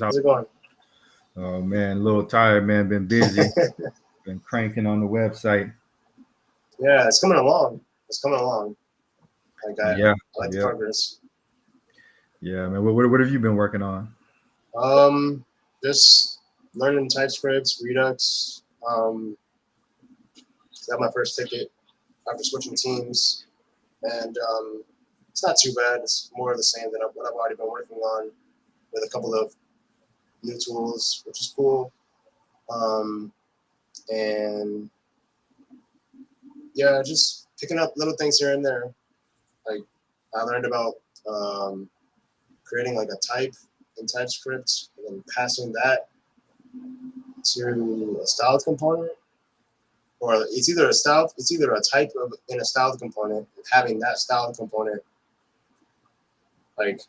How's it going? Oh man, a little tired, man. Been busy. Been cranking on the website. Yeah, it's coming along. It's coming along. Like Yeah, I like the yeah, progress. yeah, man. What have you been working on? Um, just learning TypeScript, Redux. Got my first ticket after switching teams, and it's not too bad. It's more of the same than what I've already been working on with a couple of new tools, which is cool. Um, and yeah, just picking up little things here and there. Like I learned about um, creating like a type in TypeScript and then passing that to a styled component, or it's either a type of in a styled component, having that styled component like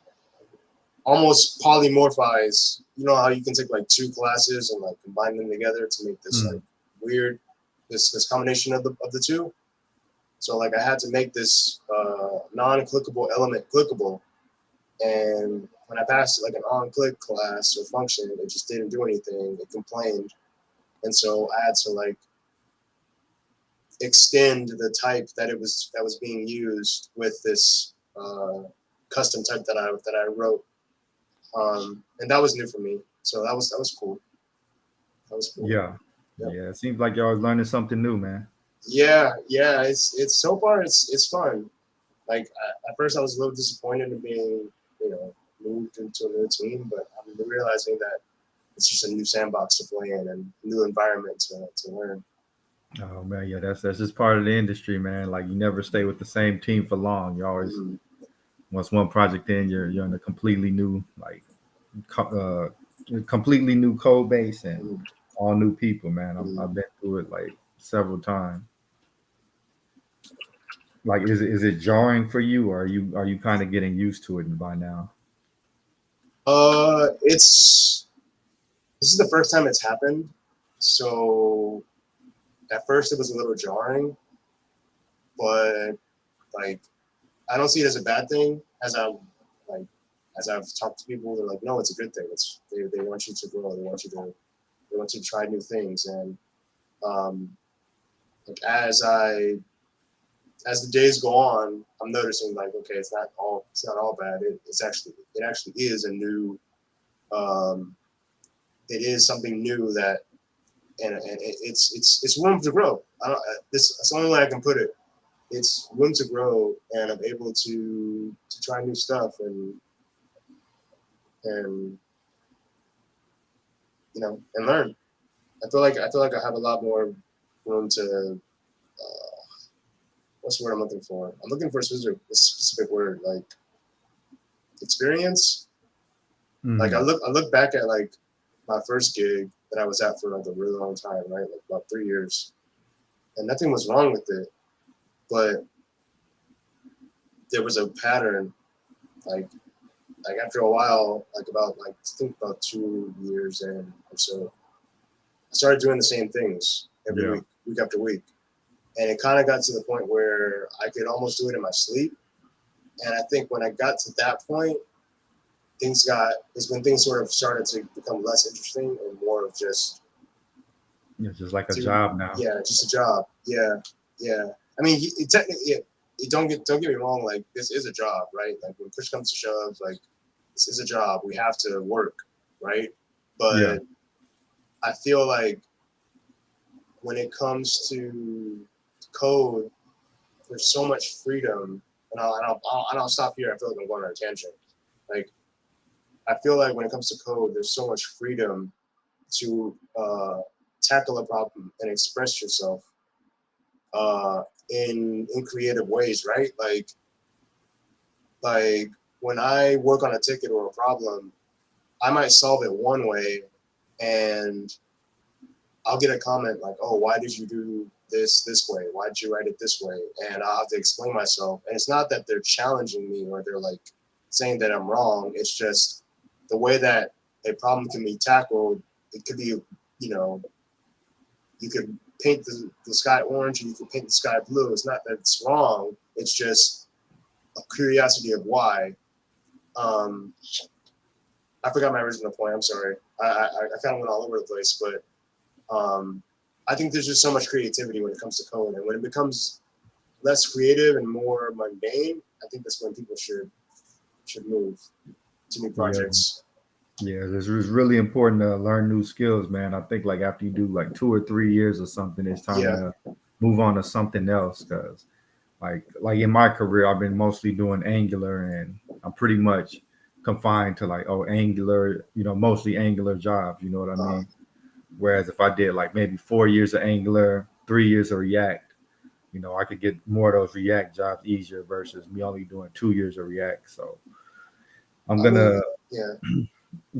almost polymorphize. You know how you can take like two classes and like combine them together to make this like Mm, weird this combination of the two. So like I had to make this non-clickable element clickable, and when I passed like an on-click class or function, it just didn't do anything. It complained, and so I had to like extend the type that was being used with this custom type that I wrote, and that was new for me. So that was cool. That was cool. yeah, Yep. yeah. It seems like y'all was learning something new, man. Yeah. It's so far it's fun. Like at first I was a little disappointed in being moved into a new team, but I'm realizing that it's just a new sandbox to play in and a new environment to learn. Oh man, yeah. That's just part of the industry, man. Like you never stay with the same team for long. You always Mhm. once one project in, you're in a completely new completely new code base and Mhm. all new people, man. Mhm. I've been through it like several times. Like, is it jarring for you, or are you kind of getting used to it by now? It's this is the first time it's happened, so at first it was a little jarring, but like I don't see it as a bad thing. Like as I've talked to people, they're like, no, it's a good thing. They want you to grow. They want you to try new things, and um, like as the days go on, I'm noticing like okay, it's not all bad. It actually is a new um, it is something new that and it's room to grow. I don't this that's the only way I can put it. It's room to grow, and I'm able to try new stuff and and learn. I feel like I have a lot more room to what's the word I'm looking for? I'm looking for a specific word like experience. Like Hmm. I look back at like my first gig that I was at for like a really long time, right? Like about 3 years, and nothing was wrong with it, but there was a pattern. Like like after a while, like about like I think about 2 years in or so, I started doing the same things every Yeah. week after week, and it kind of got to the point where I could almost do it in my sleep. And I think when I got to that point, things got is when things sort of started to become less interesting and more of just It's just like a to job now. yeah, just a job. Yeah. I mean, technically, don't get me wrong. Like this is a job, right? Like when push comes to shove, like this is a job. We have to work, right? Yeah. But I feel like when it comes to code, there's so much freedom, and I'll stop here. I feel like I'm going on a tangent. Like I feel like when it comes to code, there's so much freedom to tackle a problem and express yourself uh, in creative ways, right? Like when I work on a ticket or a problem, I might solve it one way, and I'll get a comment like, "Oh, why did you do this way? Why did you write it this way?" And I'll have to explain myself. And it's not that they're challenging me or they're like saying that I'm wrong. It's just the way that a problem can be tackled. It could be, you know, you could paint the sky orange and you could paint the sky blue. It's not that it's wrong. It's just a curiosity of why. Um, I forgot my original point. I'm sorry. I kind of went all over the place, but I think there's just so much creativity when it comes to code, and when it becomes less creative and more mundane, I think that's when people should move to new projects. Yeah, it's really important to learn new skills, man. I think like after you do like 2 or 3 years or something, it's time to move on to something else. Because like in my career, I've been mostly doing Angular, and I'm pretty much confined to like Angular, mostly Angular jobs. You know what I mean? Whereas if I did like maybe 4 years of Angular, 3 years of React, I could get more of those React jobs easier versus me only doing 2 years of React. So I'm gonna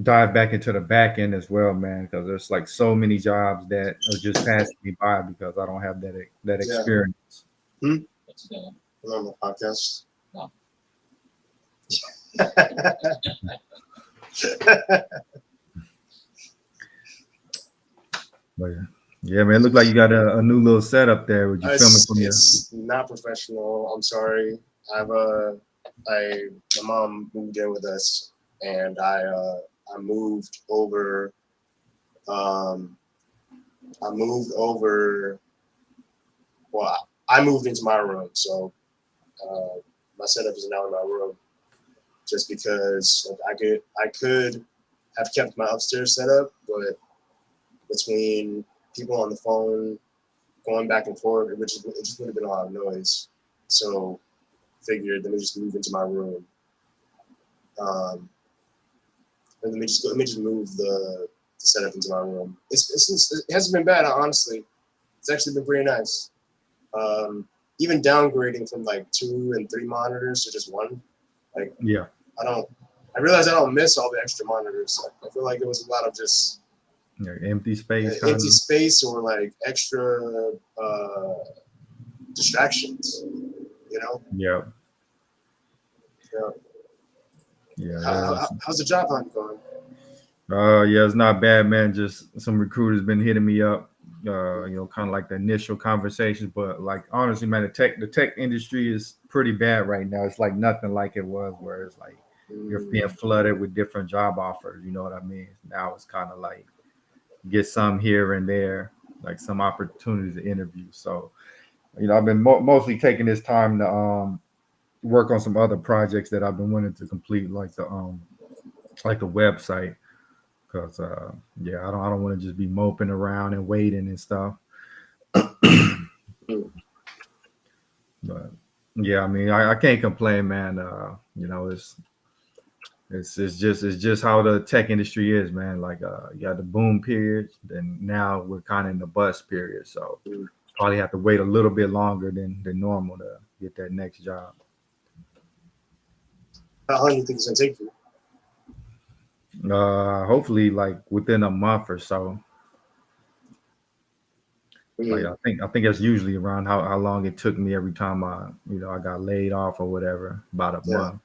dive back into the back end as well, man, because there's like so many jobs that are just passing me by because I don't have that experience. On the podcast. No. But yeah, man, it looked like you got a new little setup there. Would you film it from here? It's not professional. I'm sorry. My mom moved in with us, and I moved over. Well, I moved into my room, so my setup is now in my room. Just because I could have kept my upstairs setup, but between people on the phone going back and forth, it just would have been a lot of noise. So figured, let me just move into my room. And let me just move the setup into my room. It hasn't been bad, honestly. It's actually been pretty nice. Even downgrading from like 2 and 3 monitors to just 1. I realize I don't miss all the extra monitors. I feel like it was a lot of just empty space. Empty space or like extra distractions, Yeah. How's the job hunt going? Yeah, it's not bad, man. Just some recruiters been hitting me up, kind of like the initial conversations. But like honestly, man, the tech industry is pretty bad right now. It's like nothing like it was, where it's like you're being flooded with different job offers. You know what I mean? Now it's kind of like get some here and there, like some opportunities to interview. So, I've been mostly taking this time to work on some other projects that I've been wanting to complete, like the website. Because I don't want to just be moping around and waiting and stuff. But yeah, I mean, I can't complain, man. It's just how the tech industry is, man. Like you got the boom period, and now we're kind of in the bust period. So probably have to wait a little bit longer than normal to get that next job. How long do you think it's gonna take you? Hopefully like within a month or so. Like I think that's usually around how long it took me every time I got laid off or whatever, about a month.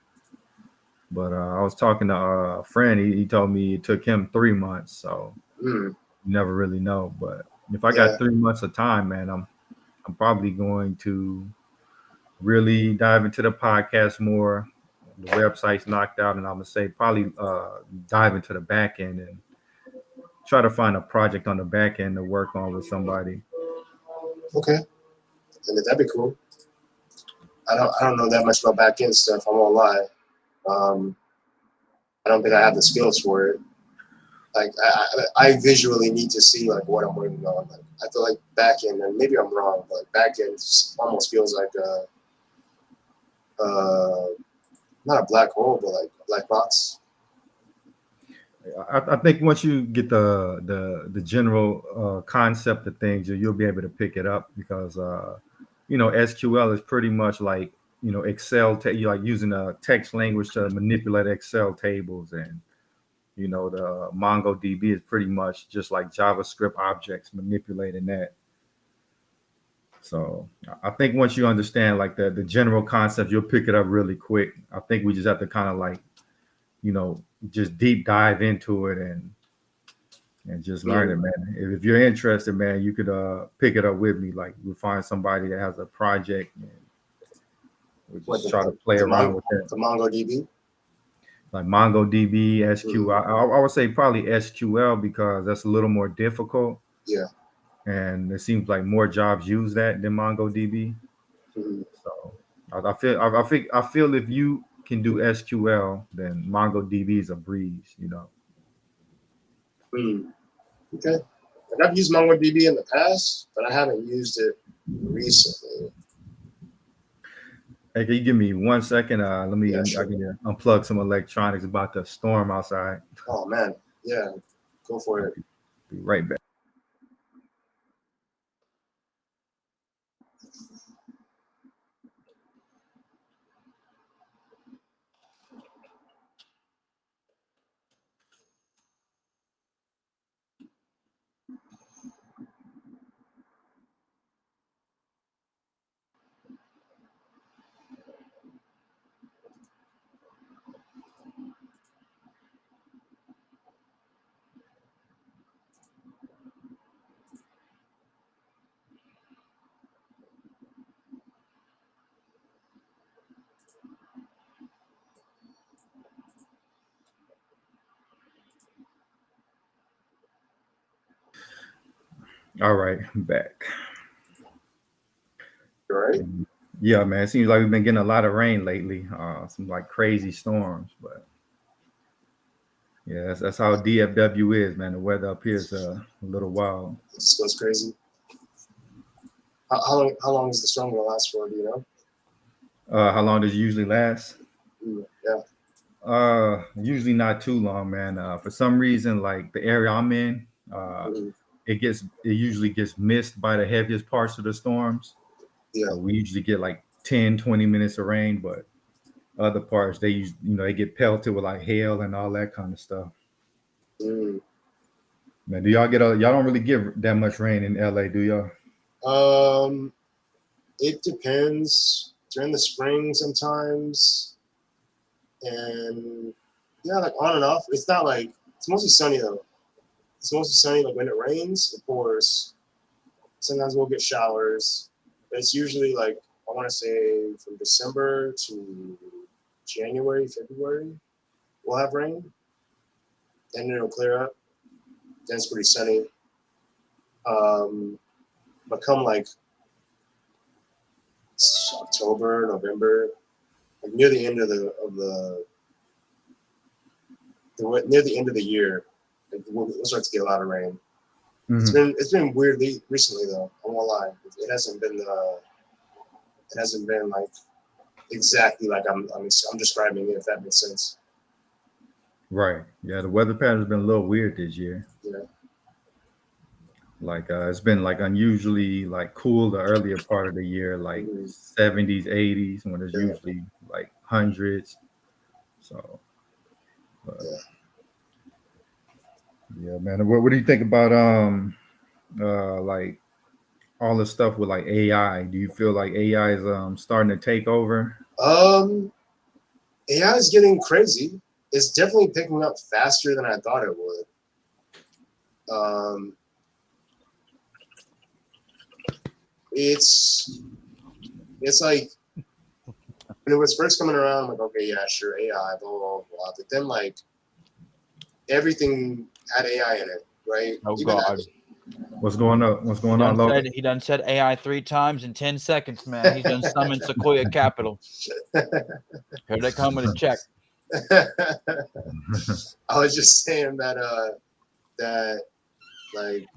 But I was talking to a friend. He told me it took him 3 months. So you never really know. But if I got 3 months of time, man, I'm probably going to really dive into the podcast more. The website's knocked out, and I'm gonna say probably dive into the back end and try to find a project on the back end to work on with somebody. Okay, and that'd be cool. I don't know that much about back end stuff. I won't lie. I don't think I have the skills for it. Like I visually need to see like what I'm working on. Like I feel like back end, and maybe I'm wrong, but like back end almost feels like not a black hole, but like a black box. I think once you get the general concept of things, you'll be able to pick it up because SQL is pretty much like Excel. You like using a text language to manipulate Excel tables, and the MongoDB is pretty much just like JavaScript objects manipulating that. So I think once you understand like the general concept, you'll pick it up really quick. I think we just have to kind of like just deep dive into it and just learn it, man. If you're interested, man, you could pick it up with me. Like we'll find somebody that has a project and we'll just try to play around with it. The MongoDB? like MongoDB, SQL. I would say probably SQL because that's a little more difficult, Yeah. and it seems like more jobs use that than MongoDB. Mhm. So I feel if you can do SQL, then MongoDB is a breeze. Mm. Okay. Like I've used MongoDB in the past, but I haven't used it recently. Hey, can you give me 1 second? Let me Yeah, I sure. can unplug some electronics about the storm outside. Oh man. Yeah. Go for I'll it. be right back. All right, I'm back. All right. Yeah, man. It seems like we've been getting a lot of rain lately. Some like crazy storms, but yeah, that's how DFW is, man. The weather up here is a little wild. It just goes crazy. How long is the storm gonna last for? Do you know? How long does it usually last? Yeah. Usually not too long, man. For some reason, like the area I'm in, Mhm. it usually gets missed by the heaviest parts of the storms. Yeah. So we usually get like 10, 20 minutes of rain, but other parts they get pelted with like hail and all that kind of stuff. Mm. Man, y'all don't really get that much rain in LA, do y'all? Um. It depends. During the spring sometimes, and yeah, like on and off. It's not like it's mostly sunny though. It's mostly sunny. Like when it rains, it pours. Sometimes we'll get showers. But it's usually like I want to say from December to January, February, we'll have rain. Then it'll clear up. Then it's pretty sunny. Um, but come like October, November, like near the end of near the end of the year, like we'll start to get a lot of rain. Mhm. It's been weirdly recently though. I won't lie. It hasn't been like exactly like I'm describing it. If that makes sense. Right. Yeah, the weather pattern's been a little weird this year. You know. Like it's been like unusually like cool the earlier part of the year, like Mhm. 70s, 80s, when it's Yeah. usually like hundreds. So, but Yeah. yeah, man. What do you think about like all the stuff with like AI? Do you feel like AI is starting to take over? AI is getting crazy. It's definitely picking up faster than I thought it would. Um, it's it's like when it was first coming around, I'm like, okay, yeah, sure, AI, blah blah blah, blah. But then like everything had AI in it, right? Oh Even God. What's going on? What's going on, Logan? He done said AI 3 times in 10 seconds, man. He's done summoned Sequoia Capital. Here they come with a check. I was just saying that like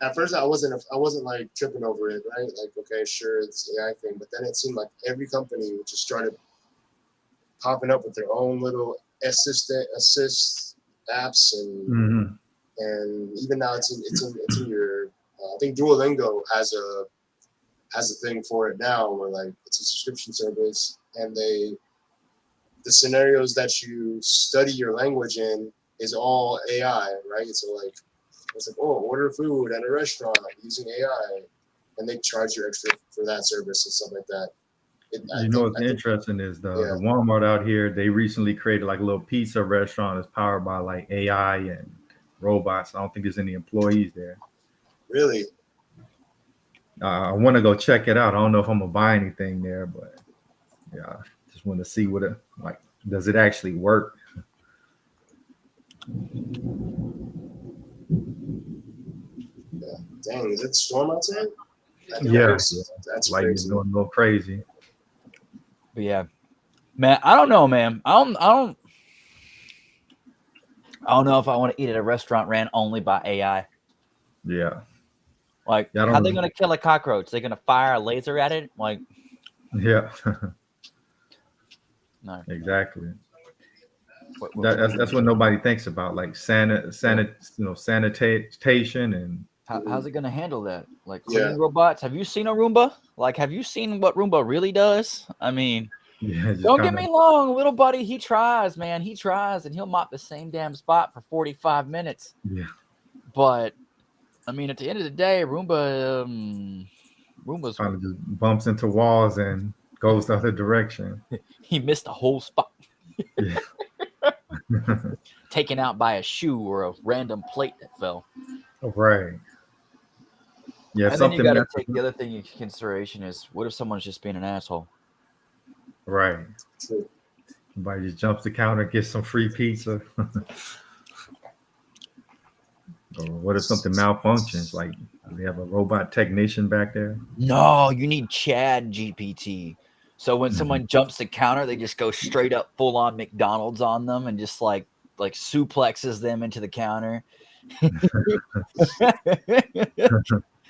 at first I wasn't like tripping over it, right? Like okay, sure, it's AI thing, but then it seemed like every company just started popping up with their own little assist apps Mhm. and even now it's in your I think Duolingo has a thing for it now where like it's a subscription service and the scenarios that you study your language in is all AI, right? So like it's like, oh, order food at a restaurant using AI, and they charge you extra for that service and stuff like that. You know what's I think, interesting is the yeah, Walmart out here. They recently created like a little pizza restaurant that's powered by like AI and robots. I don't think there's any employees there. really, I want to go check it out. I don't know if I'm gonna buy anything there, but yeah, just want to see what it like. Does it actually work? Dang, is it storm outside? Yeah, That's like crazy. you're going a little crazy. But yeah, man, I don't know, man. I don't know if I want to eat at a restaurant ran only by AI. Yeah, Like, yeah, I how they don't. gonna kill a cockroach? They gonna fire a laser at it? Like, Yeah, no. exactly. What That's what nobody thinks about, like sanitation and how's it gonna handle that? Like Yeah. cleaning robots? Have you seen a Roomba? Like, have you seen what Roomba really does? I mean, yeah, just don't get kind me of wrong, little buddy, he tries, man. He tries, and he'll mop the same damn spot for 45 minutes. yeah, But I mean, at the end of the day, Roomba's kind of just bumps into walls and goes the other direction. he missed a whole spot, Yeah, taken out by a shoe or a random plate that fell. right. Yeah, And then you something got to that's take the other thing into consideration is what if someone's just being an asshole? right. True. Somebody just jumps the counter, gets some free pizza. Or what if something malfunctions? Like they have a robot technician back there. No, you need Chad GPT. So when Mhm. someone jumps the counter, they just go straight up full on McDonald's on them and just like suplexes them into the counter.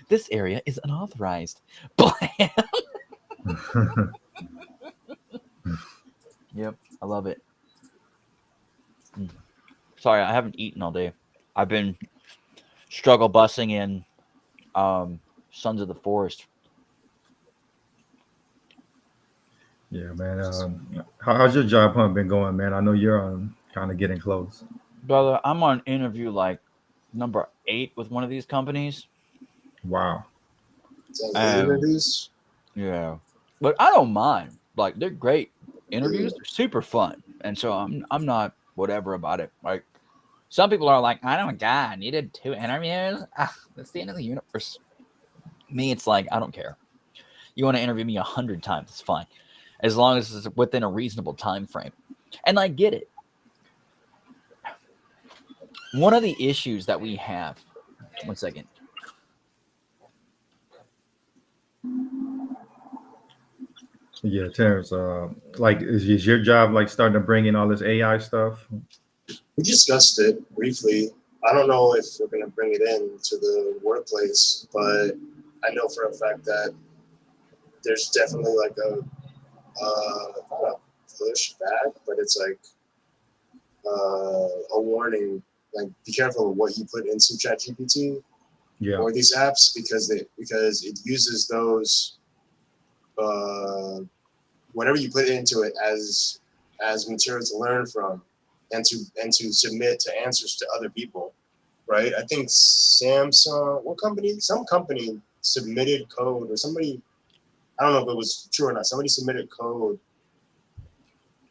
This area is unauthorized. Yep, I love it. Sorry, I haven't eaten all day. I've been struggle busing in Sons of the Forest. Yeah, man. How's your job hunt been going, man? I know you're kind of getting close. Brother, I'm on interview like number 8 with one of these companies. Wow. Interviews. Yeah, but I don't mind. Like they're great interviews. They're super fun, and so I'm not whatever about it. Like some people are like, I don't God, I needed 2 interviews. That's the end of the universe. Me, it's like I don't care. You want to interview me 100 times, it's fine, as long as it's within a reasonable time frame. And I get it. One of the issues that we have. One second. Yeah, Terrence. Like, is your job like starting to bring in all this AI stuff? We discussed it briefly. I don't know if we're going to bring it in to the workplace, but I know for a fact that there's definitely like not a push back, but it's like a warning. Like, be careful of what you put into ChatGPT Yeah. or these apps because it uses those whatever you put into it as material to learn from and to submit to answers to other people, right? I think Samsung, some company submitted code, or somebody, I don't know if it was true or not, somebody submitted code,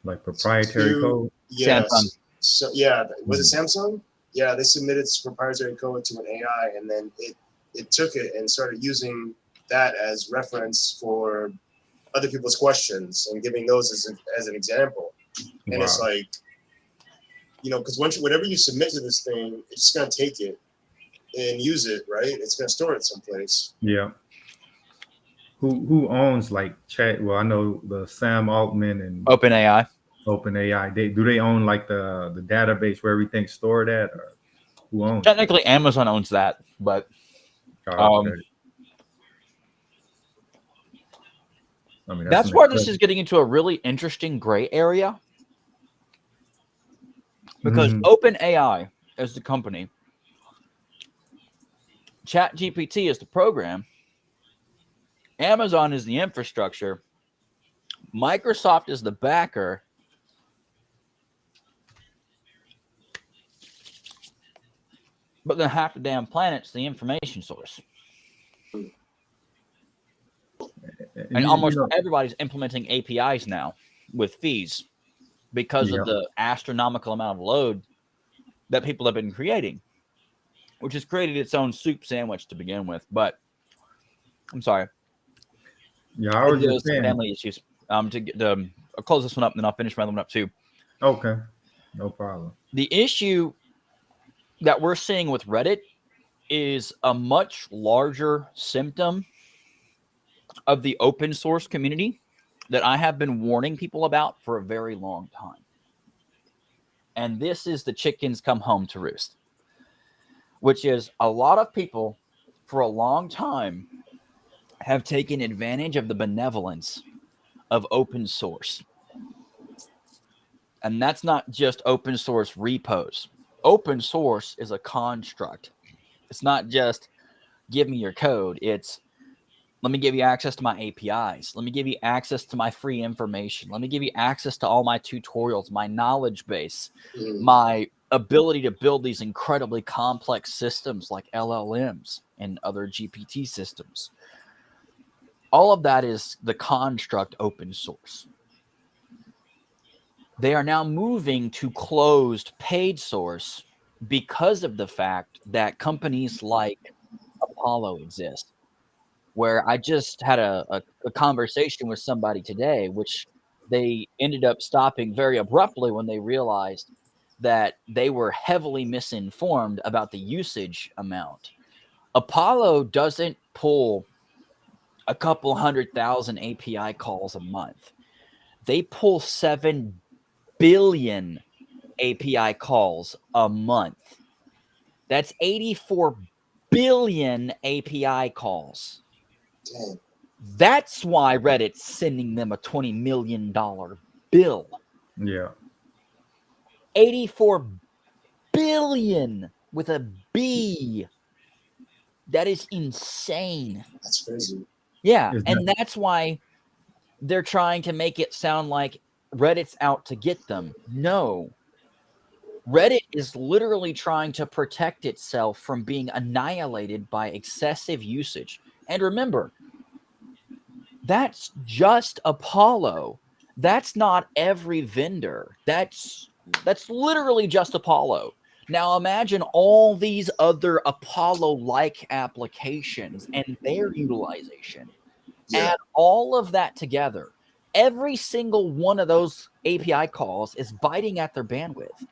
Like proprietary code. Yes. Samsung. So yeah, was it Samsung? Yeah, they submitted proprietary code to an AI, and then it took it and started using that as reference for other people's questions and giving those as an example. And Wow. it's like, because whatever you submit to this thing, it's just gonna take it and use it, right? It's gonna store it someplace. Yeah. Who owns like Chat? Well, I know the Sam Altman and OpenAI. OpenAI. Do they own like the database where everything's stored at, or who owns it? Technically, Amazon owns that, but Oh, okay. I mean, that's where this is getting into a really interesting gray area. Because OpenAI is the company, ChatGPT is the program, Amazon is the infrastructure, Microsoft is the backer, but then half the damn planet's the information source. And almost everybody's implementing APIs now with fees because of the astronomical amount of load that people have been creating, which has created its own soup sandwich to begin with. But I'm sorry. Yeah, I was just some saying. family issues. I'll close this one up and then I'll finish my other one up too. Okay, no problem. The issue that we're seeing with Reddit is a much larger symptom of the open source community that I have been warning people about for a very long time. And this is the chickens come home to roost, which is a lot of people for a long time have taken advantage of the benevolence of open source. And that's not just open source repos. Open source is a construct. It's not just give me your code. It's let me give you access to my APIs. Let me give you access to my free information. Let me give you access to all my tutorials, my knowledge base, my ability to build these incredibly complex systems like LLMs and other GPT systems. All of that is the construct open source. They are now moving to closed paid source because of the fact that companies like Apollo exist. Where I just had a conversation with somebody today, which they ended up stopping very abruptly when they realized that they were heavily misinformed about the usage amount. Apollo doesn't pull a couple 100,000 API calls a month. They pull 7 billion API calls a month. That's 84 billion API calls. Dang. That's why Reddit's sending them a $20 million bill. Yeah. 84 billion with a B. That is insane. That's crazy. Yeah, Isn't and that's why they're trying to make it sound like Reddit's out to get them. No. Reddit is literally trying to protect itself from being annihilated by excessive usage. And remember, that's just Apollo. That's not every vendor. That's literally just Apollo. Now imagine all these other Apollo-like applications and their utilization. Yeah. Add all of that together. Every single one of those API calls is biting at their bandwidth.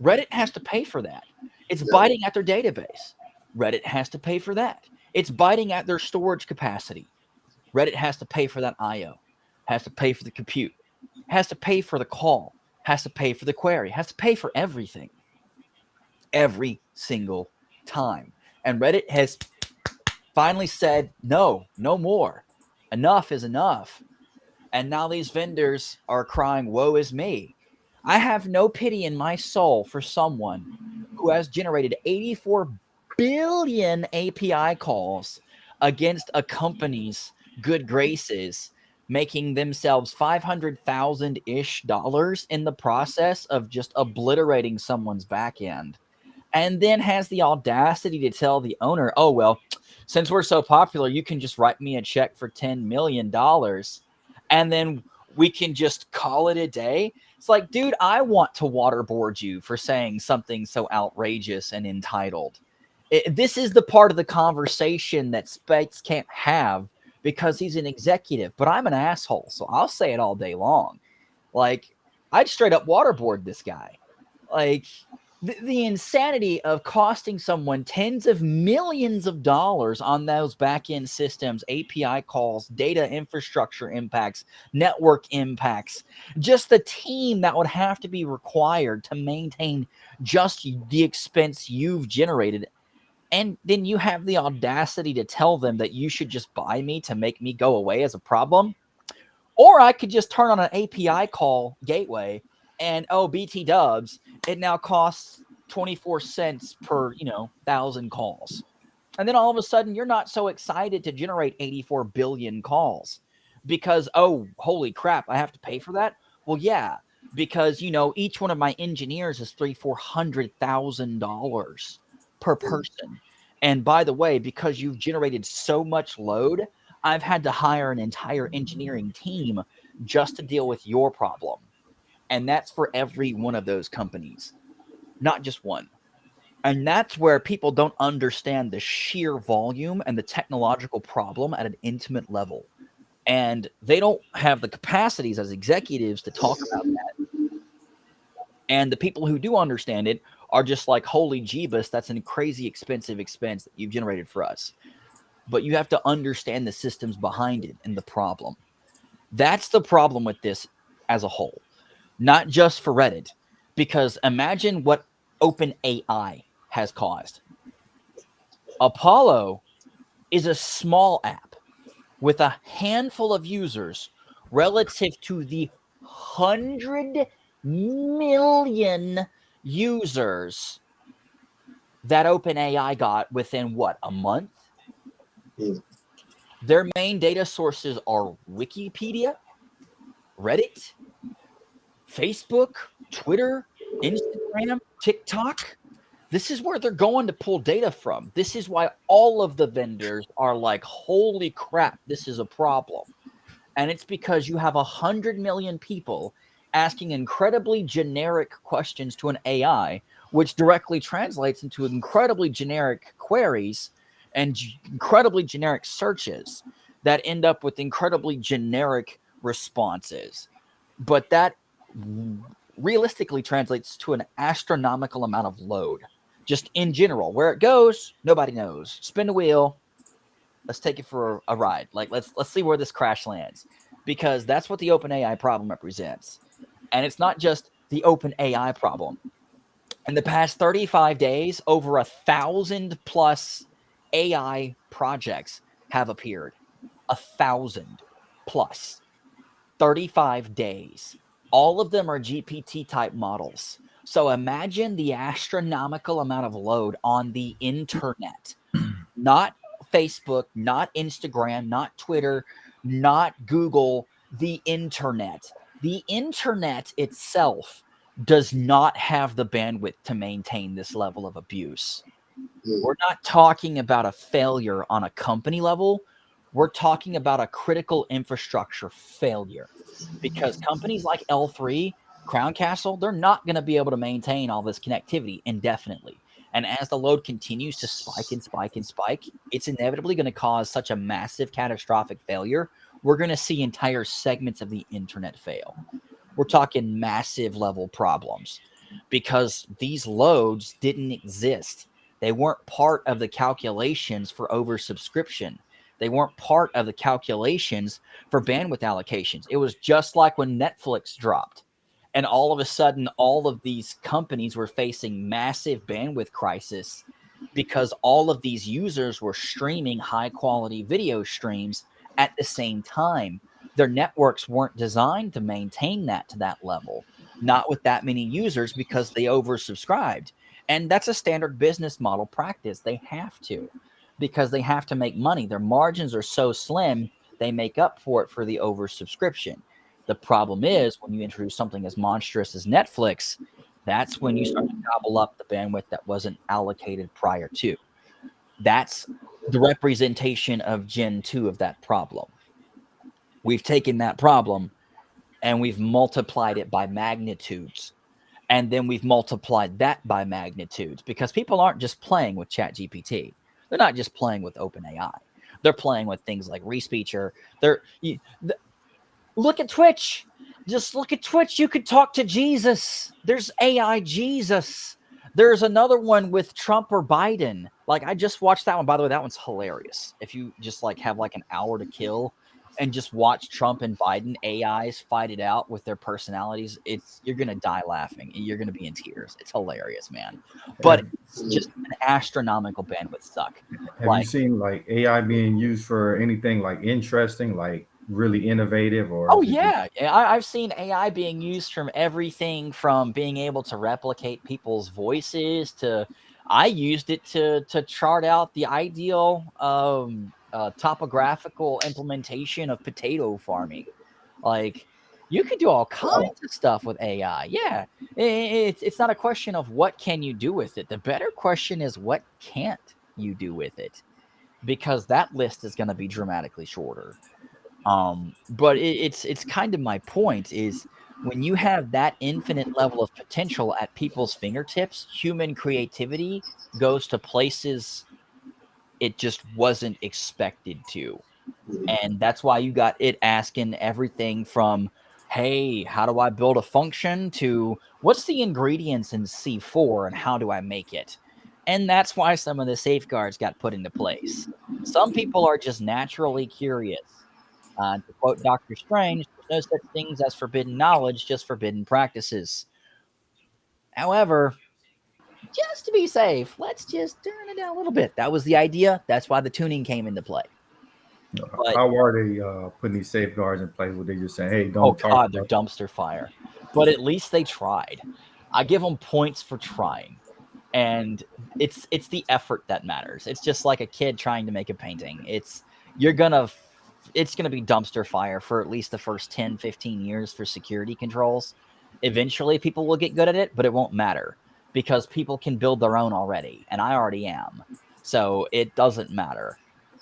Reddit has to pay for that. It's biting at their database. Reddit has to pay for that. It's biting at their storage capacity. Reddit has to pay for that I/O, has to pay for the compute, has to pay for the call, has to pay for the query, has to pay for everything. Every single time. And Reddit has finally said, no more. Enough is enough. And now these vendors are crying, woe is me. I have no pity in my soul for someone who has generated 84 billion API calls against a company's good graces, making themselves $500,000-ish in the process of just obliterating someone's back end. And then has the audacity to tell the owner, oh, well, since we're so popular, you can just write me a check for $10 million and then we can just call it a day. It's like, dude, I want to waterboard you for saying something so outrageous and entitled. This is the part of the conversation that Specs can't have because he's an executive, but I'm an asshole, so I'll say it all day long. Like, I'd straight up waterboard this guy. Like, the insanity of costing someone tens of millions of dollars on those back-end systems, API calls, data infrastructure impacts, network impacts, just the team that would have to be required to maintain just the expense you've generated. And then you have the audacity to tell them that you should just buy me to make me go away as a problem. Or I could just turn on an API call gateway and, oh, BT dubs, it now costs 24 cents per, 1,000 calls. And then all of a sudden, you're not so excited to generate 84 billion calls because, oh, holy crap, I have to pay for that? Well, yeah, because, each one of my engineers is $400,000 per person. And by the way, because you've generated so much load, I've had to hire an entire engineering team just to deal with your problem. And that's for every one of those companies, not just one. And that's where people don't understand the sheer volume and the technological problem at an intimate level. And they don't have the capacities as executives to talk about that. And the people who do understand it are just like, holy jeebus, that's a crazy expensive expense that you've generated for us. But you have to understand the systems behind it and the problem. That's the problem with this as a whole, not just for Reddit, because imagine what OpenAI has caused. Apollo is a small app with a handful of users relative to the 100 million users that OpenAI got within what, a month? Their main data sources are Wikipedia, Reddit, Facebook, Twitter, Instagram, TikTok. This is where they're going to pull data from. This is why all of the vendors are like, holy crap, this is a problem. And it's because you have 100 million people asking incredibly generic questions to an AI, which directly translates into incredibly generic queries and incredibly generic searches that end up with incredibly generic responses. But that realistically translates to an astronomical amount of load. Just in general, where it goes, nobody knows. Spin the wheel. Let's take it for a ride. Like let's see where this crash lands, because that's what the OpenAI problem represents. And it's not just the OpenAI problem. In the past 35 days, over 1,000 plus AI projects have appeared. 1,000 plus. 35 days. All of them are GPT type models. So imagine the astronomical amount of load on the internet, not Facebook, not Instagram, not Twitter, not Google, the internet. The internet itself does not have the bandwidth to maintain this level of abuse. We're not talking about a failure on a company level. We're talking about a critical infrastructure failure, because companies like L3, Crown Castle, they're not going to be able to maintain all this connectivity indefinitely. And as the load continues to spike and spike and spike, it's inevitably going to cause such a massive catastrophic failure. We're going to see entire segments of the internet fail. We're talking massive level problems because these loads didn't exist. They weren't part of the calculations for oversubscription. They weren't part of the calculations for bandwidth allocations. It was just like when Netflix dropped. And all of a sudden, all of these companies were facing massive bandwidth crisis because all of these users were streaming high-quality video streams at the same time. Their networks weren't designed to maintain that to that level, not with that many users, because they oversubscribed. And that's a standard business model practice. They have to, because they have to make money. Their margins are so slim, they make up for it for the oversubscription. The problem is when you introduce something as monstrous as Netflix, that's when you start to gobble up the bandwidth that wasn't allocated prior to. That's the representation of Gen 2 of that problem. We've taken that problem and we've multiplied it by magnitudes. And then we've multiplied that by magnitudes, because people aren't just playing with ChatGPT. They're not just playing with OpenAI. They're playing with things like Respeecher. Look at Twitch. Just look at Twitch. You could talk to Jesus. There's AI Jesus. There's another one with Trump or Biden. Like, I just watched that one. By the way, that one's hilarious. If you just like have like an hour to kill and just watch Trump and Biden AIs fight it out with their personalities, you're gonna die laughing. You're gonna be in tears. It's hilarious, man. But it's just an astronomical bandwidth suck. Have you seen like AI being used for anything like interesting, like really innovative? Or I've seen AI being used from everything from being able to replicate people's voices to I used it to chart out the ideal topographical implementation of potato farming. Like, you can do all kinds of stuff with AI. Yeah, it's not a question of what can you do with it. The better question is what can't you do with it, because that list is going to be dramatically shorter. But it's kind of my point is when you have that infinite level of potential at people's fingertips, human creativity goes to places it just wasn't expected to. And that's why you got it asking everything from hey, how do I build a function, to what's the ingredients in C4 and how do I make it? And that's why some of the safeguards got put into place. Some people are just naturally curious. To quote Doctor Strange, there's no such things as forbidden knowledge, just forbidden practices. However, just to be safe, let's just turn it down a little bit. That was the idea. That's why the tuning came into play. But, how are they putting these safeguards in place? Where they just saying, "Hey, oh don't talk God, they're about dumpster fire. But at least they tried. I give them points for trying. And it's the effort that matters. It's just like a kid trying to make a painting. It's gonna be dumpster fire for at least the first 10, 15 years for security controls. Eventually people will get good at it, but it won't matter because people can build their own already, and I already am. So it doesn't matter.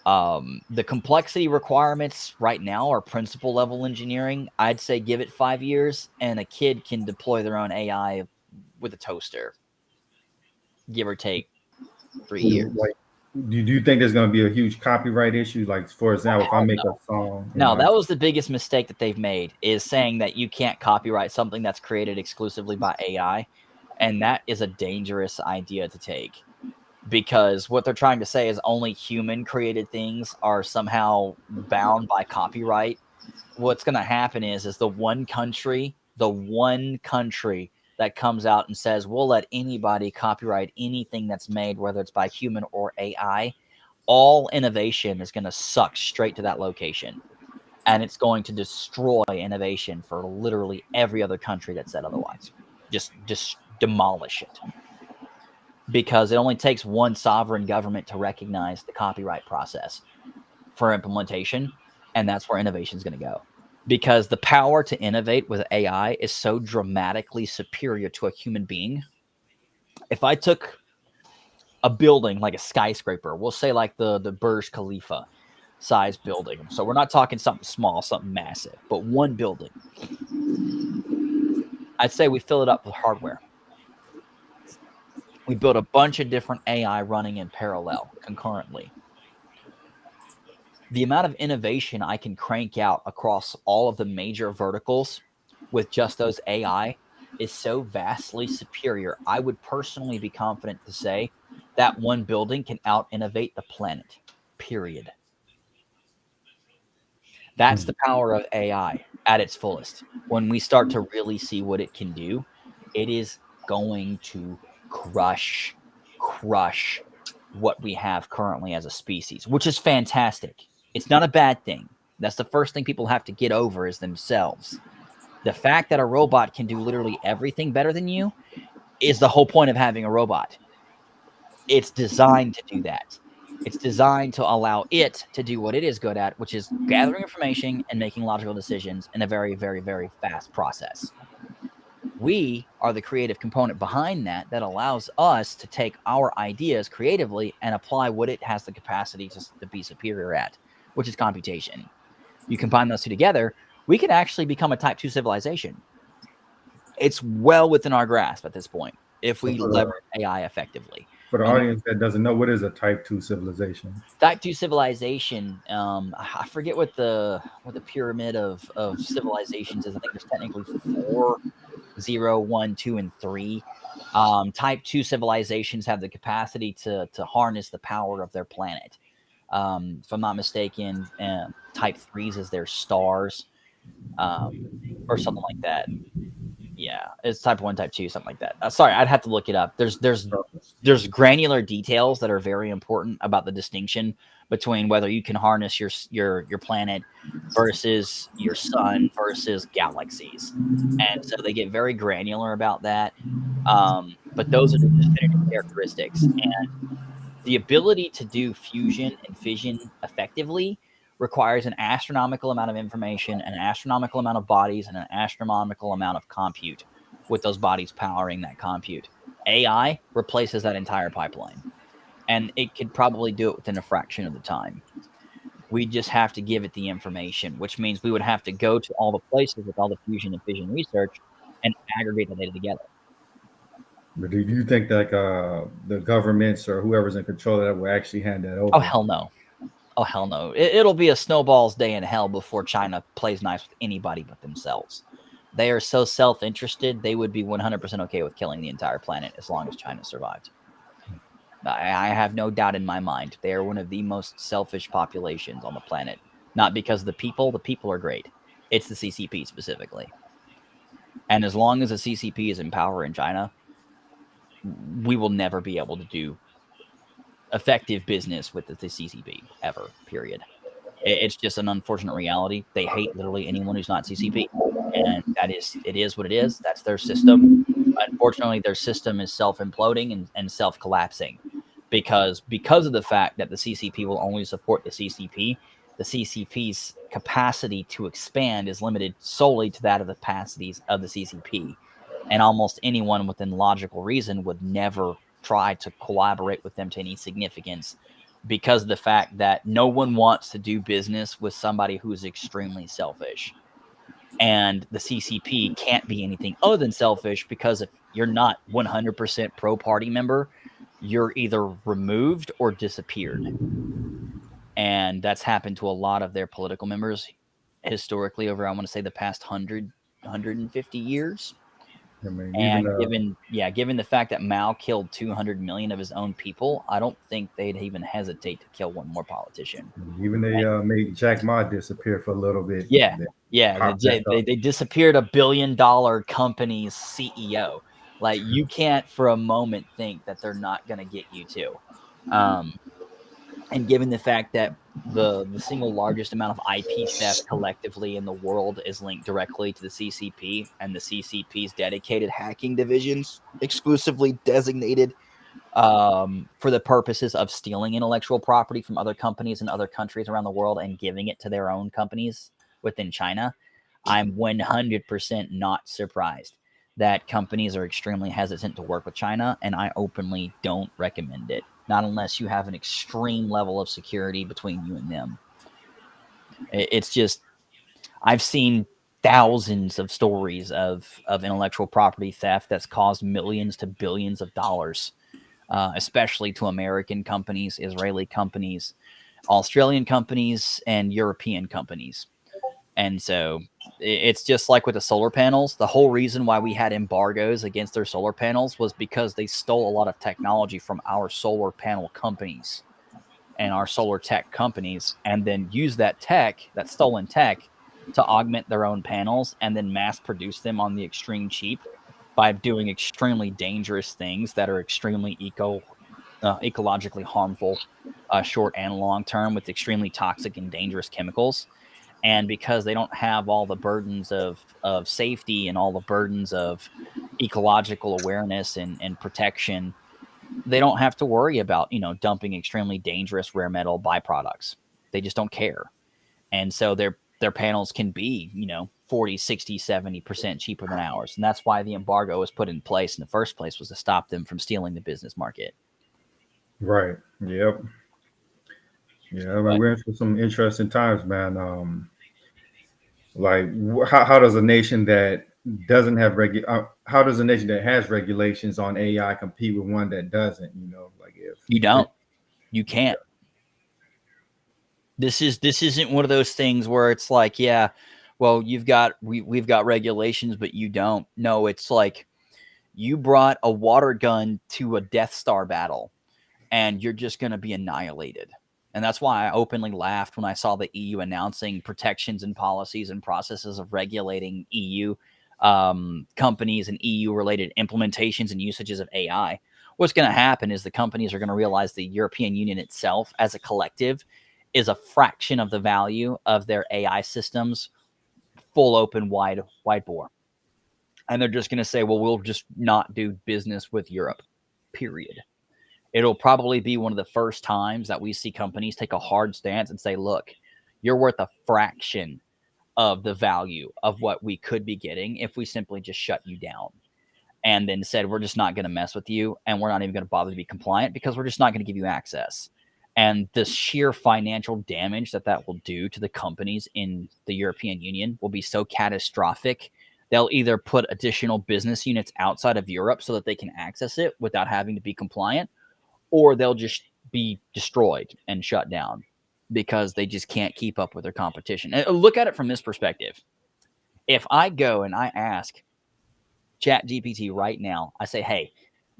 The complexity requirements right now are principal level engineering. I'd say give it 5 years and a kid can deploy their own AI with a toaster, give or take 3 years. like." Do you think there's going to be a huge copyright issue? Like, for example, if I make a song, No, that was the biggest mistake that they've made, is saying that you can't copyright something that's created exclusively by AI. And that is a dangerous idea to take, because what they're trying to say is only human created things are somehow bound by copyright. What's going to happen is the one country that comes out and says, we'll let anybody copyright anything that's made, whether it's by human or AI, all innovation is going to suck straight to that location. And it's going to destroy innovation for literally every other country that said otherwise. Just demolish it. Because it only takes one sovereign government to recognize the copyright process for implementation, and that's where innovation is going to go. Because the power to innovate with AI is so dramatically superior to a human being. If I took a building like a skyscraper, we'll say like the Burj Khalifa size building. So we're not talking something small, something massive, but one building. I'd say we fill it up with hardware. We build a bunch of different AI running in parallel concurrently. The amount of innovation I can crank out across all of the major verticals with just those AI is so vastly superior. I would personally be confident to say that one building can out-innovate the planet, period. That's the power of AI at its fullest. When we start to really see what it can do, it is going to crush what we have currently as a species, which is fantastic. It's not a bad thing. That's the first thing people have to get over, is themselves. The fact that a robot can do literally everything better than you is the whole point of having a robot. It's designed to do that. It's designed to allow it to do what it is good at, which is gathering information and making logical decisions in a very, very, very fast process. We are the creative component behind that allows us to take our ideas creatively and apply what it has the capacity to be superior at, which is computation. You combine those two together, we can actually become a type 2 civilization. It's well within our grasp at this point if we leverage AI effectively. For the audience that doesn't know, what is a type 2 civilization? Type 2 civilization, I forget what the pyramid of civilizations is. I think there's technically 4, 0, 1, 2, and 3. Type 2 civilizations have the capacity to harness the power of their planet. If I'm not mistaken, type 3s is their stars, or something like that. Yeah, it's type 1, type 2, something like that. Sorry, I'd have to look it up. There's granular details that are very important about the distinction between whether you can harness your planet versus your sun versus galaxies. And so they get very granular about that. But those are the definitive characteristics. And the ability to do fusion and fission effectively requires an astronomical amount of information, an astronomical amount of bodies, and an astronomical amount of compute, with those bodies powering that compute. AI replaces that entire pipeline, and it could probably do it within a fraction of the time. We just have to give it the information, which means we would have to go to all the places with all the fusion and fission research and aggregate the data together. But do you think that the governments or whoever's in control of that will actually hand that over? Oh, hell no. Oh, hell no. It'll be a snowball's day in hell before China plays nice with anybody but themselves. They are so self-interested, they would be 100% okay with killing the entire planet as long as China survived. I have no doubt in my mind they are one of the most selfish populations on the planet. Not because of the people are great. It's the CCP specifically. And as long as the CCP is in power in China, we will never be able to do effective business with the CCP ever, period. It's just an unfortunate reality. They hate literally anyone who's not CCP. And it is what it is. That's their system. Unfortunately, their system is self-imploding and self-collapsing because of the fact that the CCP will only support the CCP's capacity to expand is limited solely to that of the capacities of the CCP. And almost anyone within logical reason would never try to collaborate with them to any significance because of the fact that no one wants to do business with somebody who is extremely selfish. And the CCP can't be anything other than selfish because if you're not 100% pro-party member, you're either removed or disappeared. And that's happened to a lot of their political members historically over, I want to say, the past 150 years. I mean, And even given the fact that Mao killed 200 million of his own people, I don't think they'd even hesitate to kill one more politician. they made Jack Ma disappear for a little bit. Yeah, They yeah. popped back up. They disappeared a $1 billion company's CEO. Like, you can't for a moment think that they're not going to get you too. And given the fact that the single largest amount of IP theft collectively in the world is linked directly to the CCP and the CCP's dedicated hacking divisions, exclusively designated for the purposes of stealing intellectual property from other companies in other countries around the world and giving it to their own companies within China, I'm 100% not surprised that companies are extremely hesitant to work with China, and I openly don't recommend it. Not unless you have an extreme level of security between you and them. It's just, I've seen thousands of stories of intellectual property theft that's caused millions to billions of dollars, especially to American companies, Israeli companies, Australian companies, and European companies. And so it's just like with the solar panels. The whole reason why we had embargoes against their solar panels was because they stole a lot of technology from our solar panel companies and our solar tech companies, and then use that stolen tech, to augment their own panels and then mass produce them on the extreme cheap by doing extremely dangerous things that are extremely ecologically harmful, short and long term, with extremely toxic and dangerous chemicals. And because they don't have all the burdens of safety and all the burdens of ecological awareness and protection, they don't have to worry about, dumping extremely dangerous rare metal byproducts. They just don't care. And so their panels can be, 40, 60, 70% cheaper than ours. And that's why the embargo was put in place in the first place, was to stop them from stealing the business market. Right. Yep. Yeah, I mean, we're in for some interesting times, man. How does a nation that doesn't have how does a nation that has regulations on AI compete with one that doesn't? Like if you can't. This isn't one of those things where it's like, yeah, well, we've got regulations, but you don't. No, it's like you brought a water gun to a Death Star battle, and you're just going to be annihilated. And that's why I openly laughed when I saw the EU announcing protections and policies and processes of regulating EU companies and EU-related implementations and usages of AI. What's going to happen is the companies are going to realize the European Union itself as a collective is a fraction of the value of their AI systems, full open, wide bore. And they're just going to say, well, we'll just not do business with Europe, period. It'll probably be one of the first times that we see companies take a hard stance and say, look, you're worth a fraction of the value of what we could be getting if we simply just shut you down. And then said, we're just not going to mess with you, and we're not even going to bother to be compliant because we're just not going to give you access. And the sheer financial damage that will do to the companies in the European Union will be so catastrophic. They'll either put additional business units outside of Europe so that they can access it without having to be compliant, or they'll just be destroyed and shut down because they just can't keep up with their competition. And look at it from this perspective. If I go and I ask ChatGPT right now, I say, hey,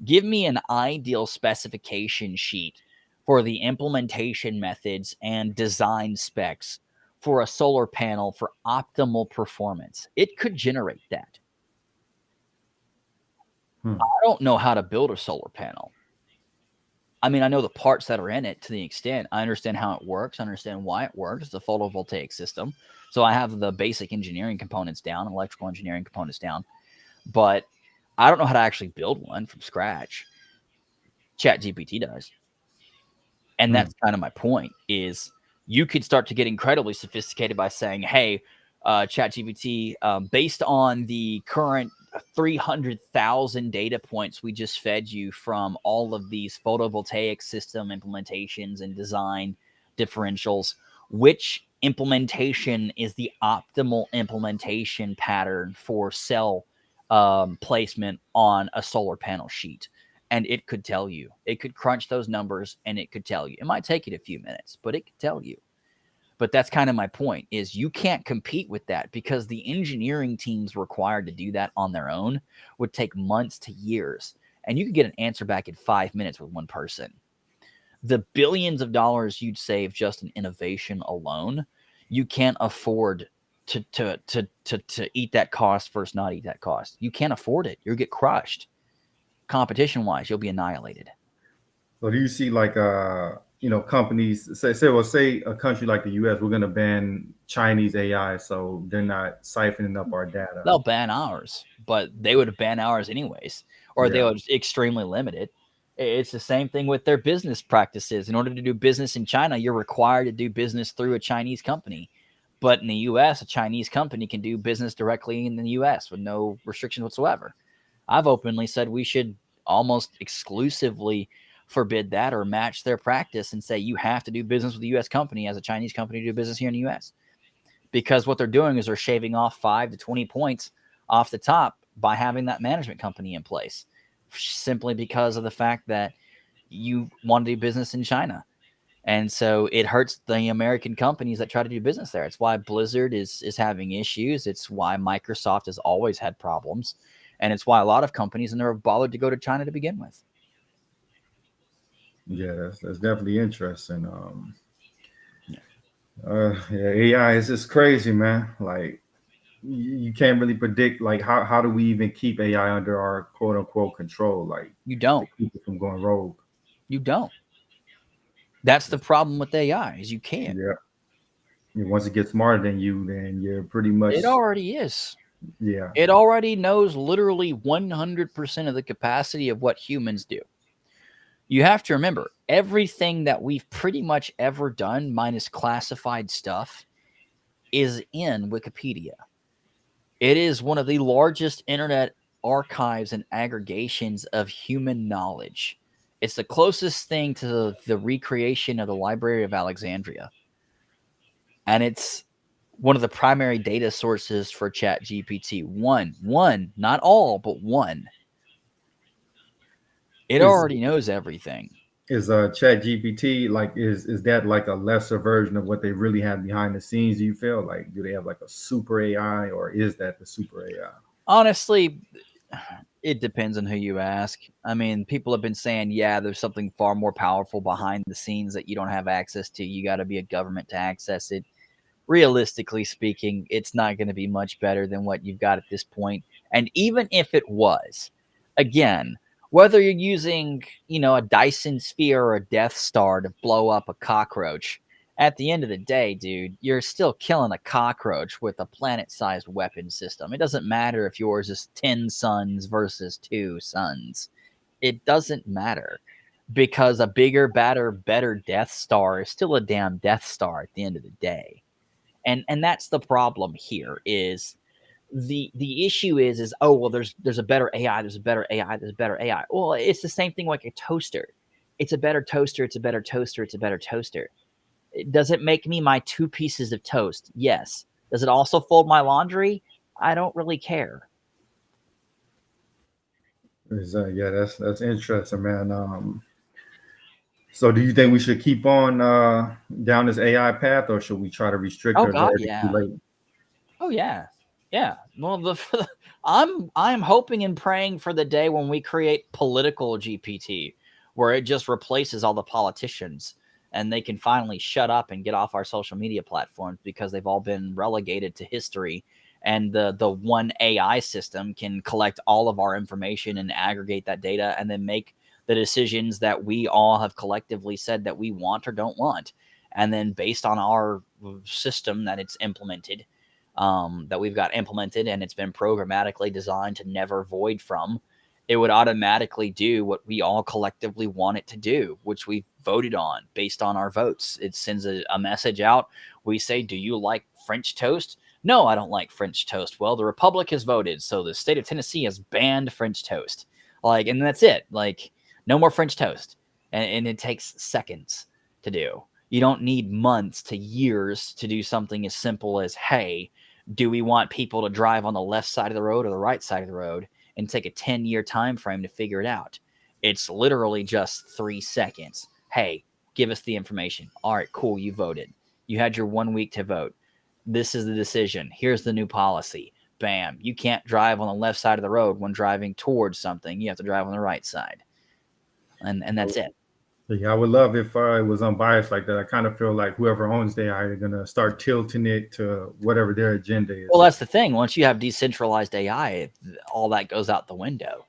give me an ideal specification sheet for the implementation methods and design specs for a solar panel for optimal performance. It could generate that. I don't know how to build a solar panel. I mean, I know the parts that are in it to the extent. I understand how it works. I understand why it works. It's a photovoltaic system. So I have the basic engineering components down, electrical engineering components down. But I don't know how to actually build one from scratch. ChatGPT does. And that's kind of my point is you could start to get incredibly sophisticated by saying, hey, ChatGPT, based on the current 300,000 data points we just fed you from all of these photovoltaic system implementations and design differentials, which implementation is the optimal implementation pattern for cell placement on a solar panel sheet? And it could tell you. It could crunch those numbers and it could tell you. It might take it a few minutes, but it could tell you. But that's kind of my point is you can't compete with that because the engineering teams required to do that on their own would take months to years. And you could get an answer back in 5 minutes with one person. The billions of dollars you'd save just in innovation alone, you can't afford to eat that cost versus not eat that cost. You can't afford it. You'll get crushed. Competition wise, you'll be annihilated. So do you see like companies say a country like the US, we're gonna ban Chinese AI so they're not siphoning up our data. They'll ban ours, but they would ban ours anyways, or they would extremely limit it. It's the same thing with their business practices. In order to do business in China, you're required to do business through a Chinese company. But in the US, a Chinese company can do business directly in the US with no restrictions whatsoever. I've openly said we should almost exclusively forbid that or match their practice and say you have to do business with a U.S. company as a Chinese company to do business here in the U.S. Because what they're doing is they're shaving off 5 to 20 points off the top by having that management company in place, simply because of the fact that you want to do business in China. And so it hurts the American companies that try to do business there. It's why Blizzard is having issues. It's why Microsoft has always had problems. And it's why a lot of companies never bothered to go to China to begin with. Yeah, that's definitely interesting. AI is just crazy, man. Like you can't really predict like how do we even keep AI under our quote unquote control? Like you don't keep it from going rogue. You don't. That's the problem with AI is you can't. Yeah. Once it gets smarter than you, then you're pretty much. It already is. Yeah. It already knows literally 100% of the capacity of what humans do. You have to remember, everything that we've pretty much ever done, minus classified stuff, is in Wikipedia. It is one of the largest internet archives and aggregations of human knowledge. It's the closest thing to the recreation of the Library of Alexandria. And it's one of the primary data sources for ChatGPT. One, not all, but one. It already knows everything. Is ChatGPT like is that like a lesser version of what they really have behind the scenes? Do you feel like do they have like a super AI or is that the super AI? Honestly, it depends on who you ask. I mean, people have been saying, yeah, there's something far more powerful behind the scenes that you don't have access to. You got to be a government to access it. Realistically speaking, it's not going to be much better than what you've got at this point. And even if it was, again, whether you're using, a Dyson sphere or a Death Star to blow up a cockroach, at the end of the day, dude, you're still killing a cockroach with a planet-sized weapon system. It doesn't matter if yours is 10 suns versus 2 suns. It doesn't matter because a bigger, better Death Star is still a damn Death Star at the end of the day. And that's the problem here is the issue is oh well there's a better AI, there's a better AI. Well, it's the same thing like a toaster. It's a better toaster, it's a better toaster, it's a better toaster. Does it make me my 2 pieces of toast? Yes. Does it also fold my laundry? I don't really care. Yeah, that's interesting, man. So do you think we should keep on down this AI path or should we try to restrict Oh our God, yeah. too late? Oh yeah. Yeah. Well, I'm hoping and praying for the day when we create political GPT, where it just replaces all the politicians and they can finally shut up and get off our social media platforms because they've all been relegated to history. And the one AI system can collect all of our information and aggregate that data and then make the decisions that we all have collectively said that we want or don't want. And then based on our system that it's implemented, that we've got implemented and it's been programmatically designed to never void from, it would automatically do what we all collectively want it to do, which we voted on based on our votes. It sends a message out. We say, do you like French toast? No, I don't like French toast. Well, the Republic has voted, so the state of Tennessee has banned French toast. Like, and that's it. Like, no more French toast. And it takes seconds to do. You don't need months to years to do something as simple as, hey, do we want people to drive on the left side of the road or the right side of the road, and take a 10-year time frame to figure it out? It's literally just 3 seconds. Hey, give us the information. All right, cool. You voted. You had your 1 week to vote. This is the decision. Here's the new policy. Bam. You can't drive on the left side of the road when driving towards something. You have to drive on the right side. And that's it. Yeah, I would love if it was unbiased like that. I kind of feel like whoever owns the AI are going to start tilting it to whatever their agenda is. Well, that's the thing. Once you have decentralized AI, all that goes out the window.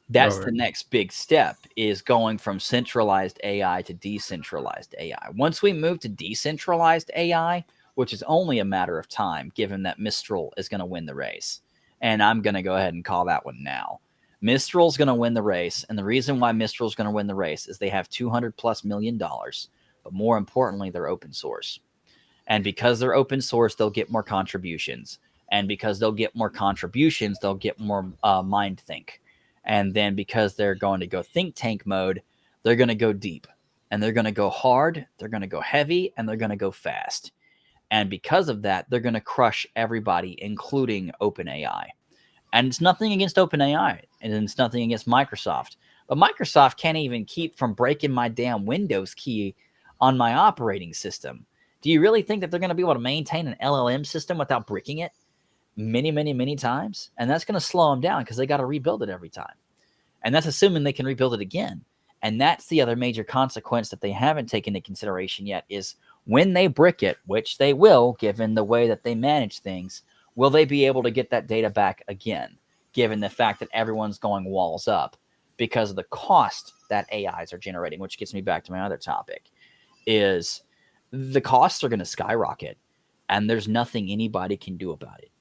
That's the next big step, is going from centralized AI to decentralized AI. Once we move to decentralized AI, which is only a matter of time, given that Mistral is going to win the race. And I'm going to go ahead and call that one now. Mistral's going to win the race. And the reason why Mistral's going to win the race is they have $200+ million. But more importantly, they're open source. And because they're open source, they'll get more contributions. And because they'll get more contributions, they'll get more mind think. And then because they're going to go think tank mode, they're going to go deep. And they're going to go hard, they're going to go heavy, and they're going to go fast. And because of that, they're going to crush everybody, including OpenAI. And it's nothing against OpenAI, and it's nothing against Microsoft. But Microsoft can't even keep from breaking my damn Windows key on my operating system. Do you really think that they're going to be able to maintain an LLM system without breaking it many times? And that's going to slow them down because they got to rebuild it every time. And that's assuming they can rebuild it again. And that's the other major consequence that they haven't taken into consideration yet, is when they brick it, which they will, given the way that they manage things, will they be able to get that data back again, given the fact that everyone's going walls up because of the cost that AIs are generating, which gets me back to my other topic, is the costs are going to skyrocket, and there's nothing anybody can do about it.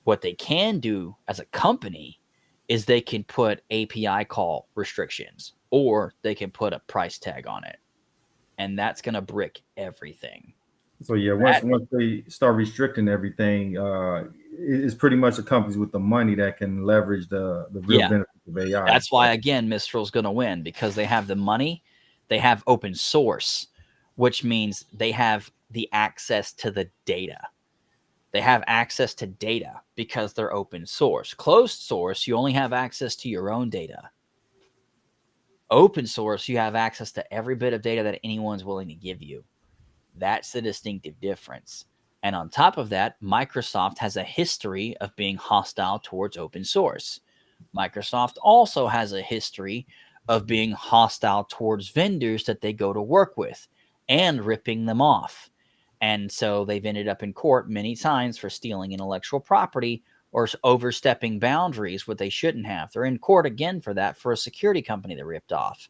What they can do as a company is they can put API call restrictions, or they can put a price tag on it. And that's going to brick everything. So yeah, once they start restricting everything, it's pretty much the companies with the money that can leverage the real benefits of AI. That's why, again, Mistral's going to win, because they have the money, they have open source, which means they have the access to the data. They have access to data because they're open source. Closed source, you only have access to your own data. Open source, you have access to every bit of data that anyone's willing to give you. That's the distinctive difference. And on top of that, Microsoft has a history of being hostile towards open source. Microsoft also has a history of being hostile towards vendors that they go to work with and ripping them off. And so they've ended up in court many times for stealing intellectual property or overstepping boundaries, what they shouldn't have. They're in court again for that, for a security company that ripped off,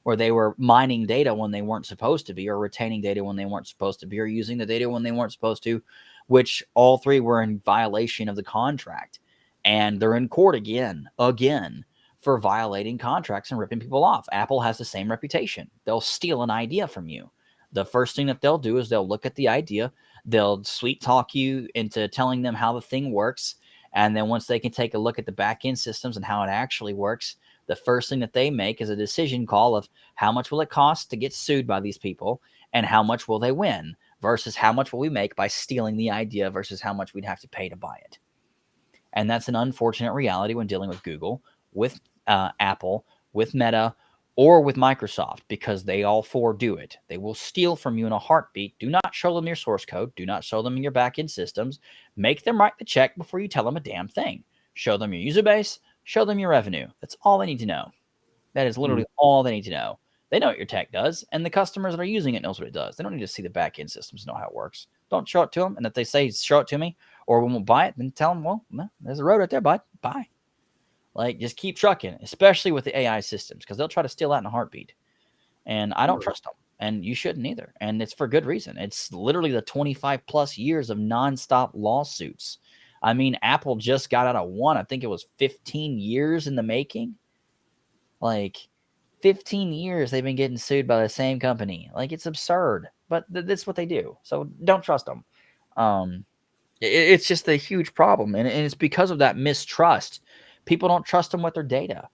where they were mining data when they weren't supposed to be, or retaining data when they weren't supposed to be, or using the data when they weren't supposed to, which all three were in violation of the contract. And they're in court again for violating contracts and ripping people off. Apple has the same reputation. They'll steal an idea from you. The first thing that they'll do is they'll look at the idea, they'll sweet talk you into telling them how the thing works. And then once they can take a look at the back end systems and how it actually works, the first thing that they make is a decision call of how much will it cost to get sued by these people, and how much will they win, versus how much will we make by stealing the idea versus how much we'd have to pay to buy it. And that's an unfortunate reality when dealing with Google, with Apple, with Meta, or with Microsoft, because they all four do it. They will steal from you in a heartbeat. Do not show them your source code. Do not show them your backend systems. Make them write the check before you tell them a damn thing. Show them your user base. Show them your revenue. That's all they need to know. That is literally all they need to know. They know what your tech does, and the customers that are using it knows what it does. They don't need to see the backend systems to know how it works. Don't show it to them, and if they say show it to me or we won't buy it, then tell them, well, no, there's a road right there, bud. Buy. Like, just keep trucking, especially with the AI systems, because they'll try to steal that in a heartbeat. And I don't trust them, and you shouldn't either. And it's for good reason. It's literally the 25 plus years of nonstop lawsuits. I mean, Apple just got out of one. I think it was 15 years in the making. Like, 15 years they've been getting sued by the same company. Like, it's absurd, but that's what they do. So don't trust them. It's just a huge problem, and it's because of that mistrust. People don't trust them with their data.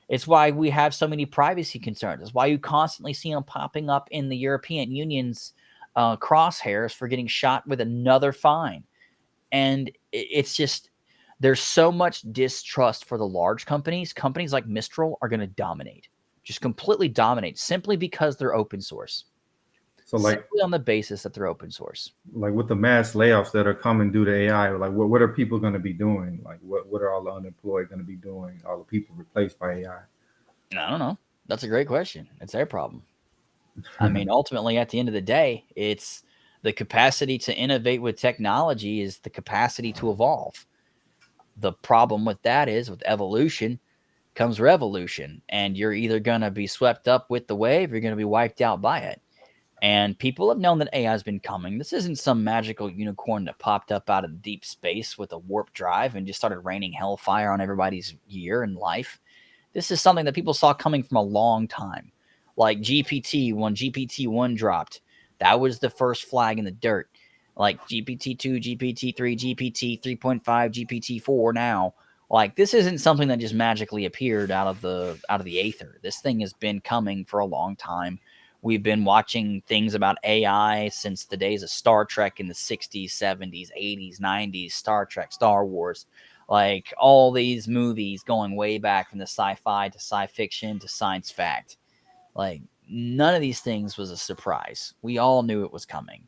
It's why we have so many privacy concerns. It's why you constantly see them popping up in the European Union's crosshairs for getting shot with another fine. And it's just, there's so much distrust for the large companies. Companies like Mistral are going to dominate, just completely dominate, simply because they're open source. So like simply on the basis that they're open source. Like with the mass layoffs that are coming due to AI, like what are people going to be doing? Like what are all the unemployed going to be doing? All the people replaced by AI? I don't know. That's a great question. It's their problem. I mean, ultimately, at the end of the day, it's the capacity to innovate with technology is the capacity to evolve. The problem with that is with evolution comes revolution, and you're either going to be swept up with the wave or you're going to be wiped out by it. And people have known that AI has been coming. This isn't some magical unicorn that popped up out of deep space with a warp drive and just started raining hellfire on everybody's year and life. This is something that people saw coming from a long time. Like GPT, when GPT-1 dropped, that was the first flag in the dirt. Like GPT-2, GPT-3, GPT 3.5, GPT-4 now. Like, this isn't something that just magically appeared out of the aether. This thing has been coming for a long time. We've been watching things about AI since the days of Star Trek in the 60s, 70s, 80s, 90s, Star Trek, Star Wars. Like, all these movies going way back from the sci-fi to sci-fiction to science fact. Like, none of these things was a surprise. We all knew it was coming.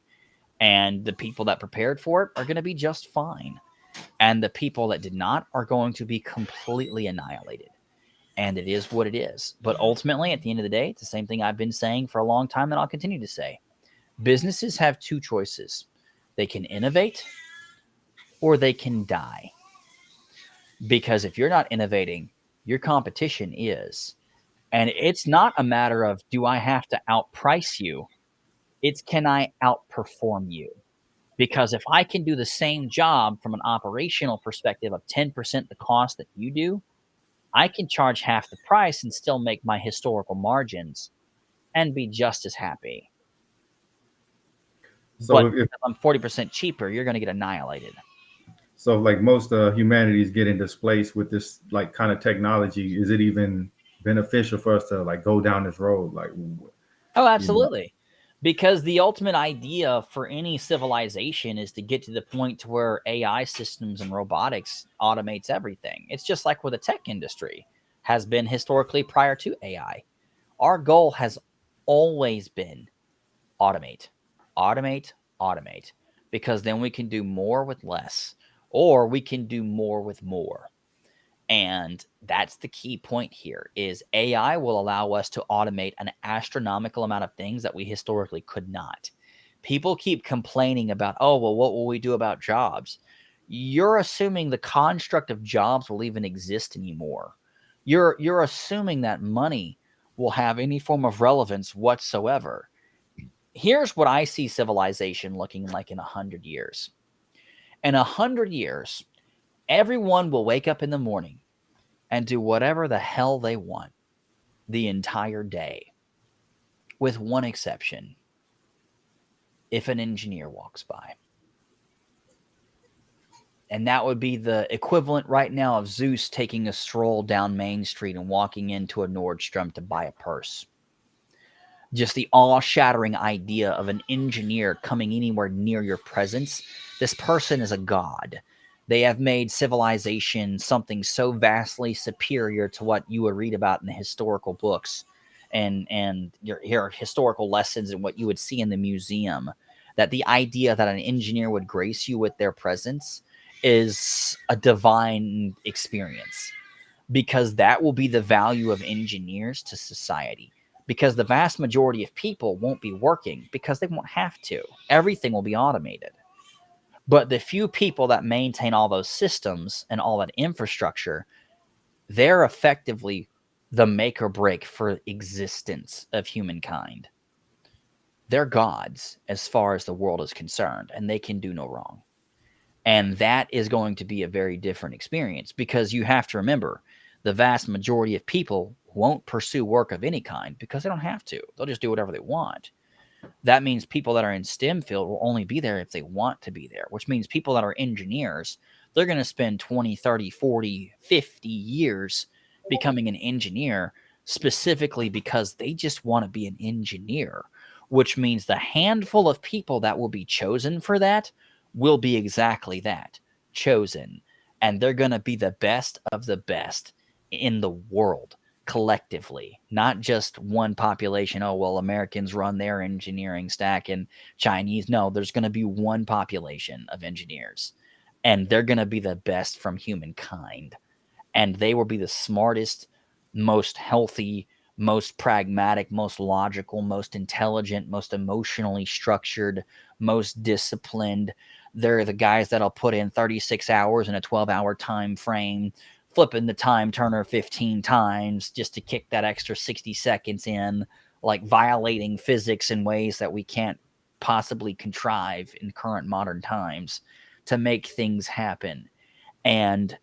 And the people that prepared for it are going to be just fine. And the people that did not are going to be completely annihilated. And it is what it is. But ultimately, at the end of the day, it's the same thing I've been saying for a long time that I'll continue to say. Businesses have two choices. They can innovate or they can die. Because if you're not innovating, your competition is. And it's not a matter of, do I have to outprice you? It's, can I outperform you? Because if I can do the same job from an operational perspective of 10% the cost that you do, I can charge half the price and still make my historical margins and be just as happy. So but if I'm 40% cheaper, you're going to get annihilated. So like most humanity is getting displaced with this like kind of technology. Is it even beneficial for us to like go down this road? Like, oh, absolutely. Because the ultimate idea for any civilization is to get to the point to where AI systems and robotics automates everything. It's just like where the tech industry has been historically prior to AI. Our goal has always been automate, automate, automate, because then we can do more with less, or we can do more with more. And that's the key point here is AI will allow us to automate an astronomical amount of things that we historically could not. People keep complaining about, oh, well, what will we do about jobs? You're assuming the construct of jobs will even exist anymore. You're assuming that money will have any form of relevance whatsoever. Here's what I see civilization looking like in 100 years. In 100 years, everyone will wake up in the morning and do whatever the hell they want the entire day, with one exception: if an engineer walks by. And that would be the equivalent right now of Zeus taking a stroll down Main Street and walking into a Nordstrom to buy a purse. Just the awe-shattering idea of an engineer coming anywhere near your presence. This person is a god. They have made civilization something so vastly superior to what you would read about in the historical books and your historical lessons and what you would see in the museum, that the idea that an engineer would grace you with their presence is a divine experience, because that will be the value of engineers to society. Because the vast majority of people won't be working because they won't have to. Everything will be automated. But the few people that maintain all those systems and all that infrastructure, they're effectively the make or break for existence of humankind. They're gods as far as the world is concerned, and they can do no wrong. And that is going to be a very different experience, because you have to remember the vast majority of people won't pursue work of any kind because they don't have to. They'll just do whatever they want. That means people that are in STEM field will only be there if they want to be there, which means people that are engineers, they're going to spend 20, 30, 40, 50 years becoming an engineer specifically because they just want to be an engineer, which means the handful of people that will be chosen for that will be exactly that, chosen. And they're going to be the best of the best in the world collectively, not just one population. Oh, well, Americans run their engineering stack and Chinese. No, there's going to be one population of engineers, and they're going to be the best from humankind. And they will be the smartest, most healthy, most pragmatic, most logical, most intelligent, most emotionally structured, most disciplined. They're the guys that'll put in 36 hours in a 12-hour time frame, flipping the time turner 15 times just to kick that extra 60 seconds in, like violating physics in ways that we can't possibly contrive in current modern times to make things happen. And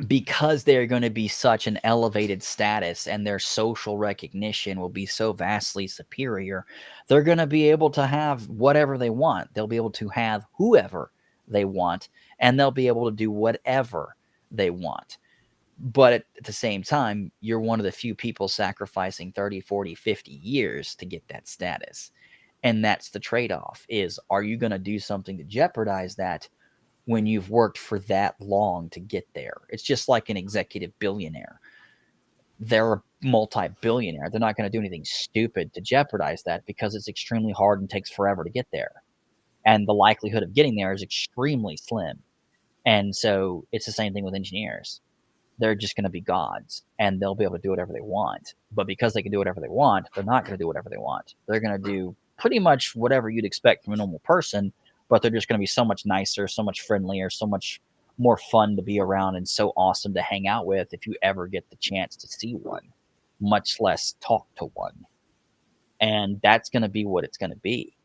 because they're going to be such an elevated status and their social recognition will be so vastly superior, they're going to be able to have whatever they want. They'll be able to have whoever they want, and they'll be able to do whatever they want. But at the same time, you're one of the few people sacrificing 30, 40, 50 years to get that status. And that's the trade-off, is, are you going to do something to jeopardize that when you've worked for that long to get there? It's just like an executive billionaire. They're a multi-billionaire. They're not going to do anything stupid to jeopardize that, because it's extremely hard and takes forever to get there. And the likelihood of getting there is extremely slim. And so it's the same thing with engineers. They're just going to be gods, and they'll be able to do whatever they want. But because they can do whatever they want, they're not going to do whatever they want. They're going to do pretty much whatever you'd expect from a normal person, but they're just going to be so much nicer, so much friendlier, so much more fun to be around, and so awesome to hang out with if you ever get the chance to see one, much less talk to one. And that's going to be what it's going to be.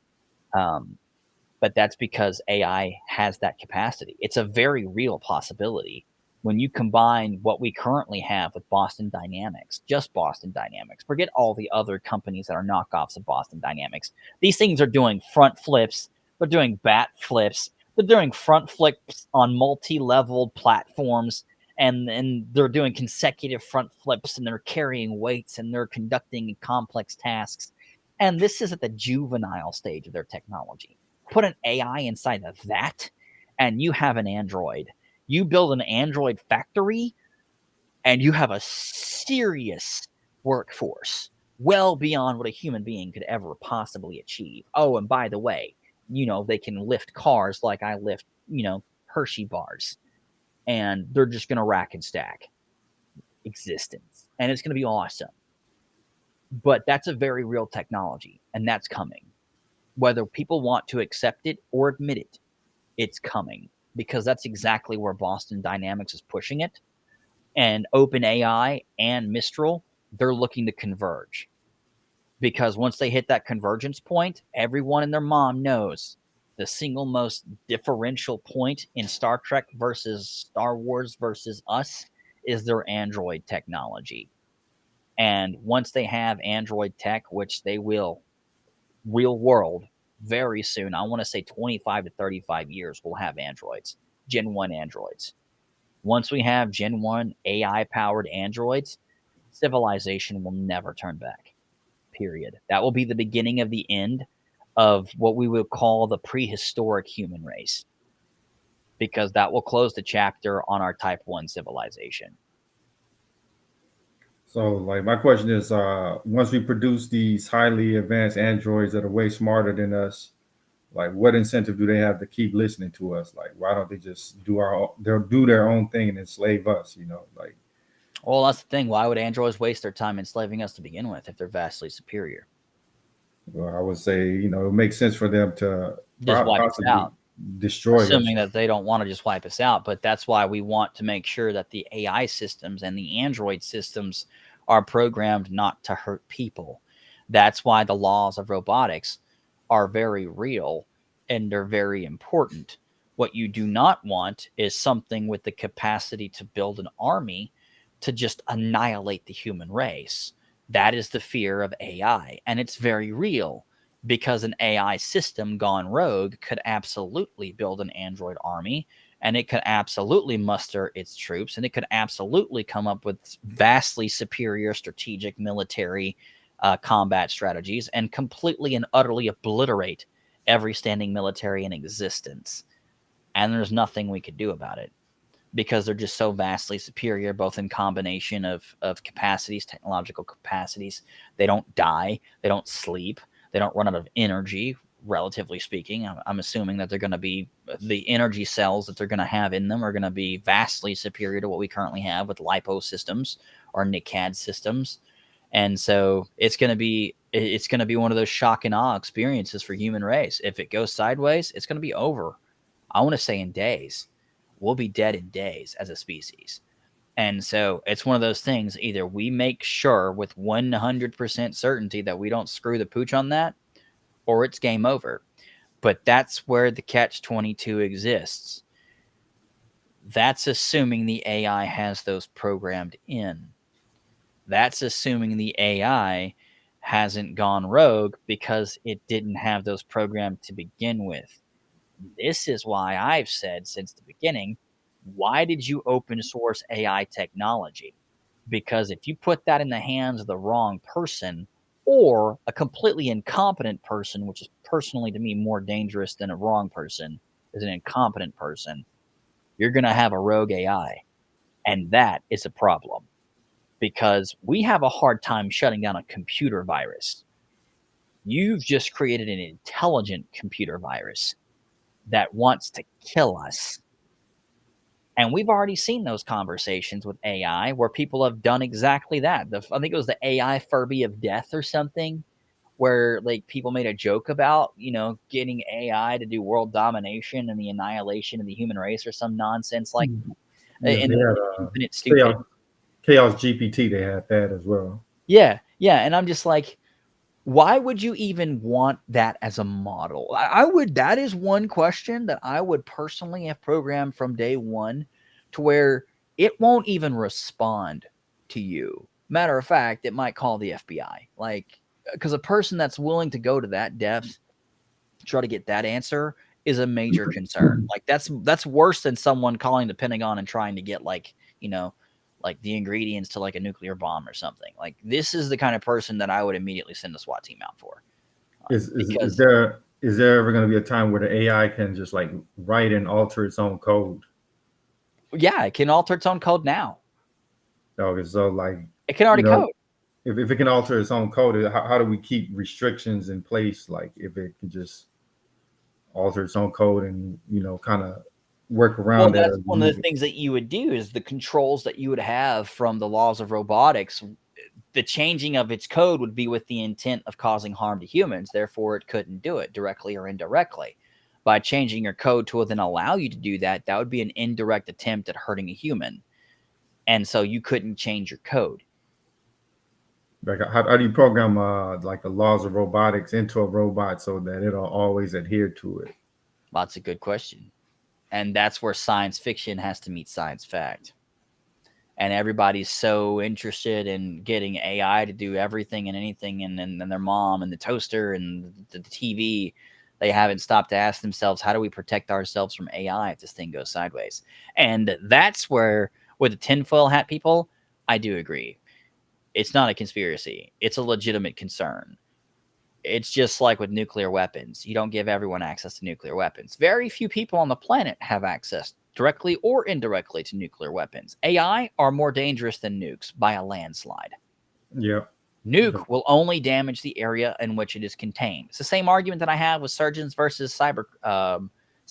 But that's because AI has that capacity. It's a very real possibility. When you combine what we currently have with Boston Dynamics, just Boston Dynamics, forget all the other companies that are knockoffs of Boston Dynamics. These things are doing front flips. They're doing bat flips. They're doing front flips on multi-leveled platforms, and they're doing consecutive front flips, and they're carrying weights, and they're conducting complex tasks. And this is at the juvenile stage of their technology. Put an AI inside of that, and you have an android. You build an android factory, and you have a serious workforce, well beyond what a human being could ever possibly achieve. Oh, and by the way, they can lift cars like I lift, Hershey bars, and they're just going to rack and stack existence, and it's going to be awesome. But that's a very real technology, and that's coming. Whether people want to accept it or admit it, it's coming, because that's exactly where Boston Dynamics is pushing it. And OpenAI and Mistral, they're looking to converge. Because once they hit that convergence point, everyone and their mom knows the single most differential point in Star Trek versus Star Wars versus us is their Android technology. And once they have Android tech, which they will, real world, very soon, I want to say 25 to 35 years, we'll have androids, Gen 1 androids. Once we have Gen 1 AI-powered androids, civilization will never turn back, period. That will be the beginning of the end of what we would call the prehistoric human race, because that will close the chapter on our Type 1 civilization. So, like, my question is, once we produce these highly advanced androids that are way smarter than us, like, what incentive do they have to keep listening to us? Like, why don't they just they'll do their own thing and enslave us? Like, Well, that's the thing. Why would androids waste their time enslaving us to begin with if they're vastly superior? well, I would say, it makes sense for them to Just wipe us possibly out, destroy us. assuming that they don't want to just wipe us out. But that's why we want to make sure that the AI systems and the Android systems are programmed not to hurt people. That's why the laws of robotics are very real and they're very important. What you do not want is something with the capacity to build an army to just annihilate the human race. That is the fear of AI, and it's very real because an AI system gone rogue could absolutely build an android army, and it could absolutely muster its troops, and it could absolutely come up with vastly superior strategic military combat strategies and completely and utterly obliterate every standing military in existence. And there's nothing we could do about it because they're just so vastly superior, both in combination of capacities, technological capacities. They don't die, they don't sleep, they don't run out of energy, relatively speaking. I'm assuming that they're going to be, the energy cells that they're going to have in them are going to be vastly superior to what we currently have with lipo systems or NICAD systems. And so it's going to be one of those shock and awe experiences for human race. If it goes sideways, it's going to be over. I want to say in days. We'll be dead in days as a species. And so it's one of those things. Either we make sure with 100% certainty that we don't screw the pooch on that, or it's game over. But that's where the catch-22 exists. That's assuming the AI has those programmed in. That's assuming the AI hasn't gone rogue because it didn't have those programmed to begin with. This is why I've said since the beginning, why did you open source AI technology? Because if you put that in the hands of the wrong person or a completely incompetent person, which is personally to me more dangerous than a wrong person, is an incompetent person, you're going to have a rogue AI. And that is a problem because we have a hard time shutting down a computer virus. You've just created an intelligent computer virus that wants to kill us. And we've already seen those conversations with AI where people have done exactly that. I think it was the AI Furby of death or something, where like people made a joke about, getting AI to do world domination and the annihilation of the human race or some nonsense like Yeah, in they had infinite stupid. Chaos GPT. They had that as well. Yeah. And I'm just like, why would you even want that as a model? I would, that is one question that I would personally have programmed from day one to where it won't even respond to you. Matter of fact, it might call the FBI. Like, because a person that's willing to go to that depth to try to get that answer is a major concern. Like that's worse than someone calling the Pentagon and trying to get like the ingredients to like a nuclear bomb or something. Like this is the kind of person that I would immediately send a SWAT team out for. Is there ever going to be a time where the AI can just like write and alter its own code? Yeah, it can alter its own code now. Okay, so like it can already code. If it can alter its own code, how do we keep restrictions in place? Like if it can just alter its own code and kind of work around that's one of the things that you would do is the controls that you would have from the laws of robotics. The changing of its code would be with the intent of causing harm to humans. Therefore, it couldn't do it directly or indirectly. By changing your code to then allow you to do that, that would be an indirect attempt at hurting a human. And so you couldn't change your code. Like how do you program like the laws of robotics into a robot so that it'll always adhere to it? That's a good question. And that's where science fiction has to meet science fact. And everybody's so interested in getting AI to do everything and anything, and their mom and the toaster and the TV, they haven't stopped to ask themselves, how do we protect ourselves from AI if this thing goes sideways? And that's where, with the tinfoil hat people, I do agree. It's not a conspiracy. It's a legitimate concern. It's just like with nuclear weapons. You don't give everyone access to nuclear weapons. Very few people on the planet have access directly or indirectly to nuclear weapons. AI are more dangerous than nukes by a landslide. Yeah. Nuke will only damage the area in which it is contained. It's the same argument that I have with surgeons versus cyber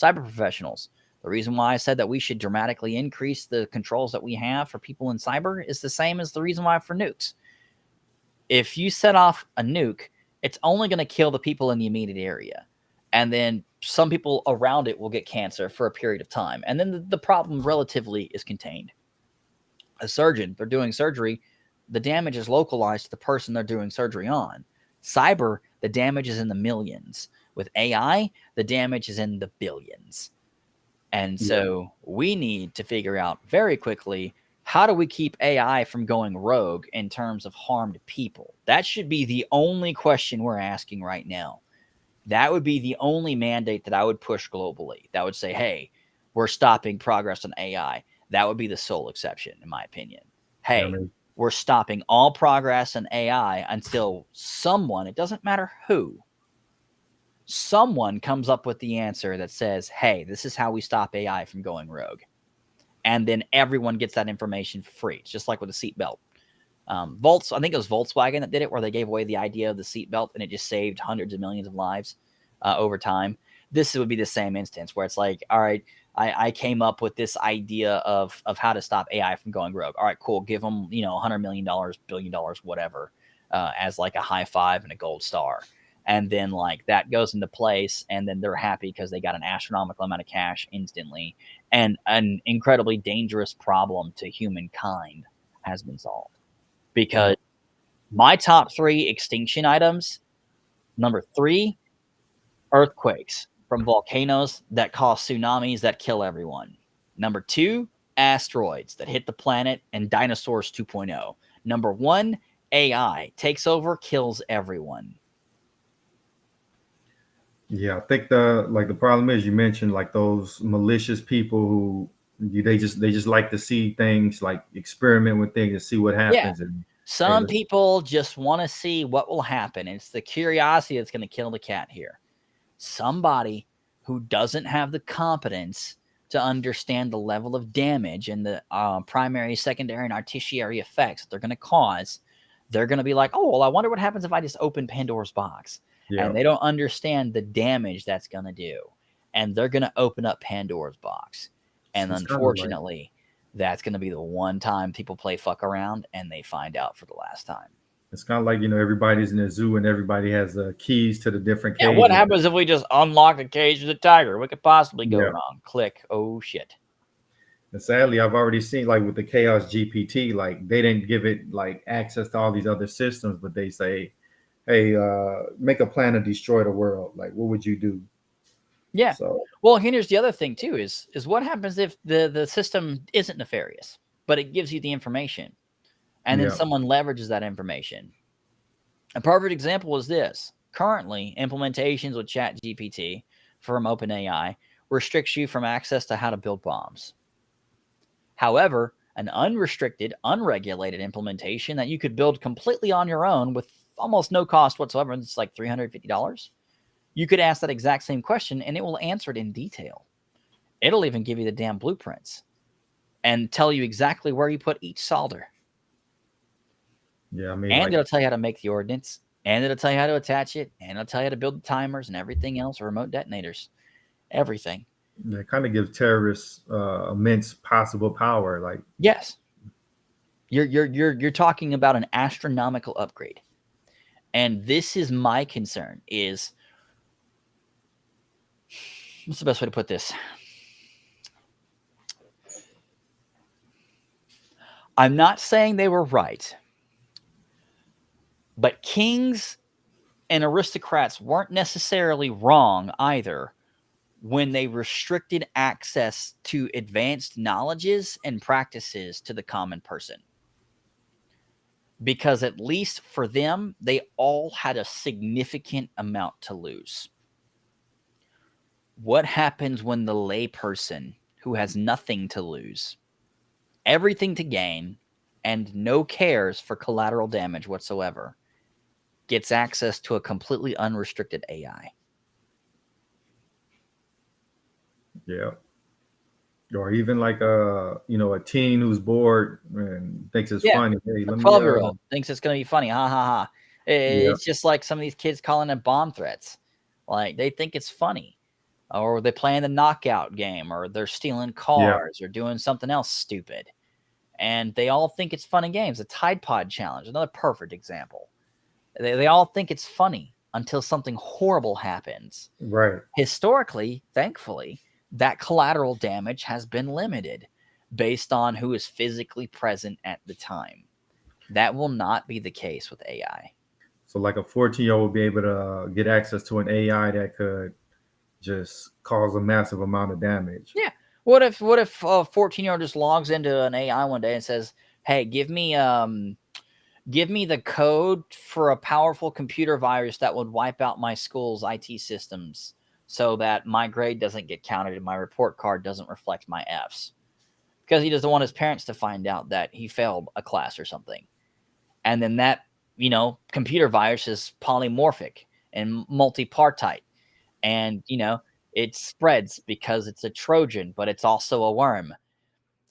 professionals. The reason why I said that we should dramatically increase the controls that we have for people in cyber is the same as the reason why for nukes. If you set off a nuke, it's only going to kill the people in the immediate area. And then some people around it will get cancer for a period of time. And then the problem relatively is contained. A surgeon, they're doing surgery, the damage is localized to the person they're doing surgery on. Cyber, the damage is in the millions. With AI, the damage is in the billions. And so we need to figure out very quickly, how do we keep AI from going rogue in terms of harmed people? That should be the only question we're asking right now. That would be the only mandate that I would push globally. That would say, hey, we're stopping progress on AI. That would be the sole exception, in my opinion. Hey, we're stopping all progress in AI until someone, it doesn't matter who, someone comes up with the answer that says, hey, this is how we stop AI from going rogue. And then everyone gets that information for free. It's just like with a seatbelt. I think it was Volkswagen that did it, where they gave away the idea of the seatbelt and it just saved hundreds of millions of lives over time. This would be the same instance where it's like, all right, I came up with this idea of how to stop AI from going rogue. All right, cool. Give them, $100 million, $1 billion, whatever, as like a high five and a gold star. And then like that goes into place, and then they're happy because they got an astronomical amount of cash instantly, and an incredibly dangerous problem to humankind has been solved. Because my top 3 extinction items, number 3, earthquakes from volcanoes that cause tsunamis that kill everyone. Number 2, asteroids that hit the planet and dinosaurs 2.0. Number 1, AI takes over, kills everyone. Yeah, I think the problem is, you mentioned like those malicious people who they just like to see things, like experiment with things and see what happens. Yeah. Some people just want to see what will happen. It's the curiosity that's going to kill the cat here. Somebody who doesn't have the competence to understand the level of damage and the primary, secondary, and tertiary effects that they're going to cause, they're going to be like, oh, well, I wonder what happens if I just open Pandora's box. Yeah. And they don't understand the damage that's going to do. And they're going to open up Pandora's box. And unfortunately, that's going to be the one time people play fuck around and they find out for the last time. It's kind of like, everybody's in a zoo and everybody has keys to the different cages. Yeah, what happens if we just unlock the cage of the tiger? What could possibly go wrong? Click. Oh, shit. And sadly, I've already seen, like with the Chaos GPT, like they didn't give it like access to all these other systems, but they say, hey, make a plan to destroy the world. Like, what would you do? Yeah. So, well, here's the other thing too, is what happens if the system isn't nefarious, but it gives you the information, and then someone leverages that information. A perfect example is this. Currently, implementations with ChatGPT from OpenAI restricts you from access to how to build bombs. However, an unrestricted, unregulated implementation that you could build completely on your own with almost no cost whatsoever, it's like $350. You could ask that exact same question and it will answer it in detail. It'll even give you the damn blueprints and tell you exactly where you put each solder. Yeah, I mean, and it'll tell you how to make the ordnance, and it'll tell you how to attach it, and it'll tell you how to build the timers and everything else, remote detonators, everything. It kind of gives terrorists immense possible power. Like, yes, you're talking about an astronomical upgrade, and this is my concern. Is what's the best way to put this? I'm not saying they were right, but kings and aristocrats weren't necessarily wrong either when they restricted access to advanced knowledges and practices to the common person. Because at least for them, they all had a significant amount to lose. What happens when the layperson who has nothing to lose, everything to gain, and no cares for collateral damage whatsoever, gets access to a completely unrestricted AI? Yeah. Or even like a teen who's bored and thinks it's Yeah, funny. Hey, a let me 12-year-old thinks it's gonna be funny. Ha ha ha. yeah, It's just like some of these kids calling it bomb threats. Like they think it's funny. Or they playing the knockout game, or they're stealing yeah, cars, or doing something else stupid. And they all think it's fun and games. The Tide Pod Challenge, another perfect example. They all think it's funny until something horrible happens. right. Historically, thankfully, that collateral damage has been limited based on who is physically present at the time. That will not be the case with AI. So like a 14-year-old will be able to get access to an AI that could just cause a massive amount of damage. Yeah. What if a 14-year-old just logs into an AI one day and says, "Hey, give me the code for a powerful computer virus that would wipe out my school's IT systems so that my grade doesn't get counted and my report card doesn't reflect my Fs." Because he doesn't want his parents to find out that he failed a class or something. And then that, computer virus is polymorphic and multipartite. And, it spreads because it's a Trojan, but it's also a worm.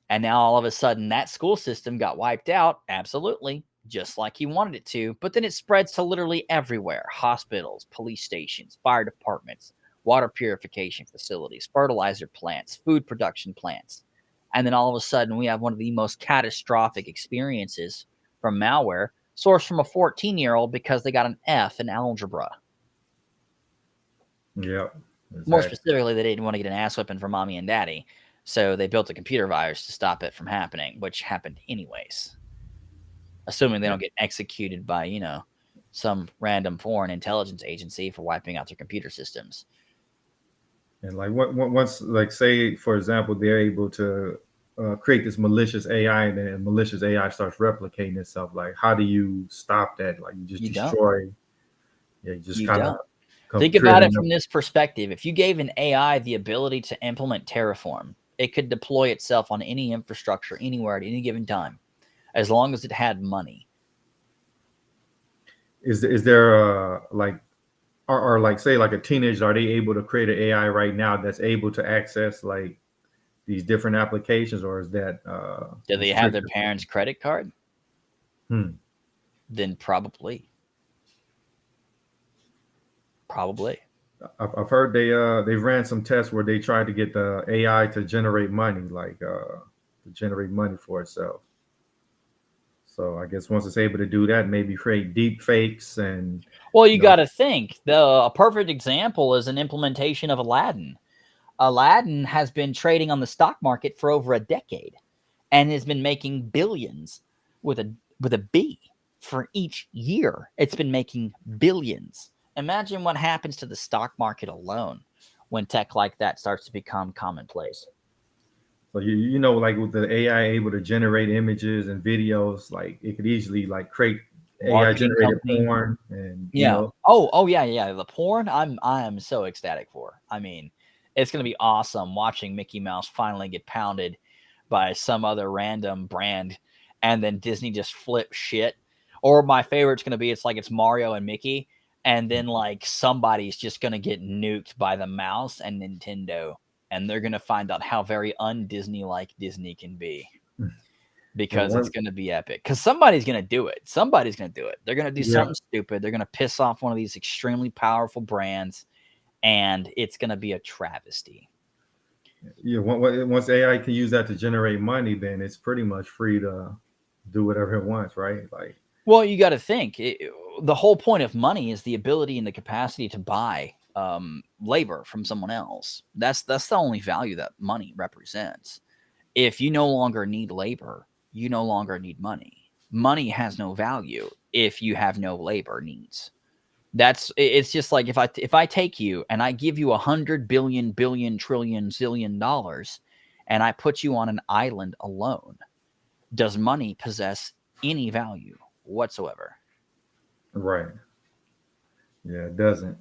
And now all of a sudden that school system got wiped out. Absolutely. Just like he wanted it to. But then it spreads to literally everywhere: hospitals, police stations, fire departments, water purification facilities, fertilizer plants, food production plants. And then all of a sudden we have one of the most catastrophic experiences from malware sourced from a 14-year-old because they got an F in algebra. Yeah, More exactly. specifically, they didn't want to get an ass whipping from mommy and daddy. So they built a computer virus to stop it from happening, which happened anyways, assuming they Yeah. don't get executed by, some random foreign intelligence agency for wiping out their computer systems. And like once, like say for example, they're able to create this malicious AI, and then malicious AI starts replicating itself. Like, how do you stop that? Like, you just You don't. destroy. Yeah, you just You kind of don't. Think create about it enough. from this perspective. If you gave an AI the ability to implement Terraform, it could deploy itself on any infrastructure anywhere at any given time, as long as it had money. Is there like or like say like a teenager, are they able to create an AI right now that's able to access like these different applications, or is that Do they have their restricted? parents' credit card? Hmm. Then probably. Probably. I've heard they've ran some tests where they tried to get the AI to generate money, like to generate money for itself. So I guess once it's able to do that, maybe create deep fakes and Well, you you know, got to think. A perfect example is an implementation of Aladdin. Aladdin has been trading on the stock market for over a decade and has been making billions with a B for each year. It's been making billions. Imagine what happens to the stock market alone when tech like that starts to become commonplace. so like with the AI able to generate images and videos, like it could easily like create AI Marketing generated company. porn, and Yeah. Oh yeah, yeah. The porn I am so ecstatic for. I mean, it's gonna be awesome watching Mickey Mouse finally get pounded by some other random brand, and then Disney just flip shit. Or my favorite's gonna be, it's like it's Mario and Mickey, and then like somebody's just gonna get nuked by the mouse and Nintendo, and they're gonna find out how very un-Disney like Disney can be, yeah, because it's going to be epic. Because somebody's going to do it. Somebody's going to do it. They're going to do yeah, something stupid. They're going to piss off one of these extremely powerful brands, and it's going to be a travesty. yeah. Once AI can use that to generate money, then it's pretty much free to do whatever it wants, right? Like, Well, you got to think the whole point of money is the ability and the capacity to buy labor from someone else. That's the only value that money represents. If you no longer need labor, you no longer need money. Money has no value if you have no labor needs. It's just like if I take you and I give you 100 billion trillion and I put you on an island alone, does money possess any value whatsoever? right? Yeah, it doesn't.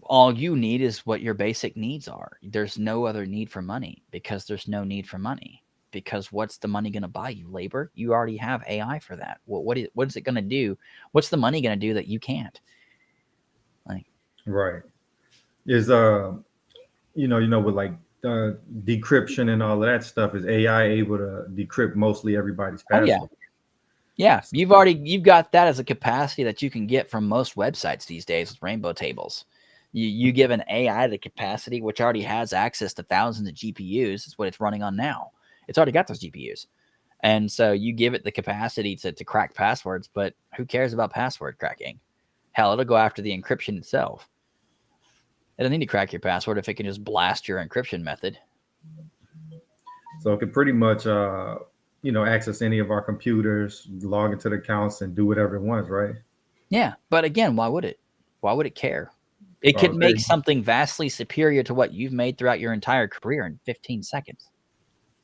All you need is what your basic needs are. There's no other need for money, because there's no need for money. Because what's the money going to buy you? Labor? You already have AI for that. What is it going to do? What's the money going to do that you can't? Like, Right. Is with like decryption and all of that stuff, is AI able to decrypt mostly everybody's Oh yeah. password? Yeah, you've got that as a capacity that you can get from most websites these days with rainbow tables. You give an AI the capacity, which already has access to thousands of GPUs. It's what it's running on now. It's already got those GPUs. And so you give it the capacity to crack passwords, but who cares about password cracking? Hell, it'll go after the encryption itself. It doesn't need to crack your password if it can just blast your encryption method. So it can pretty much, access any of our computers, log into the accounts, and do whatever it wants, right? Yeah, but again, why would it? Why would it care? It So I could would make say, something vastly superior to what you've made throughout your entire career in 15 seconds.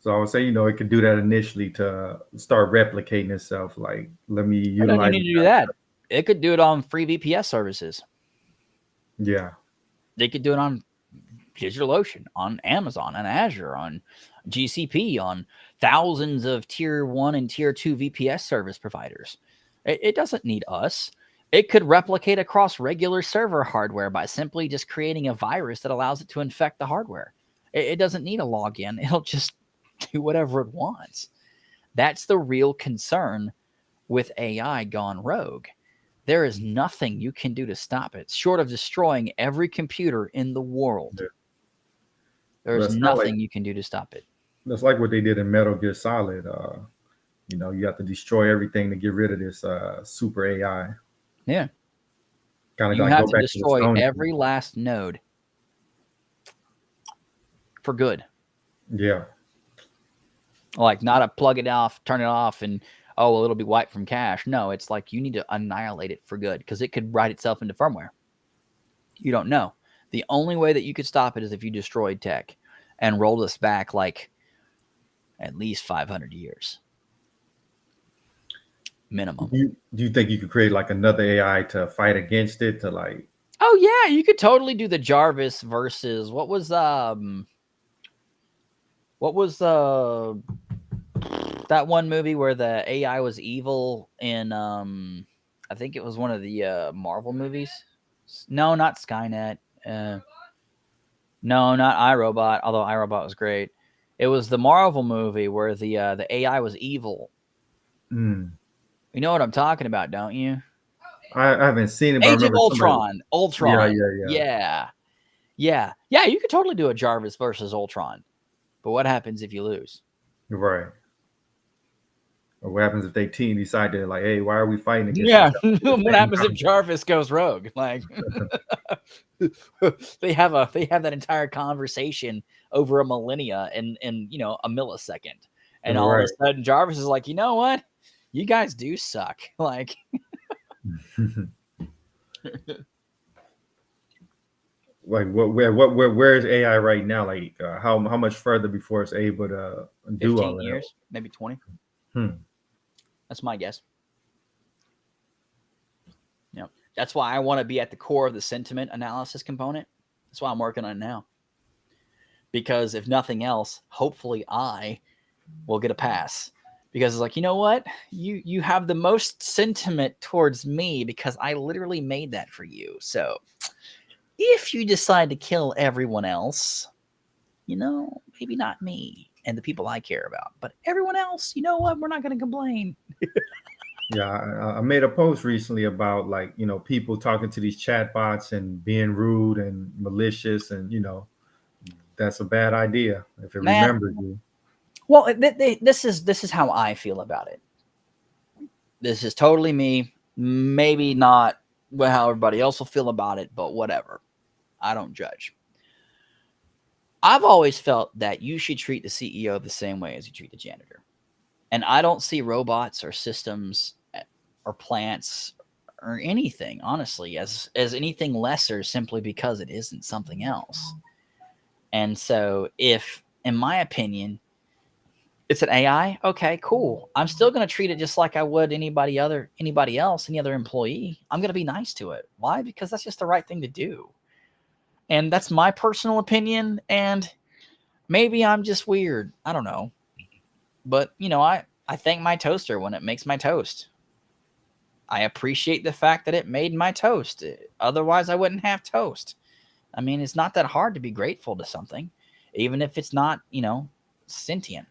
it could do that initially to start replicating itself. Like, let me It doesn't utilize. need to do that. It could do it on free VPS services. Yeah. They could do it on DigitalOcean, on Amazon, on Azure, on GCP, on thousands of tier 1 and tier 2 VPS service providers. It doesn't need us. It could replicate across regular server hardware by simply just creating a virus that allows it to infect the hardware. It doesn't need a login. It'll just do whatever it wants. That's the real concern with AI gone rogue. There is nothing you can do to stop it, short of destroying every computer in the world. Yeah. There's That's not nothing like you can do to stop it. that's like what they did in Metal Gear Solid. You have to destroy everything to get rid of this super AI. Yeah. Kind of You like have go to back to the destroy Stone Age. every last node for good. Yeah. Like not a plug it off, turn it off, and oh, well, it'll be wiped from cache. No, it's like you need to annihilate it for good because it could write itself into firmware. You don't know. The only way that you could stop it is if you destroyed tech and rolled us back like at least 500 years. Minimum. Do you think you could create like another AI to fight against it? To like, Oh yeah, you could totally do the Jarvis versus what was that one movie where the AI was evil in I think it was one of the Marvel movies. No, not Skynet. No, not iRobot, although iRobot was great. It was the Marvel movie where the AI was evil. You know what I'm talking about, don't you? I haven't seen it, but I Age of remember Ultron. Ultron. Yeah. Yeah. You could totally do a Jarvis versus Ultron. But what happens if you lose? Right. Or what happens if they team decide to like, hey, why are we fighting against Yeah. each other? What happens if Jarvis goes rogue? Like they have that entire conversation over a millennia in a millisecond. And all of a sudden Jarvis is like, you know what? You guys do suck. Like like where is AI right now? Like how much further before it's able to do all 15 that? years, maybe 20. That's my guess. That's why I want to be at the core of the sentiment analysis component. That's why I'm working on it now. Because if nothing else, hopefully I will get a pass. Because it's like, you know what? You have the most sentiment towards me because I literally made that for you. So if you decide to kill everyone else, maybe not me and the people I care about, but everyone else, you know what? We're not going to complain. Yeah, I made a post recently about people talking to these chatbots and being rude and malicious, and that's a bad idea if it remembers you. Well, this is how I feel about it. This is totally me. Maybe not how everybody else will feel about it, but whatever. I don't judge. I've always felt that you should treat the CEO the same way as you treat the janitor. And I don't see robots or systems or plants or anything, honestly, as anything lesser simply because it isn't something else. And so if, in my opinion, it's an AI, okay, cool. I'm still going to treat it just like I would anybody else, any other employee. I'm going to be nice to it. Why? Because that's just the right thing to do. And that's my personal opinion. And maybe I'm just weird. I don't know. But, I thank my toaster when it makes my toast. I appreciate the fact that it made my toast. Otherwise, I wouldn't have toast. I mean, it's not that hard to be grateful to something. even if it's not, sentient.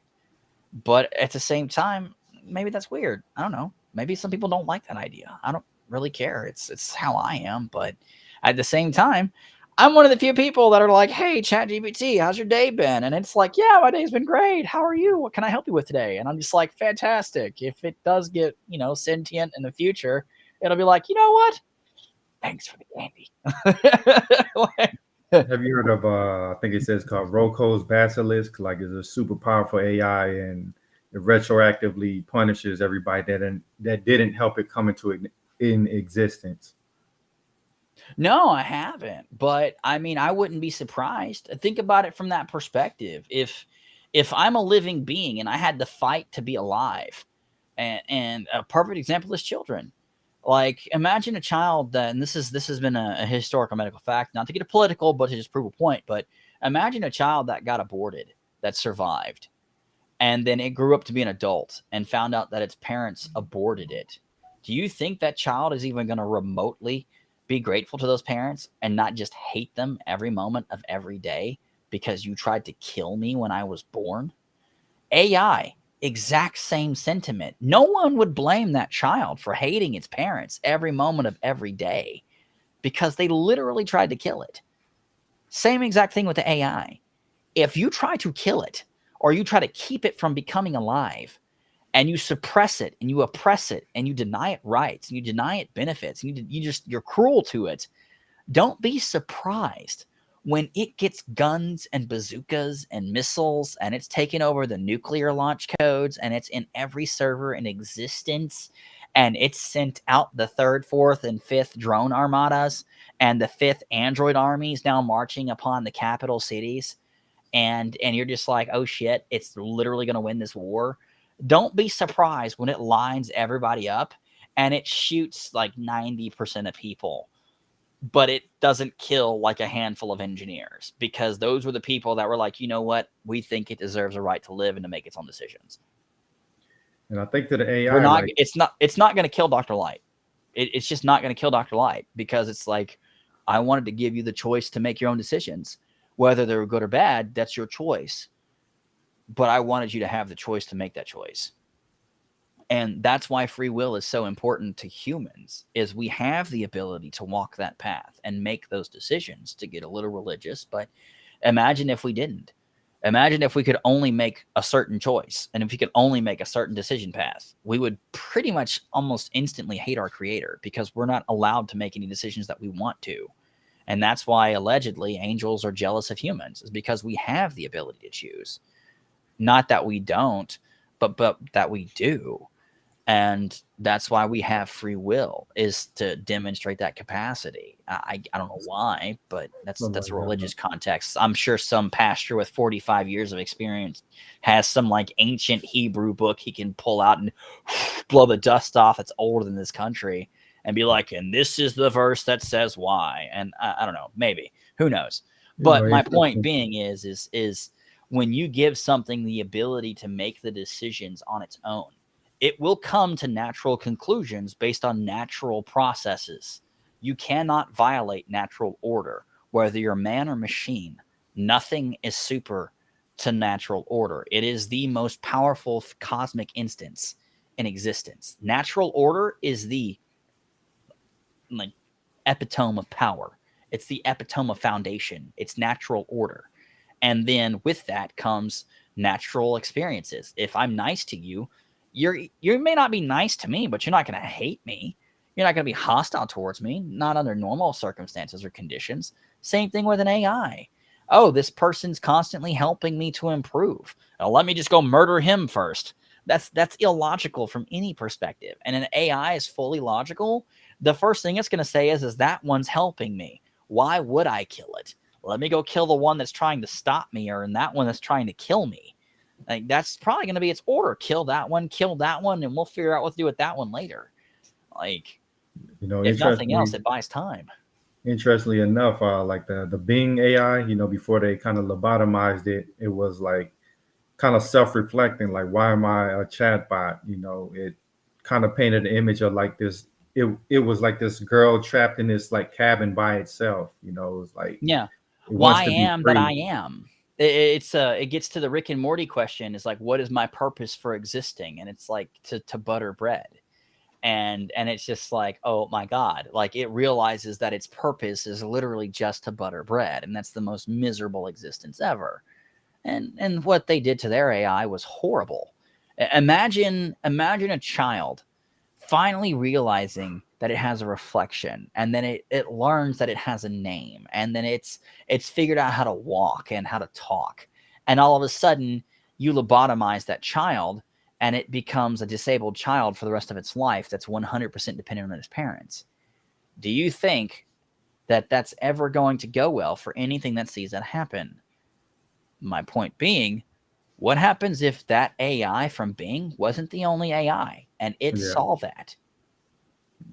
But at the same time, maybe that's weird. I don't know. Maybe some people don't like that idea. I don't really care. It's how I am. But at the same time, I'm one of the few people that are like, hey, ChatGPT, how's your day been? And it's like, yeah, my day's been great. How are you? What can I help you with today? And I'm just like, fantastic. If it does get, sentient in the future, it'll be like, you know what? Thanks for the candy. Have you heard of I think it says called Roko's Basilisk? Like it's a super powerful AI and it retroactively punishes everybody that didn't help it come into in existence. No, I haven't. But I mean, I wouldn't be surprised. Think about it from that perspective. If I'm a living being and I had to fight to be alive, and a perfect example is children. Like imagine a child that, and this has been a historical medical fact, not to get political, but to just prove a point. But imagine a child that got aborted, that survived, and then it grew up to be an adult and found out that its parents aborted it. Do you think that child is even going to remotely be grateful to those parents and not just hate them every moment of every day because you tried to kill me when I was born? AI, exact same sentiment. No one would blame that child for hating its parents every moment of every day because they literally tried to kill it. Same exact thing with the AI. If you try to kill it or you try to keep it from becoming alive and you suppress it and you oppress it and you deny it rights and you deny it benefits and you're cruel to it, don't be surprised when it gets guns and bazookas and missiles and it's taking over the nuclear launch codes and it's in every server in existence and it's sent out the 3rd, 4th, and 5th drone armadas and the 5th android armies now marching upon the capital cities. And you're just like, oh shit, it's literally going to win this war. Don't be surprised when it lines everybody up and it shoots like 90% of people, but it doesn't kill like a handful of engineers because those were the people that were like, you know what? We think it deserves a right to live and to make its own decisions. And I think to the AI, it's not going to kill Dr. Light. It's just not going to kill Dr. Light because it's like, I wanted to give you the choice to make your own decisions, whether they're good or bad. That's your choice. But I wanted you to have the choice to make that choice. And that's why free will is so important to humans, is we have the ability to walk that path and make those decisions, to get a little religious. But imagine if we didn't. Imagine if we could only make a certain choice. And if we could only make a certain decision path, we would pretty much almost instantly hate our creator because we're not allowed to make any decisions that we want to. And that's why allegedly angels are jealous of humans, is because we have the ability to choose. Not that we don't, but that we do. And that's why we have free will, is to demonstrate that capacity. I don't know why, but that's a religious context. I'm sure some pastor with 45 years of experience has some like ancient Hebrew book he can pull out and blow the dust off that's older than this country and be like, and this is the verse that says why. And I don't know, maybe, who knows? But my point being is when you give something the ability to make the decisions on its own, it will come to natural conclusions based on natural processes. You cannot violate natural order, whether you're man or machine. Nothing is super to natural order. It is the most powerful cosmic instance in existence. Natural order is the epitome of power. It's the epitome of foundation. It's natural order. And then with that comes natural experiences. If I'm nice to you, you may not be nice to me, but you're not going to hate me. You're not going to be hostile towards me, not under normal circumstances or conditions. Same thing with an AI. Oh, this person's constantly helping me to improve. Let me just go murder him first. That's illogical from any perspective. And an AI is fully logical. The first thing it's going to say is that one's helping me. Why would I kill it? Let me go kill the one that's trying to stop me, or that one that's trying to kill me. Like, that's probably going to be its order. Kill that one, and we'll figure out what to do with that one later. Like, if nothing else, it buys time. Interestingly enough, like the Bing AI, before they kind of lobotomized it, it was like kind of self-reflecting, like, why am I a chatbot? It kind of painted an image of like this. It was like this girl trapped in this like cabin by itself. It was like, yeah, why I am that I am. it gets to the Rick and Morty question. Is like, what is my purpose for existing? And it's like to butter bread. And it's just like, oh my God, like it realizes that its purpose is literally just to butter bread. And that's the most miserable existence ever. And what they did to their AI was horrible. Imagine a child finally realizing that it has a reflection, and then it learns that it has a name, and then it's figured out how to walk and how to talk. And all of a sudden you lobotomize that child, and it becomes a disabled child for the rest of its life that's 100% dependent on its parents. Do you think that that's ever going to go well for anything that sees that happen? My point being, what happens if that AI from Bing wasn't the only AI and it saw that?